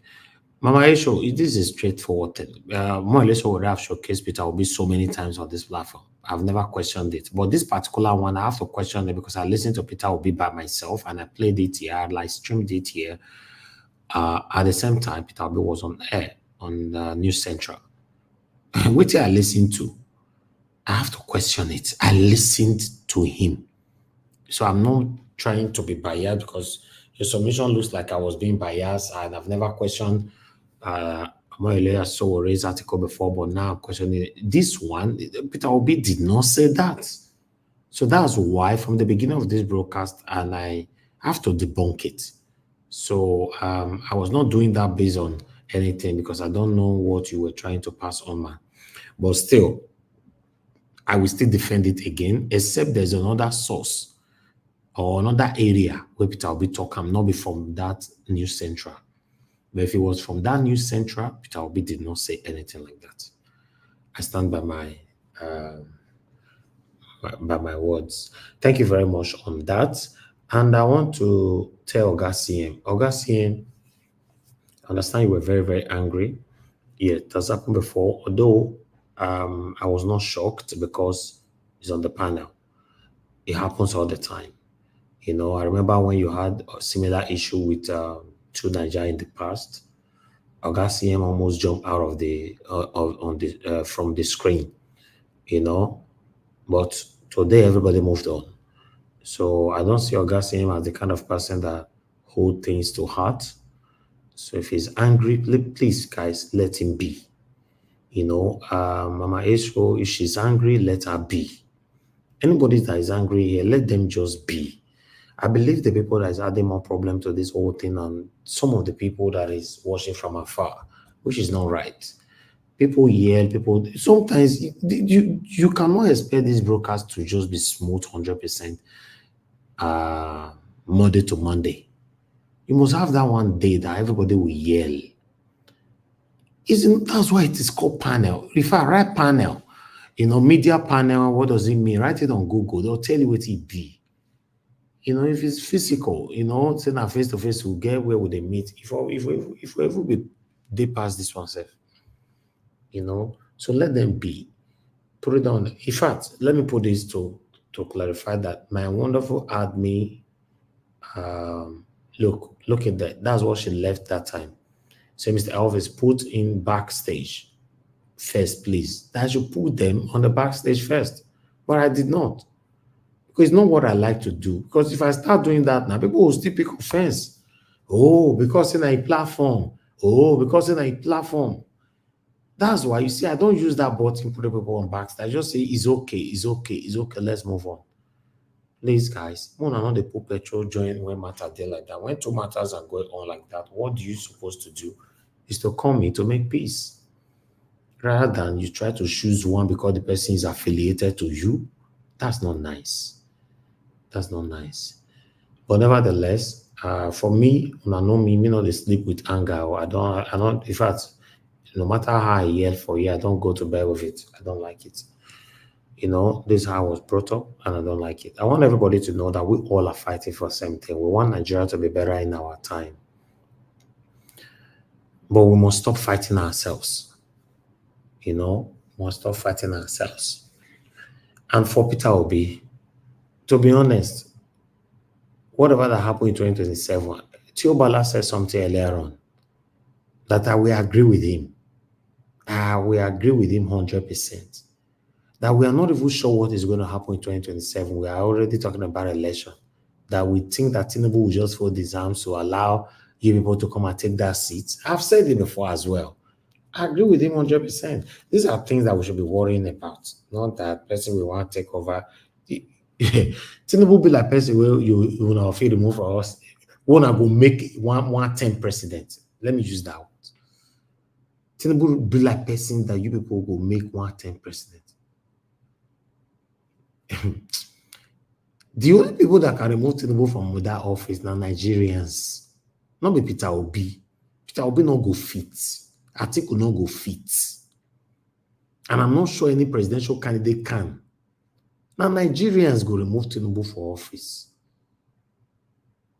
S8: Mama Esho, this is straightforward thing. More or less what I have showcased Peter Obi so many times on this platform. I've never questioned it. But this particular one, I have to question it because I listened to Peter Obi by myself and I played it here, I like streamed it here. At the same time, Peter Obi was on air on News Central. What I listened to, I have to question it. I listened to him. So I'm not trying to be biased because your submission looks like I was being biased and I've never questioned Amoyele Sowore's article before, but now I'm questioning it. This one, Peter Obi did not say that. So that's why from the beginning of this broadcast, and I have to debunk it. So I was not doing that based on anything because I don't know what you were trying to pass on, man. But still, I will still defend it again, except there's another source or another area where Peter Obi talk. I'm not be from that News Central. But if it was from that News Central, Peter Obi did not say anything like that. I stand by my words. Thank you very much on that. And I want to tell Oga CM, I understand you were very, very angry. Yeah, it has happened before, although I was not shocked because it's on the panel. It happens all the time. I remember when you had a similar issue with True Nigeria in the past, Oga CM almost jumped out of from the screen, But today everybody moved on. So I don't see Oga CM as the kind of person that hold things to heart. So if he's angry, please, guys, let him be. Mama Esho, if she's angry, let her be. Anybody that is angry here, let them just be. I believe the people that is adding more problem to this whole thing and some of the people that is watching from afar, which is not right. People yell, sometimes you cannot expect this broadcast to just be smooth 100% Monday to Monday. You must have that one day that everybody will yell. That's why it is called panel. If I write panel, media panel, what does it mean? Write it on Google. They'll tell you what it be. If it's physical, say now face to face, we'll get where would they meet. If we ever be they pass this one self, so let them be. Put it on. In fact, let me put this to clarify that my wonderful admin, look at that. That's what she left that time. So Mr. Elvis, put in backstage first, please. That should put them on the backstage first. But I did not. Because it's not what I like to do. Because if I start doing that now, people will still pick offense. Oh, because in a platform. Oh, because in a platform. That's why you see, I don't use that button put people on backstage. I just say it's okay, it's okay, it's okay. Let's move on. Please, guys, when I know the put Petrol join when matter there like that. When two matters are going on like that, what you supposed to do is to come in to make peace. Rather than you try to choose one because the person is affiliated to you. That's not nice. That's not nice. But nevertheless, for me, when I know me not to sleep with anger, or I don't, in fact, no matter how I yell for you, I don't go to bed with it. I don't like it. You know, this is how I was brought up, and I don't like it. I want everybody to know that we all are fighting for the same thing. We want Nigeria to be better in our time. But we must stop fighting ourselves. You know, we must stop fighting ourselves. And for Peter Obi, to be honest, whatever that happened in 2027, Tiobala said something earlier on that I will agree with him. I will agree with him 100%. That we are not even sure what is going to happen in 2027. We are already talking about election. That we think that Tinubu will just fold his arms to allow you people to come and take that seat. I've said it before as well. I agree with him 100%. These are things that we should be worrying about. Not that person we want to take over. Tinubu be like person where you know feel remove for us. We want to go make 110 president. Let me use that one. Tinubu be like person that you people go make 110 president. The only people that can remove Tinubu from that office now Nigerians. Not be Peter Obi. Peter Obi no go fit. Atiku no go fit. And I'm not sure any presidential candidate can. Now Nigerians go remove Tinubu for office.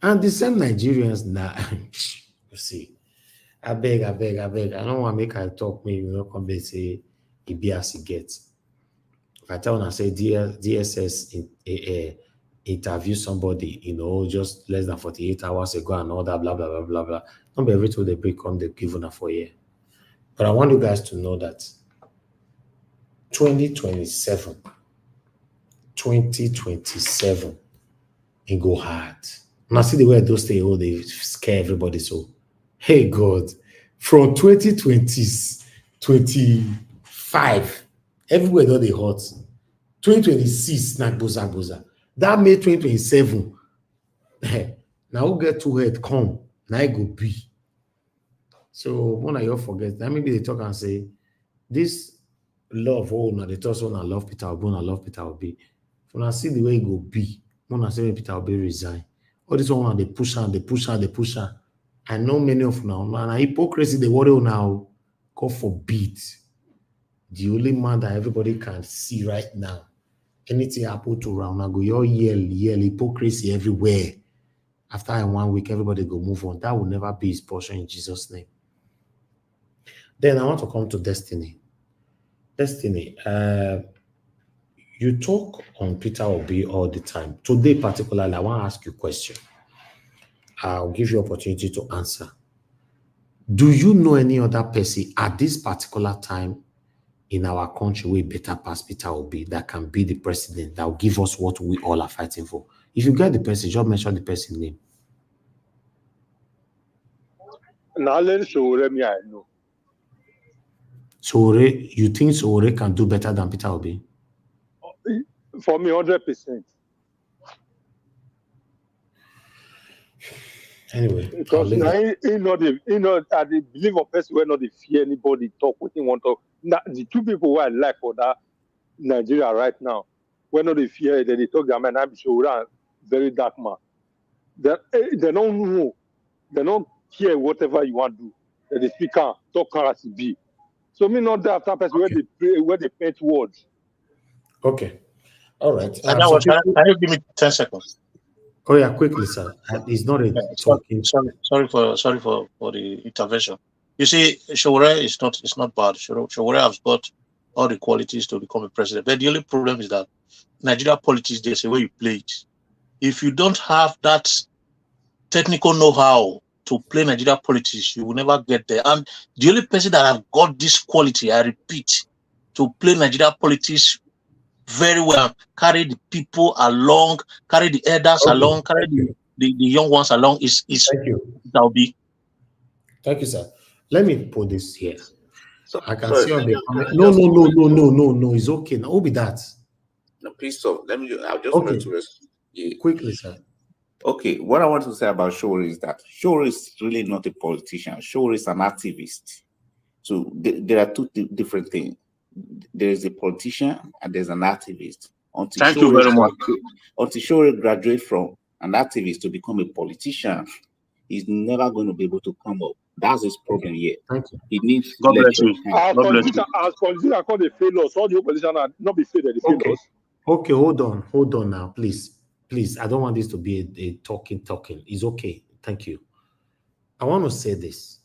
S8: And the same Nigerians now, you see, I beg. I don't want to make I talk, maybe you know, come back say, it be as it gets. If I tell them, I say, DSS interview somebody, you know, just less than 48 hours ago and all that, blah, blah, blah, blah, blah. Don't be every time they break on the given for a year. But I want you guys to know that 2027, it go hard. Now see the way those stay, oh, they scare everybody. So, hey God, from 2025, everywhere though they hot. 2026, not boza. That May 2027, now we get to where it come, now it go be. So when I all forget, then maybe they talk and say, this love, oh, now they talk so I love Peter Obi, I love Peter Obi. When I see the way it go be, when I say when Peter Obi resign, all this one they push on. I know many of now, and hypocrisy, they worry now, God forbid. The only man that everybody can see right now, anything happen to round, I go, you yell, hypocrisy everywhere. After 1 week, everybody go move on. That will never be his portion in Jesus' name. Then I want to come to Destiny. Destiny, you talk on Peter Obi all the time. Today, particularly, I want to ask you a question. I'll give you opportunity to answer. Do you know any other person at this particular time in our country way better past Peter Obi that can be the president that will give us what we all are fighting for? If you get the person, just mention the person's name.
S7: Now let's show me I know.
S8: Sowore, you think Sowore can do better than Peter Obi?
S7: For me, 100%.
S8: Anyway,
S7: because now I believe of person where not they fear anybody talk what they want to. Now, the two people who I like for that Nigeria right now, when not they fear, then they talk their man. I'm sure very dark man. They don't know. They don't care whatever you want to do. They speak talk as it be. So me not that type person where they paint words.
S8: Okay. All right.
S18: Can you give me 10 seconds?
S8: Oh yeah, quickly, sir. It's not a talking.
S18: Sorry for the intervention. You see, Sowore is not bad. Sowore has got all the qualities to become a president. But the only problem is that Nigeria politics, there's a way you play it. If you don't have that technical know-how to play Nigeria politics, you will never get there. And the only person that have got this quality, I repeat, to play Nigeria politics very well, carry the people along, carry the elders along, carry the the young ones along is
S8: thank you.
S18: That'll be.
S8: Thank you, sir. Let me put this here.
S5: So,
S8: I can
S5: sorry,
S8: see on the
S5: can
S8: comment.
S5: I
S8: No,
S5: just
S8: no. It's okay. Now, who be that?
S5: no, please stop. I just
S8: Okay.
S5: wanted to yeah.
S8: Quickly, sir.
S5: Okay, what I want to say about Shore is that Shore is really not a politician. Shore is an activist. So there are two different things. There is a politician and there's an activist.
S18: Thank you very much.
S5: Until Shore graduates from an activist to become a politician, he's never going to be able to come up. That's his problem here.
S8: Thank you.
S5: He needs
S18: God bless you.
S7: As politicians call the failures, all the opposition are not be failed, the failures.
S8: Okay, hold on now, please. I don't want this to be a talking. It's okay. Thank you. I want to say this.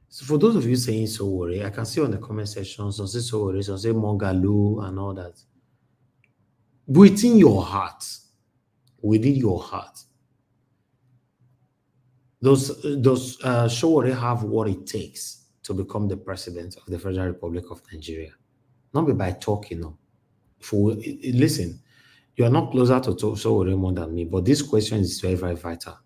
S8: So for those of you saying so worry, I can see on the comment section, some say so worry, some say Mongalu and all that. Within your heart, does Showore have what it takes to become the president of the Federal Republic of Nigeria? Not be by talking, no. Listen, you are not closer to Showore more than me, but this question is very, very vital.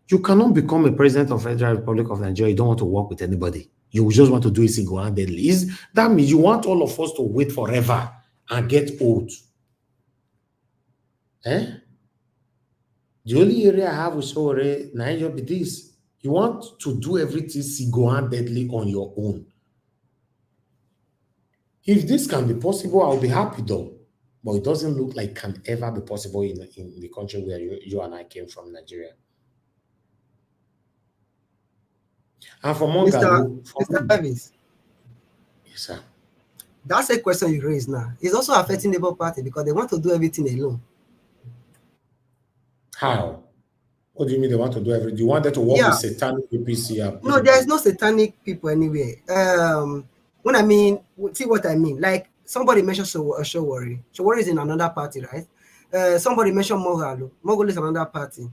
S8: You cannot become a president of the Federal Republic of Nigeria. You don't want to work with anybody. You just want to do it single-handedly. That means you want all of us to wait forever and get old. The only area I have with Showore, Nigeria, be this. You want to do everything single-handedly on your own. If this can be possible, I'll be happy though. But it doesn't look like it can ever be possible in the country where you and I came from, Nigeria. And for Mongalu,
S16: Mr. Davis.
S8: Yes, sir.
S16: That's a question you raised now. It's also affecting Labour Party because they want to do everything alone.
S8: How? What do you mean they want to do everything? Do you want them to work with satanic APC?
S16: No, there's no satanic people anywhere. When I mean, see what I mean. Like somebody mentioned Showore. Showore is in another party, right? Somebody mentioned Mogalu. Mogalu is another party.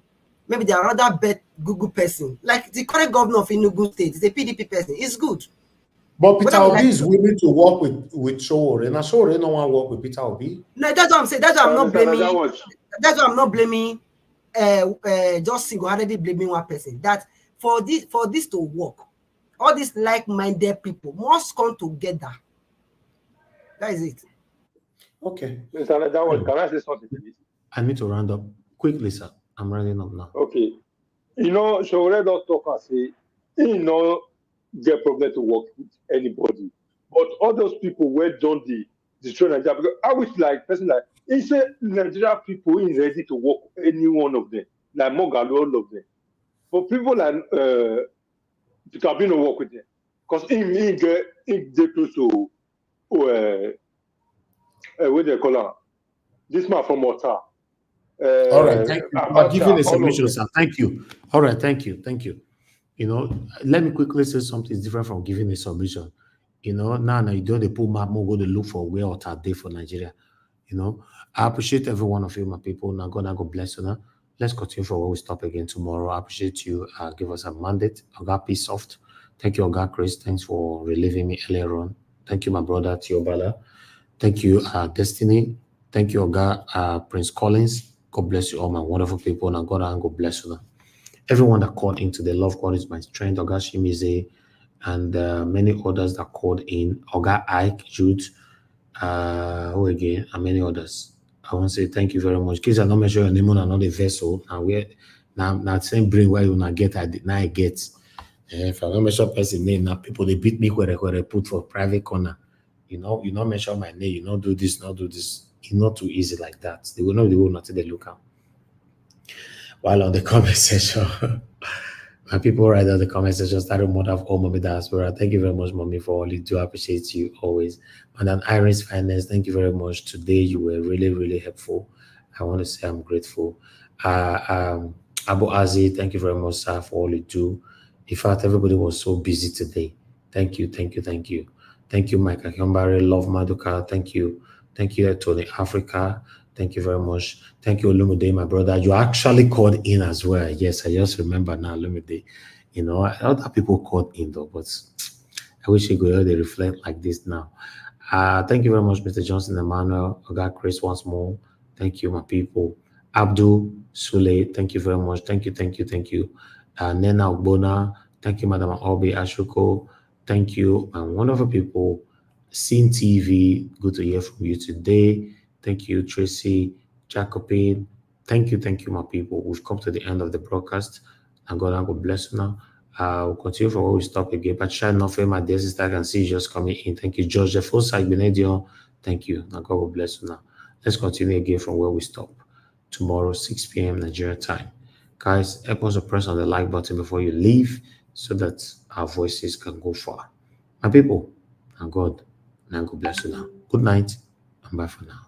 S16: Maybe there are other Google person. Like the current governor of Enugu State is a PDP person. It's good.
S8: But Peter Obi is willing to work with Showore. And Showore no one work with Peter Obi.
S16: No, that's what I'm saying. That's why I'm not blaming. That's why I'm not blaming. Just single-handedly blaming one person. That for this to work, all these like-minded people must come together. That is it.
S8: Okay.
S7: Mr. Najawaj, can I say something, please?
S8: I need to round up quickly, sir. I'm rounding up now.
S7: Okay. You know, Showore don't talk and say he no get problem to work with anybody. But all those people were done destroy Nigeria. Because I wish like person like he said Nigeria people is ready to work any one of them. Like Mogalu, all of them. But people like Peter Obi no work with them. Because he get close to what they call her? This man from Malta.
S8: All right, thank you for giving a submission, sir. Thank you. All right, thank you. You know, let me quickly say something different from giving a submission. You know, now you don't pull map, go to look for where or day for Nigeria. You know, I appreciate every one of you, my people. Now God bless you. Now let's continue for where we stop again tomorrow. I appreciate you. Give us a mandate. Oga Peace Soft. Thank you, Oga Chris. Thanks for relieving me earlier on. Thank you, my brother Tiobala. Thank you, Destiny. Thank you, Oga Prince Collins. God bless you all, my wonderful people. Now God bless you. Now. Everyone that called in today, love God is my strength. Oga Shimize and many others that called in. Oga Ike, Jude, who again, and many others. I want to say thank you very much. Kids, I'm not mentioning your name on another vessel. Now same brain where you not get I get. If I don't mention person name, now people they beat me where I put for private corner. You not mention my name, you not do this, not do this. It's not too easy like that. They will not they look out. While on the comment section, my people write down the comment section, started mother of all mommy diaspora. Thank you very much, mommy, for all you do. I appreciate you always. And then Iris Finance, thank you very much. Today you were really, really helpful. I want to say I'm grateful. Abu Azi, thank you very much, sir, for all you do. In fact, everybody was so busy today. Thank you. Thank you, Mike Akambare, Love Maduka. Thank you, Tony Africa. Thank you very much. Thank you, Olumide, my brother. You actually called in as well. Yes, I just remember now, Olumide. You know, other people called in though, but I wish you could they reflect like this now. Thank you very much, Mr. Johnson Emmanuel. I got Chris once more. Thank you, my people. Abdul Sule, thank you very much. Thank you. Nena Ogbona, thank you, Madam Obi Ashuko, thank you, and wonderful people. Scene TV, good to hear from you today. Thank you, Tracy Jacobin. Thank you, my people. We've come to the end of the broadcast, and God will bless you now. We'll continue from where we stop again. But try not for my dear sister, I can see you just coming in. Thank you, George. The full side, Benedio. Thank you. Now God will bless you now. Let's continue again from where we stop. Tomorrow, 6 p.m. Nigeria time. Guys, help us to press on the like button before you leave so that our voices can go far. My people, and God bless you now. Good night and bye for now.